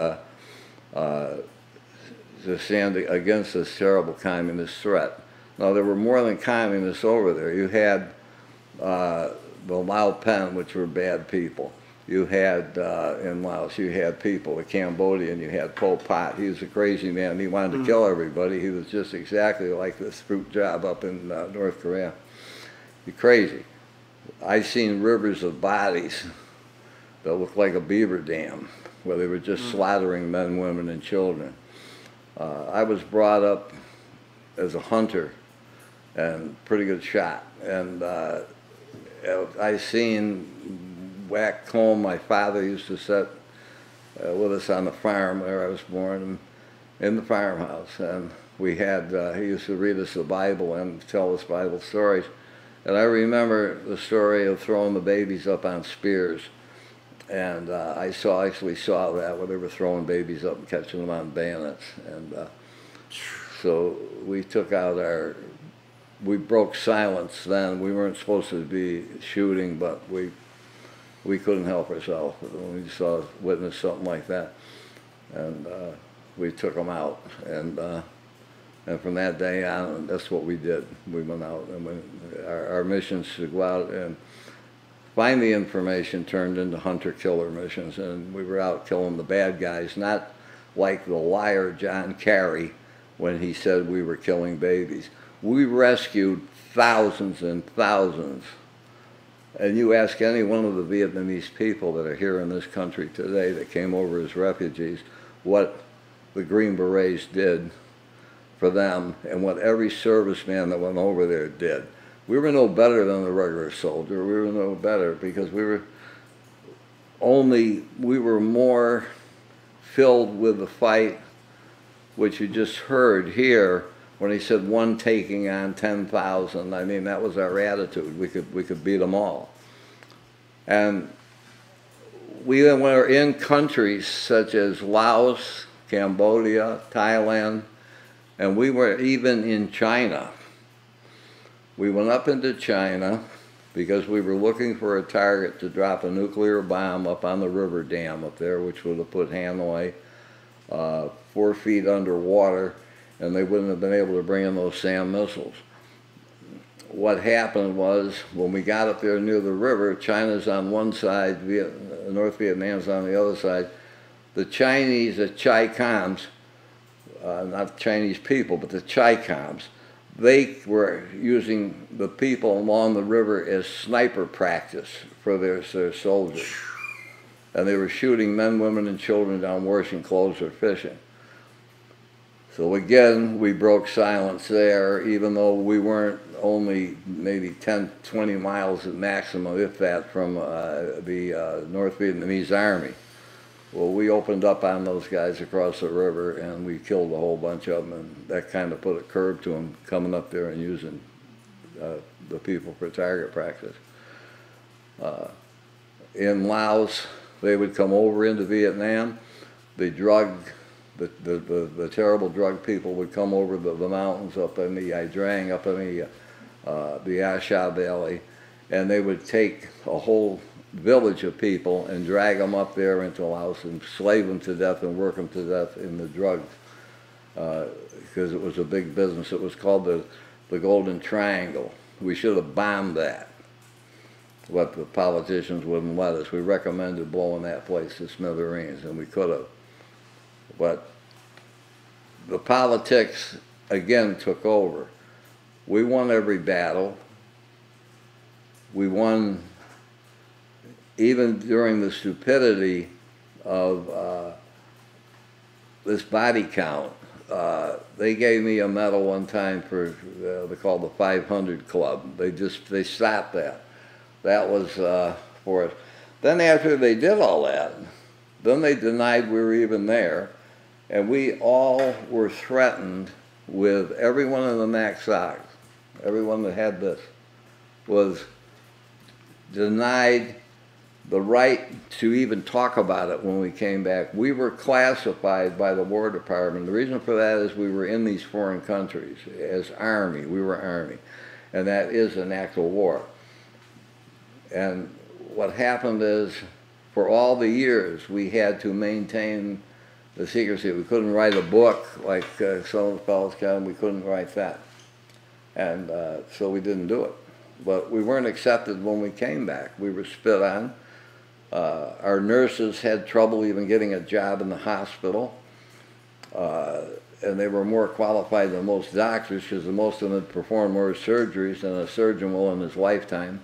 [SPEAKER 18] to stand against this terrible communist threat. Now, there were more than communists over there. You had the Lao Pen, which were bad people. You had, in Laos, you had people, the Cambodian, you had Pol Pot. He was a crazy man. He wanted to kill everybody. He was just exactly like this fruit job up in North Korea. You're crazy. I've seen rivers of bodies that looked like a beaver dam, where they were just slaughtering men, women, and children. I was brought up as a hunter and pretty good shot. And I seen Wack Combe, my father used to sit with us on the farm where I was born, in the farmhouse. And we had, he used to read us the Bible and tell us Bible stories. And I remember the story of throwing the babies up on spears. And I actually saw that, where they were throwing babies up and catching them on bayonets. And so we took out we broke silence then. We weren't supposed to be shooting, but we couldn't help ourselves when we witnessed something like that. And we took them out. And from that day on, that's what we did. We went out, and our missions to go out and find the information turned into hunter-killer missions, and we were out killing the bad guys, not like the liar John Kerry, when he said we were killing babies. We rescued thousands and thousands. And you ask any one of the Vietnamese people that are here in this country today that came over as refugees what the Green Berets did for them and what every serviceman that went over there did. We were no better than the regular soldier. We were no better because we were more filled with the fight, which you just heard here when he said one taking on 10,000. I mean, that was our attitude. We could beat them all. And we were in countries such as Laos, Cambodia, Thailand, and we were even in China. We went up into China because we were looking for a target to drop a nuclear bomb up on the river dam up there, which would have put Hanoi 4 feet underwater, and they wouldn't have been able to bring in those SAM missiles. What happened was, when we got up there near the river, China's on one side, North Vietnam's on the other side. The Chinese, the Chi Coms, not Chinese people, but the Chi Coms, they were using the people along the river as sniper practice for their soldiers. And they were shooting men, women, and children down washing clothes or fishing. So again, we broke silence there, even though we weren't only maybe 10, 20 miles at maximum, if that, from the North Vietnamese Army. Well, we opened up on those guys across the river, and we killed a whole bunch of them, and that kind of put a curb to them coming up there and using the people for target practice. In Laos, they would come over into Vietnam. The terrible drug people would come over the mountains up in the Ia Drang, up in the A Sha Valley, and they would take a whole village of people and drag them up there into Laos and slave them to death and work them to death in the drugs, because it was a big business. It was called the Golden Triangle. We should have bombed that, but the politicians wouldn't let us. We recommended blowing that place to smithereens, and we could have. But the politics, again, took over. We won every battle. We won even during the stupidity of this body count. They gave me a medal one time for, they called the 500 Club. They stopped that. That was for us. Then after they did all that, then they denied we were even there. And we all were threatened with, everyone in the Max Sox, everyone that had this, was denied the right to even talk about it when we came back. We were classified by the War Department. The reason for that is we were in these foreign countries as Army. We were Army. And that is an act of war. And what happened is, for all the years, we had to maintain the secrecy. We couldn't write a book like some of the fellows can. We couldn't write that. And so we didn't do it. But we weren't accepted when we came back. We were spit on. Our nurses had trouble even getting a job in the hospital. And they were more qualified than most doctors because most of them had performed more surgeries than a surgeon will in his lifetime.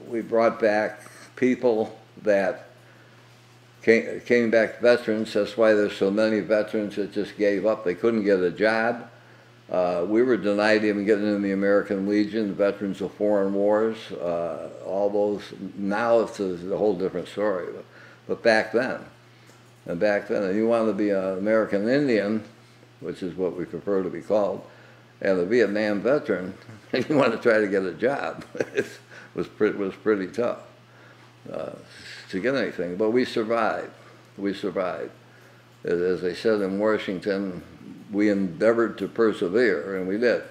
[SPEAKER 18] We brought back people that came back veterans. That's why there's so many veterans that just gave up. They couldn't get a job. We were denied even getting in the American Legion, Veterans of Foreign Wars, all those. Now it's a whole different story. But back then, and you wanted to be an American Indian, which is what we prefer to be called, and a Vietnam veteran, and you want to try to get a job. It was pretty tough to get anything, but we survived. We survived. As I said in Washington, we endeavored to persevere, and we did.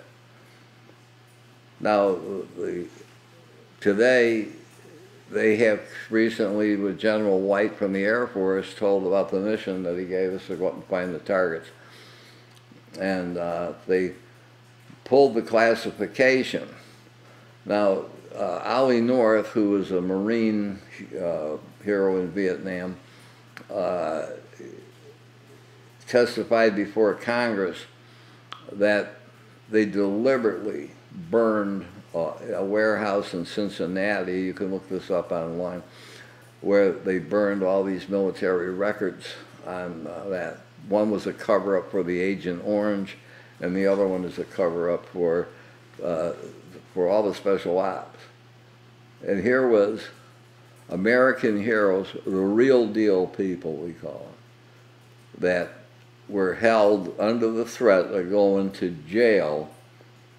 [SPEAKER 18] Now, today, they have recently, with General White from the Air Force, told about the mission that he gave us to go out and find the targets. And they pulled the classification. Now, Ollie North, who was a Marine hero in Vietnam, testified before Congress that they deliberately burned a warehouse in Cincinnati. You can look this up online, where they burned all these military records on that. One was a cover-up for the Agent Orange, and the other one is a cover-up for all the special ops. And here was American heroes, the real deal people, we call them, that were held under the threat of going to jail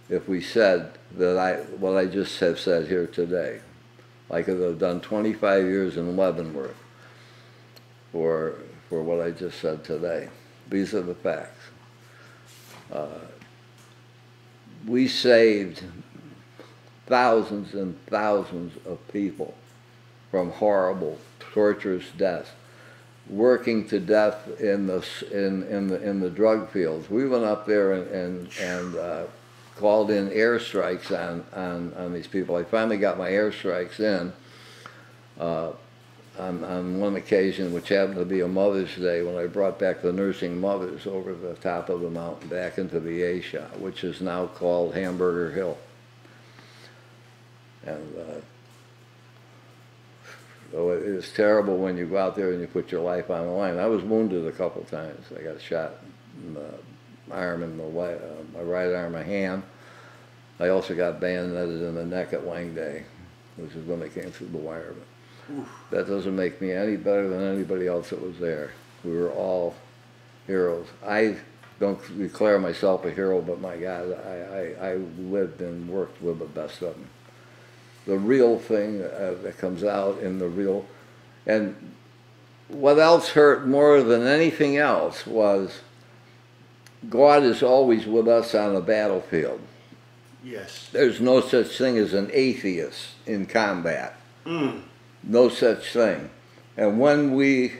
[SPEAKER 18] if we said that what I just have said here today. I could have done 25 years in Leavenworth for what I just said today. These are the facts. We saved thousands and thousands of people from horrible, torturous deaths, working to death in the drug fields. We went up there and called in airstrikes on these people. I finally got my airstrikes in on one occasion, which happened to be a Mother's Day, when I brought back the nursing mothers over the top of the mountain back into the A shot, which is now called Hamburger Hill. And so it is terrible when you go out there and you put your life on the line. I was wounded a couple times. I got shot in the arm, in my right arm, my hand. I also got bayoneted in the neck at Wang Day, which is when they came through the wire. But that doesn't make me any better than anybody else that was there. We were all heroes. I don't declare myself a hero, but my God, I lived and worked with the best of them. The real thing that comes out in the real, and what else hurt more than anything else was God is always with us on the battlefield.
[SPEAKER 2] Yes.
[SPEAKER 18] There's no such thing as an atheist in combat.
[SPEAKER 2] Mm.
[SPEAKER 18] No such thing. And when we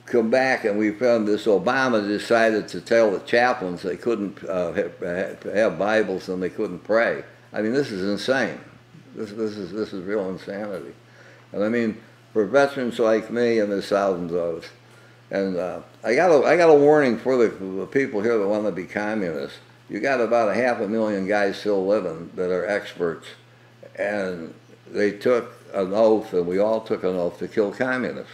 [SPEAKER 18] come back and we found this, Obama decided to tell the chaplains they couldn't have Bibles and they couldn't pray. I mean, this is insane. This is real insanity. And I mean, for veterans like me, and there's thousands of us, and I got a warning for the people here that want to be communists. You got about 500,000 guys still living that are experts, and they took an oath, and we all took an oath to kill communists.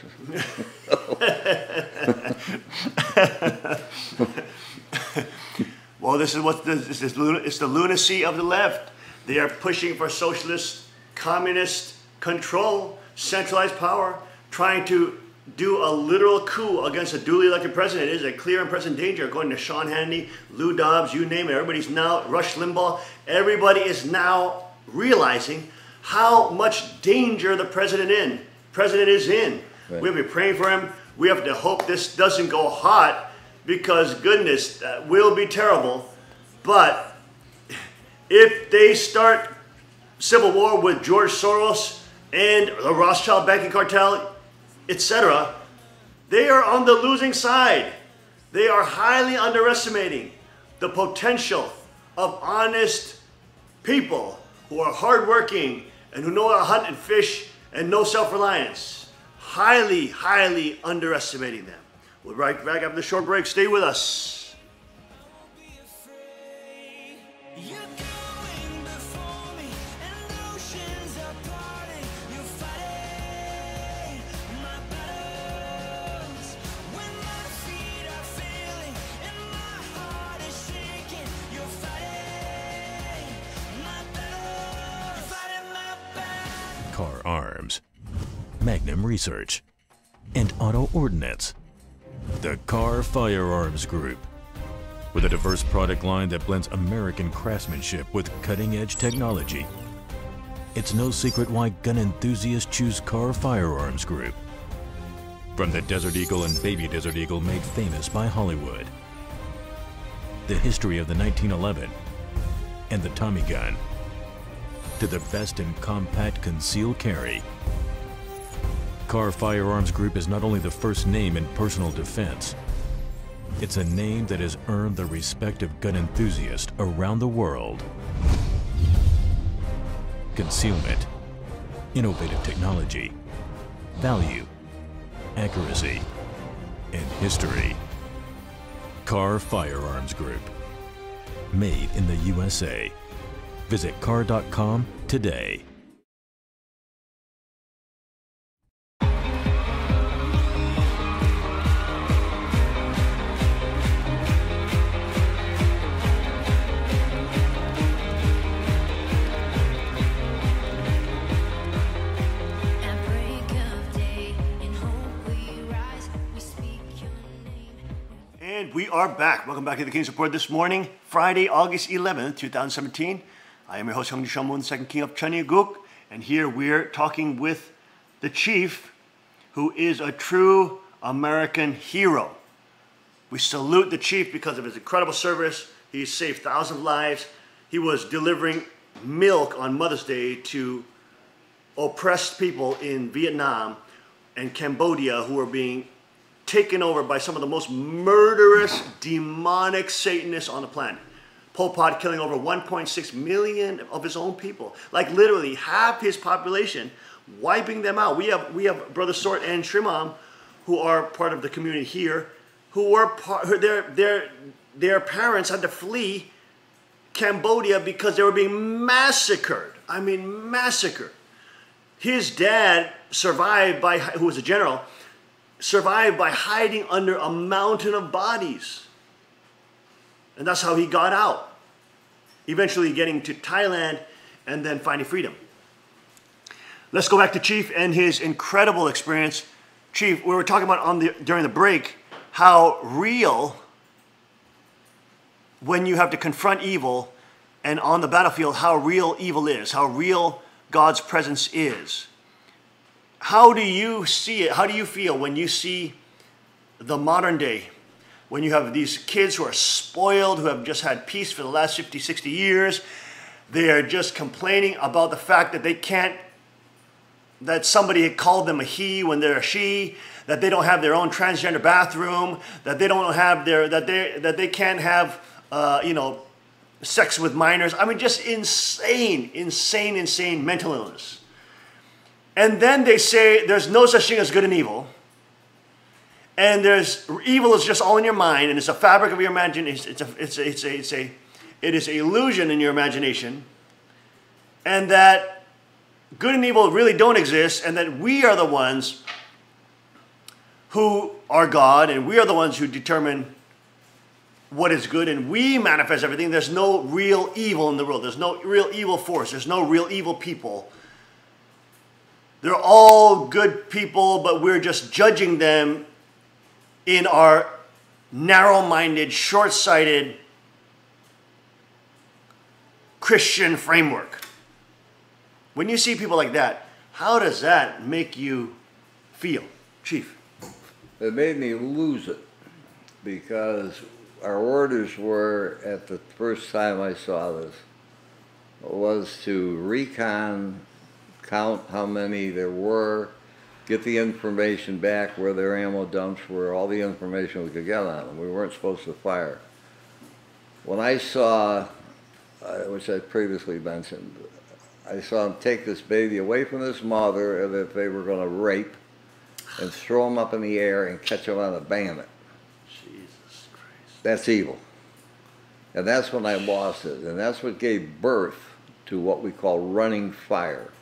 [SPEAKER 2] Well, this is what it's the lunacy of the left. They are pushing for socialist, communist control, centralized power, trying to do a literal coup against a duly elected president. It is a clear and present danger, according to Sean Hannity, Lou Dobbs, you name it. Everybody's now, Rush Limbaugh, everybody is now realizing how much danger the president is in. Right. We have to be praying for him. We have to hope this doesn't go hot, because goodness, that will be terrible. But if they start civil war with George Soros and the Rothschild banking cartel, etc., they are on the losing side. They are highly underestimating the potential of honest people who are hardworking and who know how to hunt and fish and no self-reliance. Highly, highly underestimating them. We'll be right back after the short break. Stay with us.
[SPEAKER 6] Car Arms, Magnum Research, and Auto Ordnance. The Car Firearms Group. With a diverse product line that blends American craftsmanship with cutting-edge technology. It's no secret why gun enthusiasts choose Car Firearms Group. From the Desert Eagle and Baby Desert Eagle made famous by Hollywood. The history of the 1911 and the Tommy gun. To the best in compact concealed carry. Car Firearms Group is not only the first name in personal defense, it's a name that has earned the respect of gun enthusiasts around the world. Concealment, innovative technology, value, accuracy, and history. Carr Firearms Group. Made in the USA. Visit carr.com today.
[SPEAKER 2] And we are back. Welcome back to the King's Report this morning, Friday, August 11th, 2017. I am your host, Hyung Shong Moon, second king of Cheongguk, and here we're talking with the chief, who is a true American hero. We salute the chief because of his incredible service. He saved thousands of lives. He was delivering milk on Mother's Day to oppressed people in Vietnam and Cambodia who were being taken over by some of the most murderous, demonic Satanists on the planet. Pol Pot killing over 1.6 million of his own people, like literally half his population, wiping them out. We have Brother Sort and Shrimam, who are part of the community here, who were their parents had to flee Cambodia because they were being massacred. I mean, massacred. His dad survived by, who was a general, survived by hiding under a mountain of bodies. And that's how he got out. Eventually getting to Thailand and then finding freedom. Let's go back to Chief and his incredible experience. Chief, we were talking about during the break how real, when you have to confront evil and on the battlefield, how real evil is, how real God's presence is. How do you see it? How do you feel when you see the modern day, when you have these kids who are spoiled, who have just had peace for the last 50, 60 years? They are just complaining about the fact that they can't, that somebody had called them a he when they're a she, that they don't have their own transgender bathroom, that they don't have that they can't have, sex with minors. I mean, just insane mental illness. And then they say there's no such thing as good and evil. And evil is just all in your mind, and it's a fabric of your imagination. It is an illusion in your imagination. And that good and evil really don't exist, and that we are the ones who are God, and we are the ones who determine what is good, and we manifest everything. There's no real evil in the world. There's no real evil force. There's no real evil people. They're all good people, but we're just judging them in our narrow-minded, short-sighted Christian framework. When you see people like that, how does that make you feel, Chief?
[SPEAKER 18] It made me lose it, because our orders were, at the first time I saw this, was to recon, count how many there were, get the information back where their ammo dumps were, all the information we could get on them. We weren't supposed to fire. When I saw, which I previously mentioned, I saw them take this baby away from this mother, and that they were going to rape and throw him up in the air and catch him on a bayonet.
[SPEAKER 2] Jesus Christ.
[SPEAKER 18] That's evil. And that's when I lost it. And that's what gave birth to what we call running fire.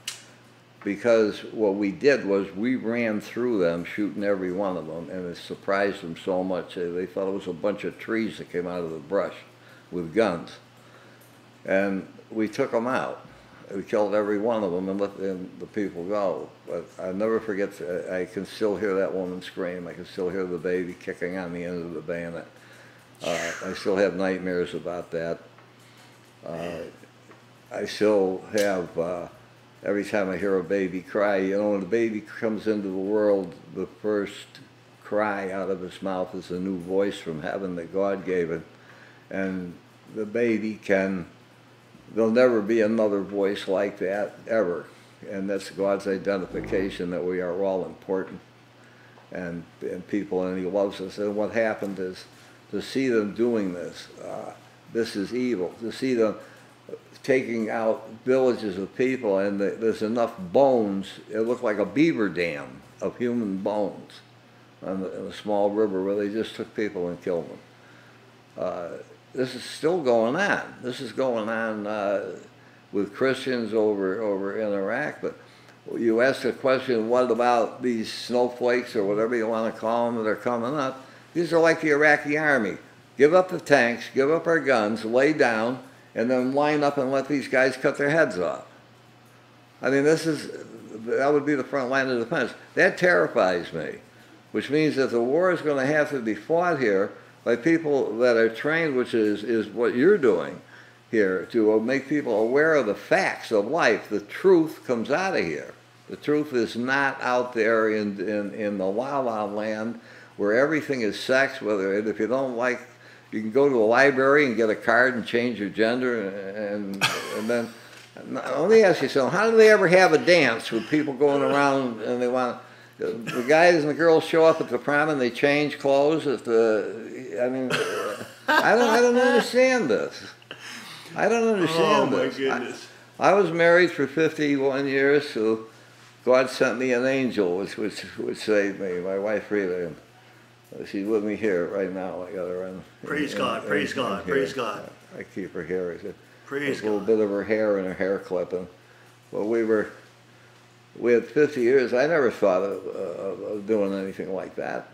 [SPEAKER 18] Because what we did was we ran through them, shooting every one of them, and it surprised them so much. They thought it was a bunch of trees that came out of the brush with guns. And we took them out. We killed every one of them and let the people go. But I'll never forget, I can still hear that woman scream. I can still hear the baby kicking on the end of the bayonet. I still have nightmares about that. I still have... every time I hear a baby cry, when the baby comes into the world, the first cry out of his mouth is a new voice from heaven that God gave it. And the baby there'll never be another voice like that, ever. And that's God's identification that we are all important and people, and He loves us. And what happened is, to see them doing this, this is evil. To see them taking out villages of people, and there's enough bones, it looked like a beaver dam of human bones in a small river where they just took people and killed them. this is still going on. This is going on with Christians over in Iraq. But you ask the question, what about these snowflakes or whatever you want to call them that are coming up? These are like the Iraqi army. Give up the tanks, give up our guns, lay down, and then line up and let these guys cut their heads off. I mean, that would be the front line of defense. That terrifies me, which means that the war is going to have to be fought here by people that are trained, which is what you're doing here, to make people aware of the facts of life. The truth comes out of here. The truth is not out there in the la-la land where everything is sex, if you don't like, you can go to a library and get a card and change your gender, and then, let me ask you something, how do they ever have a dance with people going around and they want, the guys and the girls show up at the prom and they change clothes I don't understand this. I don't understand this.
[SPEAKER 2] Oh my goodness.
[SPEAKER 18] I was married for 51 years, so God sent me an angel which saved me, my wife Rita. She's with me here right now. I got her on.
[SPEAKER 2] Praise God, praise God, praise God.
[SPEAKER 18] I keep her here.
[SPEAKER 2] Praise
[SPEAKER 18] a little bit of her hair and her hair clipping. Well, we had 50 years. I never thought of doing anything like that.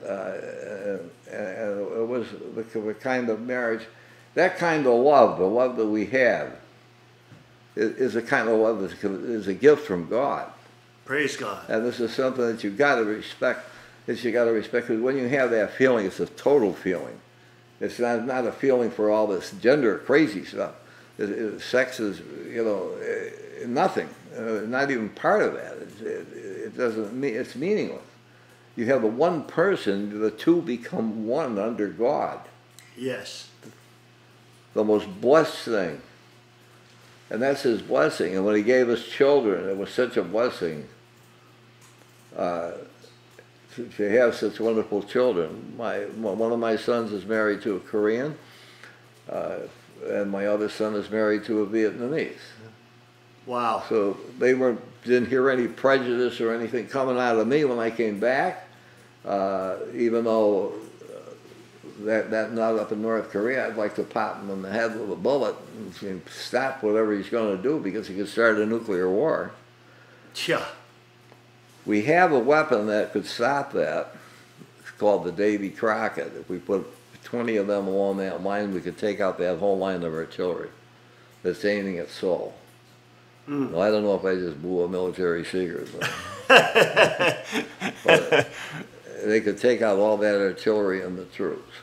[SPEAKER 18] And it was the kind of marriage, that kind of love, the love that we have, is a kind of love that is a gift from God.
[SPEAKER 2] Praise God.
[SPEAKER 18] And this is something that you've got to respect. Because when you have that feeling, it's a total feeling. It's not a feeling for all this gender crazy stuff. Sex is, nothing. Not even part of that. It doesn't mean, it's meaningless. You have the one person, the two become one under God.
[SPEAKER 2] Yes.
[SPEAKER 18] The most blessed thing. And that's His blessing. And when He gave us children, it was such a blessing to have such wonderful children. One of my sons is married to a Korean, and my other son is married to a Vietnamese.
[SPEAKER 2] Wow.
[SPEAKER 18] So they didn't hear any prejudice or anything coming out of me when I came back, even though that nut up in North Korea, I'd like to pop him in the head with a bullet and stop whatever he's going to do, because he could start a nuclear war.
[SPEAKER 2] Yeah.
[SPEAKER 18] We have a weapon that could stop that. It's called the Davy Crockett. If we put 20 of them along that line, we could take out that whole line of artillery that's aiming at Seoul. Well, I don't know if I just blew a military secret, but they could take out all that artillery and the troops.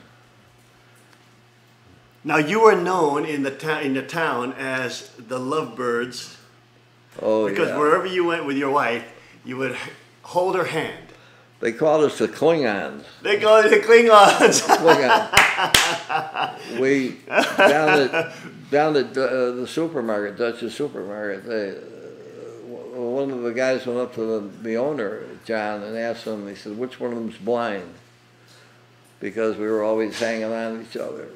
[SPEAKER 2] Now, you were known in the town as the Lovebirds.
[SPEAKER 18] Oh,
[SPEAKER 2] because
[SPEAKER 18] yeah.
[SPEAKER 2] Wherever you went with your wife, you would hold her hand.
[SPEAKER 18] They called us the Klingons.
[SPEAKER 2] They called it the Klingons.
[SPEAKER 18] We down at the supermarket, Dutch's supermarket. One of the guys went up to the owner, John, and asked him. He said, "Which one of them's blind?" Because we were always hanging on each other.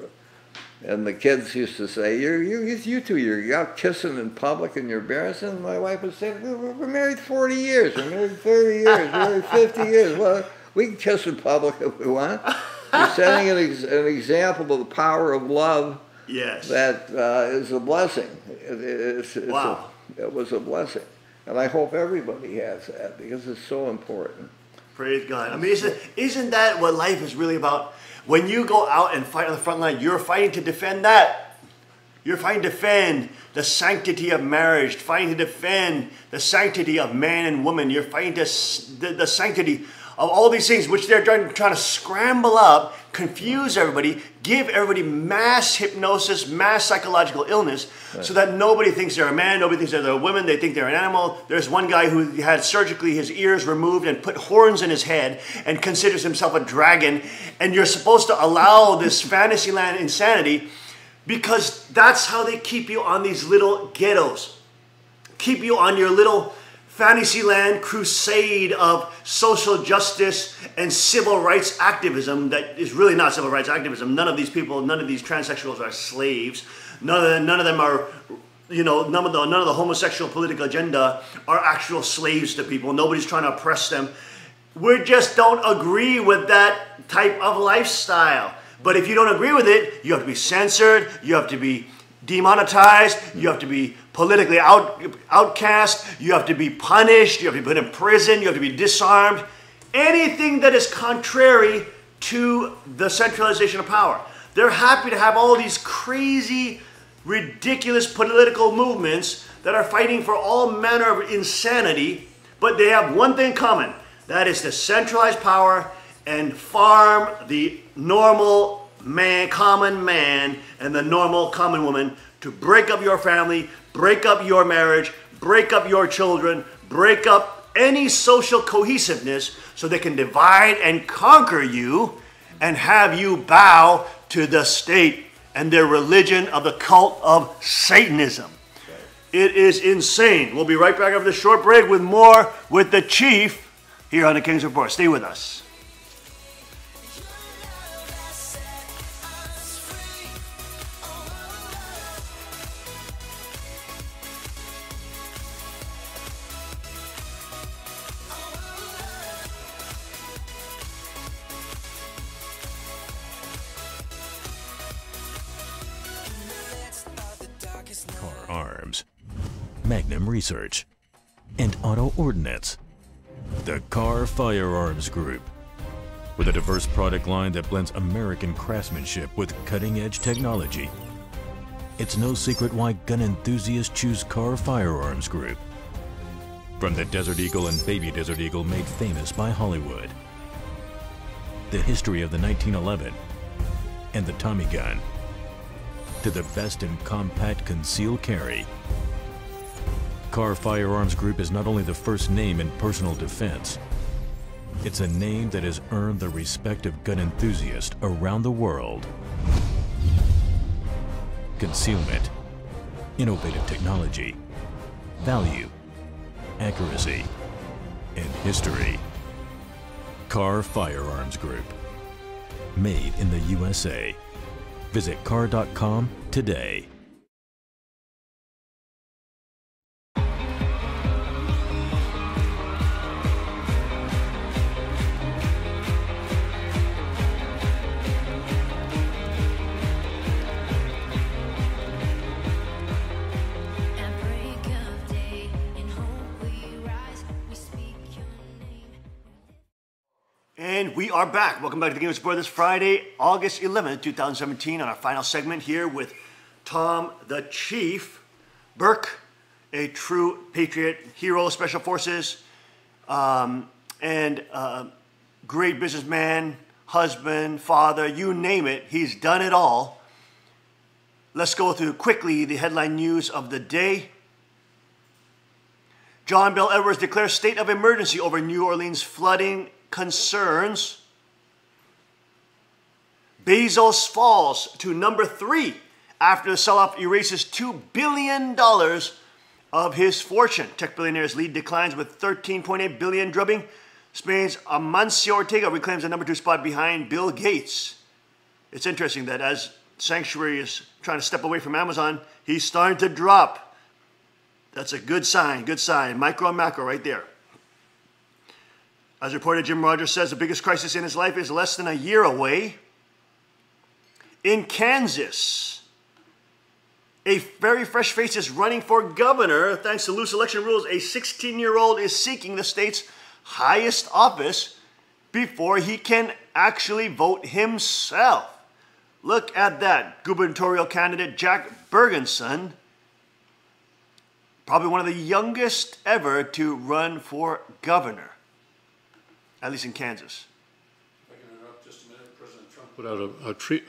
[SPEAKER 18] And the kids used to say, you two, you're out kissing in public and you're embarrassing. And my wife would say, we're married 40 years, we're married 30 years, we're married 50 years. Well, we can kiss in public if we want. You're setting an example of the power of love.
[SPEAKER 2] Yes.
[SPEAKER 18] That is a blessing.
[SPEAKER 2] Wow.
[SPEAKER 18] It was a blessing. And I hope everybody has that, because it's so important.
[SPEAKER 2] Praise God. I mean, isn't that what life is really about? When you go out and fight on the front line, you're fighting to defend that. You're fighting to defend the sanctity of marriage, fighting to defend the sanctity of man and woman. You're fighting the sanctity of all these things, which they're trying to scramble up, confuse everybody, give everybody mass hypnosis, mass psychological illness, so that nobody thinks they're a man, nobody thinks they're a woman, they think they're an animal. There's one guy who had surgically his ears removed and put horns in his head and considers himself a dragon, and you're supposed to allow this fantasyland insanity, because that's how they keep you on these little ghettos, keep you on your little Fantasyland crusade of social justice and civil rights activism that is really not civil rights activism. None of these people, none of these transsexuals are slaves. None of them are, none of the homosexual political agenda are actual slaves to people. Nobody's trying to oppress them. We just don't agree with that type of lifestyle. But if you don't agree with it, you have to be censored, you have to be demonetized, you have to be politically outcast, you have to be punished, you have to be put in prison, you have to be disarmed. Anything that is contrary to the centralization of power. They're happy to have all these crazy, ridiculous political movements that are fighting for all manner of insanity, but they have one thing in common. That is to centralize power and farm the normal man, common man, and the normal common woman to break up your family, break up your marriage, break up your children, break up any social cohesiveness so they can divide and conquer you and have you bow to the state and their religion of the cult of Satanism. It is insane. We'll be right back after this short break with more with the Chief here on the King's Report. Stay with us.
[SPEAKER 6] Car Arms, Magnum Research, and Auto Ordnance. The Car Firearms Group. With a diverse product line that blends American craftsmanship with cutting-edge technology. It's no secret why gun enthusiasts choose Car Firearms Group. From the Desert Eagle and Baby Desert Eagle made famous by Hollywood. The history of the 1911 and the Tommy gun. To the best in compact concealed carry. Car Firearms Group is not only the first name in personal defense, it's a name that has earned the respect of gun enthusiasts around the world. Concealment, innovative technology, value, accuracy, and history. Car Firearms Group. Made in the USA. Visit car.com today.
[SPEAKER 2] And we are back. Welcome back to the King's Report this Friday, August 11th, 2017, on our final segment here with Tom the Chief Burke, a true patriot, hero of Special Forces, and great businessman, husband, father, you name it. He's done it all. Let's go through quickly the headline news of the day. John Bel Edwards declares state of emergency over New Orleans flooding concerns. Bezos falls to number 3 after the sell-off erases $2 billion of his fortune. Tech billionaire's lead declines with $13.8 billion drubbing. Spain's Amancio Ortega reclaims the number 2 spot behind Bill Gates. It's interesting that as Sanctuary is trying to step away from Amazon, he's starting to drop. That's a good sign, good sign. Micro and macro right there. As reported, Jim Rogers says the biggest crisis in his life is less than a year away. In Kansas, a very fresh face is running for governor. Thanks to loose election rules, a 16-year-old is seeking the state's highest office before he can actually vote himself. Look at that. Gubernatorial candidate Jack Bergenson, probably one of the youngest ever to run for governor, at least in Kansas.
[SPEAKER 3] If I can interrupt just a minute, President Trump put out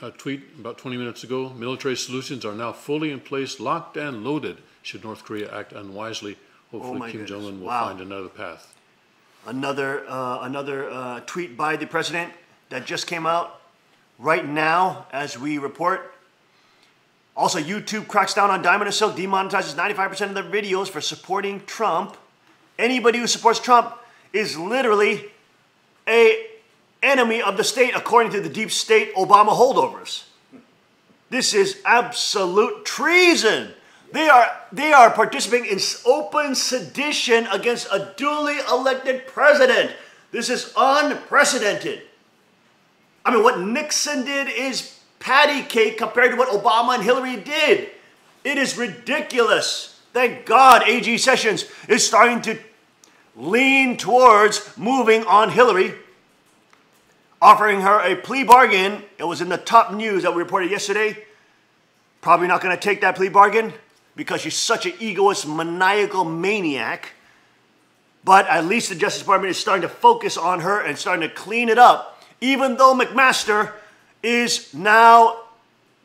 [SPEAKER 3] a tweet about 20 minutes ago. Military solutions are now fully in place, locked and loaded. Should North Korea act unwisely, hopefully Kim Jong-un will find another path. Another
[SPEAKER 2] tweet by the president that just came out right now as we report. Also, YouTube cracks down on Diamond and Silk, demonetizes 95% of their videos for supporting Trump. Anybody who supports Trump is literally an enemy of the state, according to the deep state Obama holdovers. This is absolute treason. They are participating in open sedition against a duly elected president. This is unprecedented. I mean, what Nixon did is patty cake compared to what Obama and Hillary did. It is ridiculous. Thank God AG Sessions is starting to lean towards moving on Hillary, offering her a plea bargain. It was in the top news that we reported yesterday. Probably not going to take that plea bargain because she's such an egoist, maniacal maniac. But at least the Justice Department is starting to focus on her and starting to clean it up, even though McMaster is now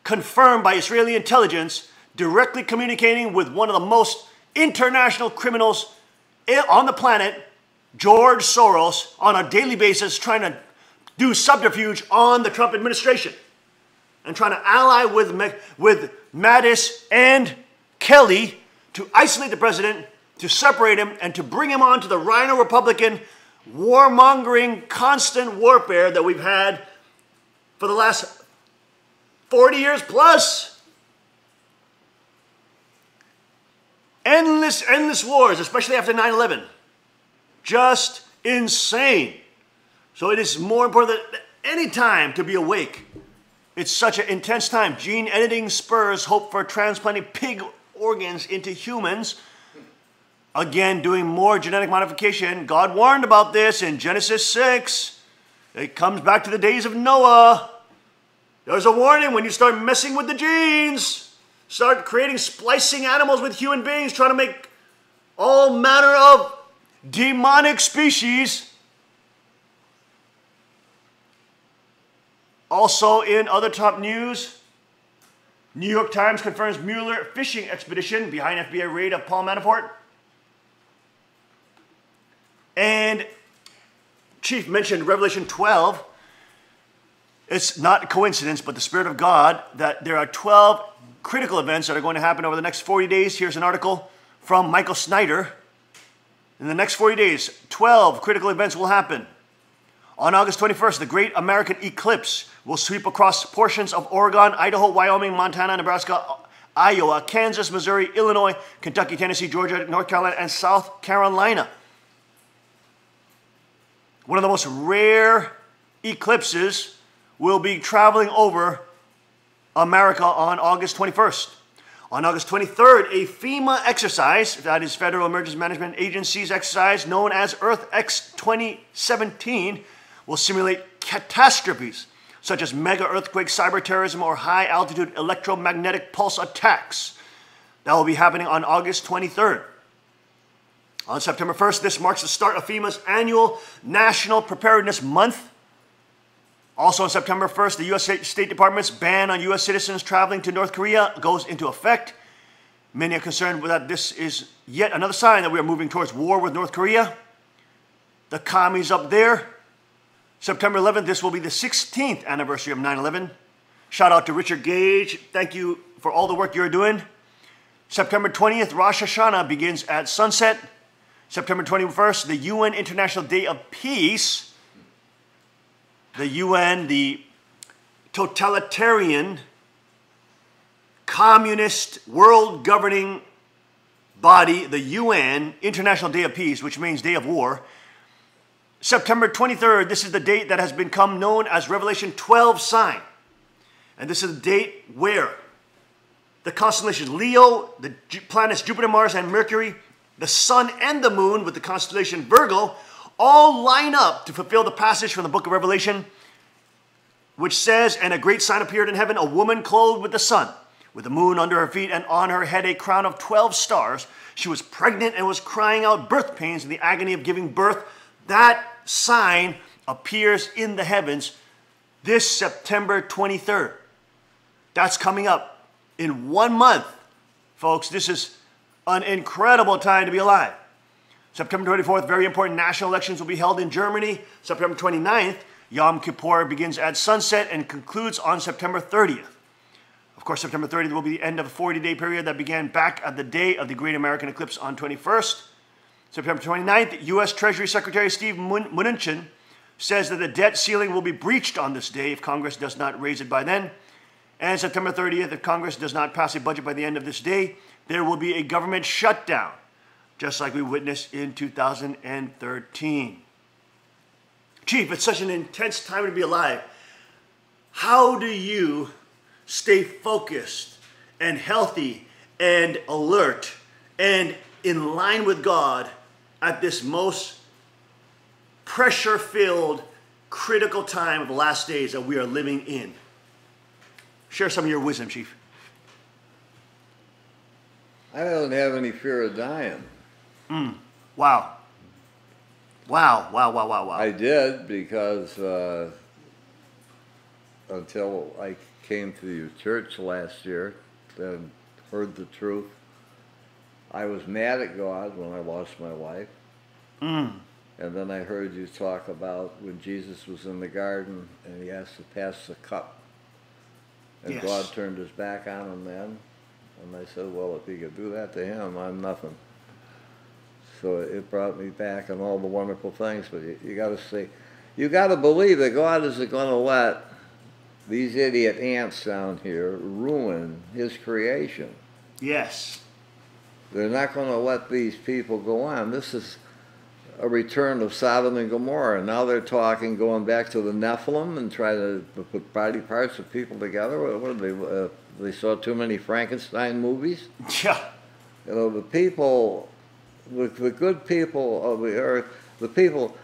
[SPEAKER 2] confirmed by Israeli intelligence directly communicating with one of the most international criminals on the planet, George Soros, on a daily basis, trying to do subterfuge on the Trump administration and trying to ally with Mattis and Kelly to isolate the president, to separate him, and to bring him on to the Rhino-Republican warmongering constant warfare that we've had for the last 40 years plus. Endless wars, especially after 9/11. Just insane. So it is more important than any time to be awake. It's such an intense time. Gene editing spurs hope for transplanting pig organs into humans. Again, doing more genetic modification. God warned about this in Genesis 6. It comes back to the days of Noah. There's a warning when you start messing with the genes. Start creating splicing animals with human beings, trying to make all manner of demonic species. Also in other top news, New York Times confirms Mueller fishing expedition behind FBI raid of Paul Manafort. And Chief mentioned Revelation 12. It's not a coincidence, but the Spirit of God, that there are 12 critical events that are going to happen over the next 40 days. Here's an article from Michael Snyder. In the next 40 days, 12 critical events will happen. On August 21st, the Great American Eclipse will sweep across portions of Oregon, Idaho, Wyoming, Montana, Nebraska, Iowa, Kansas, Missouri, Illinois, Kentucky, Tennessee, Georgia, North Carolina, and South Carolina. One of the most rare eclipses will be traveling over America on August 21st. On August 23rd, a FEMA exercise, that is Federal Emergency Management Agency's exercise, known as EarthX 2017, will simulate catastrophes such as mega earthquakes, cyber terrorism, or high altitude electromagnetic pulse attacks. That will be happening on August 23rd. On September 1st, this marks the start of FEMA's annual National Preparedness Month. Also on September 1st, the U.S. State Department's ban on U.S. citizens traveling to North Korea goes into effect. Many are concerned that this is yet another sign that we are moving towards war with North Korea. The commies up there. September 11th, this will be the 16th anniversary of 9/11. Shout out to Richard Gage. Thank you for all the work you're doing. September 20th, Rosh Hashanah begins at sunset. September 21st, the UN International Day of Peace. The UN, the totalitarian, communist, world governing body, the UN, International Day of Peace, which means Day of War. September 23rd, this is the date that has become known as Revelation 12 sign. And this is the date where the constellation Leo, the planets Jupiter, Mars, and Mercury, the sun and the moon with the constellation Virgo, all line up to fulfill the passage from the book of Revelation, which says, "And a great sign appeared in heaven, a woman clothed with the sun, with the moon under her feet, and on her head a crown of 12 stars. She was pregnant and was crying out birth pains in the agony of giving birth." That sign appears in the heavens this September 23rd. That's coming up in 1 month. Folks, this is an incredible time to be alive. September 24th, very important national elections will be held in Germany. September 29th, Yom Kippur begins at sunset and concludes on September 30th. Of course, September 30th will be the end of a 40-day period that began back at the day of the Great American Eclipse on 21st. September 29th, U.S. Treasury Secretary Steve Mnuchin says that the debt ceiling will be breached on this day if Congress does not raise it by then. And September 30th, if Congress does not pass a budget by the end of this day, there will be a government shutdown, just like we witnessed in 2013. Chief, it's such an intense time to be alive. How do you stay focused and healthy and alert and in line with God at this most pressure-filled, critical time of the last days that we are living in? Share some of your wisdom, Chief.
[SPEAKER 18] I don't have any fear of dying.
[SPEAKER 2] Wow. Wow, wow, wow, wow, wow.
[SPEAKER 18] I did because until I came to your church last year and heard the truth, I was mad at God when I lost my wife. And then I heard you talk about when Jesus was in the garden and he asked to pass the cup. And
[SPEAKER 2] Yes.
[SPEAKER 18] God turned his back on him then. And I said, well, if he could do that to him, I'm nothing. So it brought me back on all the wonderful things. But you got to say, you got to believe that God isn't going to let these idiot ants down here ruin his creation.
[SPEAKER 2] Yes.
[SPEAKER 18] They're not going to let these people go on. This is a return of Sodom and Gomorrah. Now they're talking, going back to the Nephilim and trying to put body parts of people together. What are they saw too many Frankenstein movies?
[SPEAKER 2] Yeah.
[SPEAKER 18] You know, the people, the good people of the earth, the people,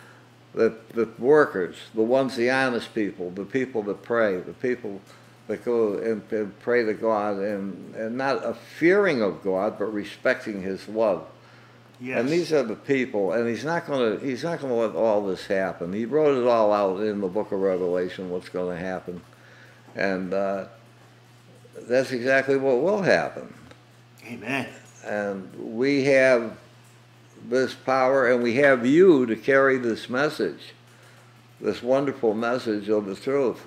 [SPEAKER 18] the workers, the ones, the honest people, the people that pray, the people that go and pray to God and not a fearing of God, but respecting his love.
[SPEAKER 2] Yes.
[SPEAKER 18] And these are the people, and he's not going to let all this happen. He wrote it all out in the book of Revelation, what's going to happen. And that's exactly what will happen.
[SPEAKER 2] Amen.
[SPEAKER 18] And we have this power, and we have you to carry this message, this wonderful message of the truth.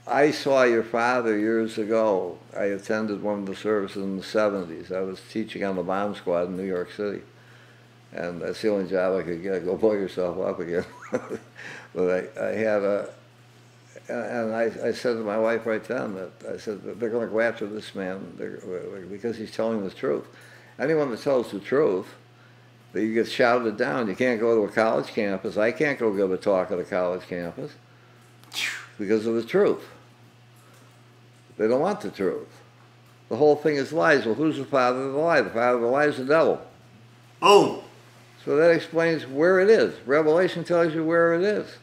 [SPEAKER 18] I saw your father years ago. I attended one of the services in the 70s. I was teaching on the bomb squad in New York City. And that's the only job I could get. Go blow yourself up again. But I had and I said to my wife right then that I said, they're going to go after this man because he's telling the truth. Anyone that tells the truth, you get shouted down. You can't go to a college campus. I can't go give a talk at a college campus because of the truth. They don't want the truth. The whole thing is lies. Well, who's the father of the lie? The father of the lie is the devil.
[SPEAKER 2] Boom.
[SPEAKER 18] So that explains where it is. Revelation tells you where it is.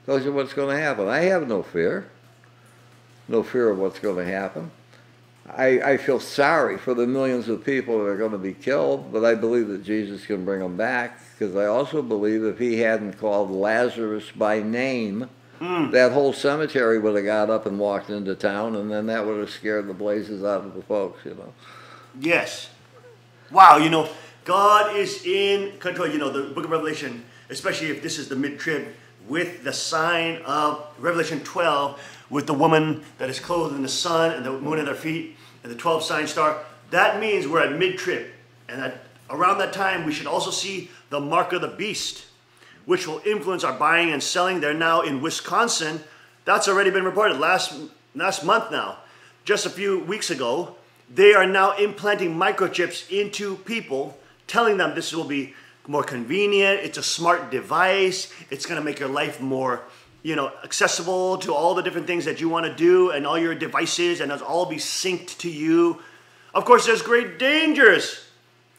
[SPEAKER 18] Tells you what's going to happen. I have no fear. No fear of what's going to happen. I feel sorry for the millions of people that are going to be killed, but I believe that Jesus can bring them back, because I also believe if he hadn't called Lazarus by name, that whole cemetery would have got up and walked into town, and then that would have scared the blazes out of the folks, you know.
[SPEAKER 2] Yes. Wow, you know, God is in control. You know, the book of Revelation, especially if this is the mid-trib, with the sign of Revelation 12, with the woman that is clothed in the sun and the moon at her feet and the 12 sign star, that means we're at mid-trib. And that around that time, we should also see the mark of the beast, which will influence our buying and selling. They're now in Wisconsin. That's already been reported last month now. Just a few weeks ago, they are now implanting microchips into people, telling them this will be more convenient. It's a smart device. It's going to make your life more, you know, accessible to all the different things that you want to do and all your devices, and it'll all be synced to you. Of course, there's great dangers.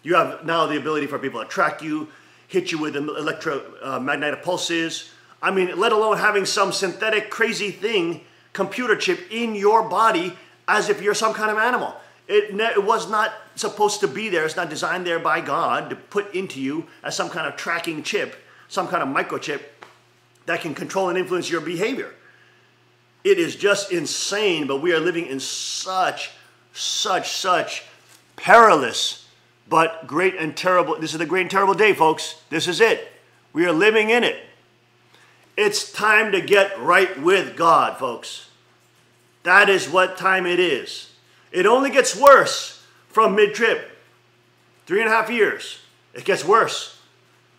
[SPEAKER 2] You have now the ability for people to track you, hit you with electromagnetic pulses. I mean, let alone having some synthetic crazy thing, computer chip in your body as if you're some kind of animal. It was not supposed to be there. It's not designed there by God to put into you as some kind of tracking chip, some kind of microchip that can control and influence your behavior. It is just insane, but we are living in such perilous, but great and terrible. This is the great and terrible day, folks. This is it. We are living in it. It's time to get right with God, folks. That is what time it is. It only gets worse from mid-trib. 3.5 years. It gets worse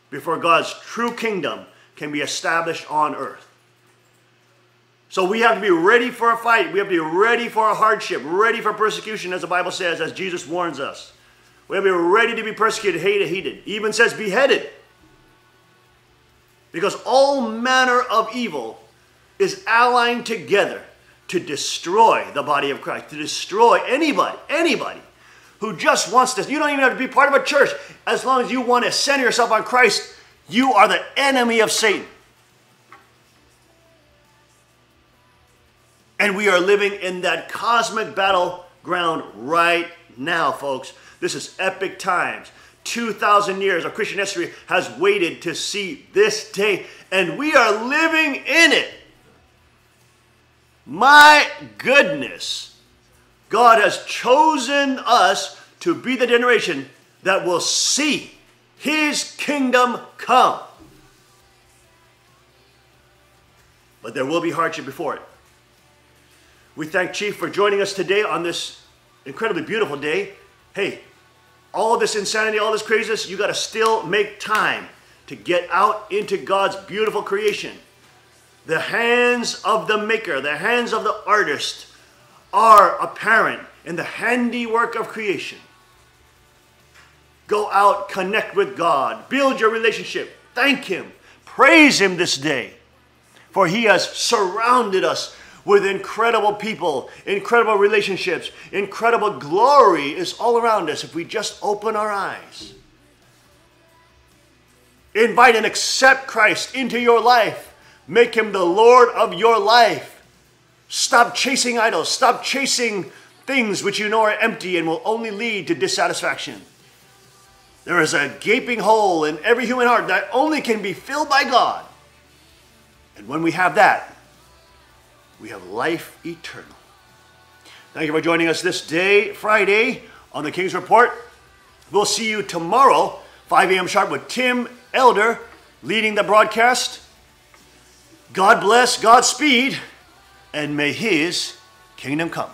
[SPEAKER 2] before God's true kingdom can be established on earth. So we have to be ready for a fight. We have to be ready for a hardship, ready for persecution, as the Bible says, as Jesus warns us. We have to be ready to be persecuted, hated, even says beheaded. Because all manner of evil is allying together to destroy the body of Christ, to destroy anybody who just wants this. You don't even have to be part of a church. As long as you want to center yourself on Christ, you are the enemy of Satan. And we are living in that cosmic battleground right now, folks. This is epic times. 2,000 years of Christian history has waited to see this day, and we are living in it. My goodness, God has chosen us to be the generation that will see His kingdom come. But there will be hardship before it. We thank Chief for joining us today on this incredibly beautiful day. Hey, all this insanity, all this craziness, you got to still make time to get out into God's beautiful creation. The hands of the maker, the hands of the artist are apparent in the handiwork of creation. Go out, connect with God, build your relationship, thank Him, praise Him this day, for He has surrounded us with incredible people, incredible relationships, incredible glory is all around us if we just open our eyes. Invite and accept Christ into your life. Make Him the Lord of your life. Stop chasing idols. Stop chasing things which you know are empty and will only lead to dissatisfaction. There is a gaping hole in every human heart that only can be filled by God. And when we have that, we have life eternal. Thank you for joining us this day, Friday, on the King's Report. We'll see you tomorrow, 5 a.m. sharp, with Tim Elder leading the broadcast. God bless, Godspeed, and may His kingdom come.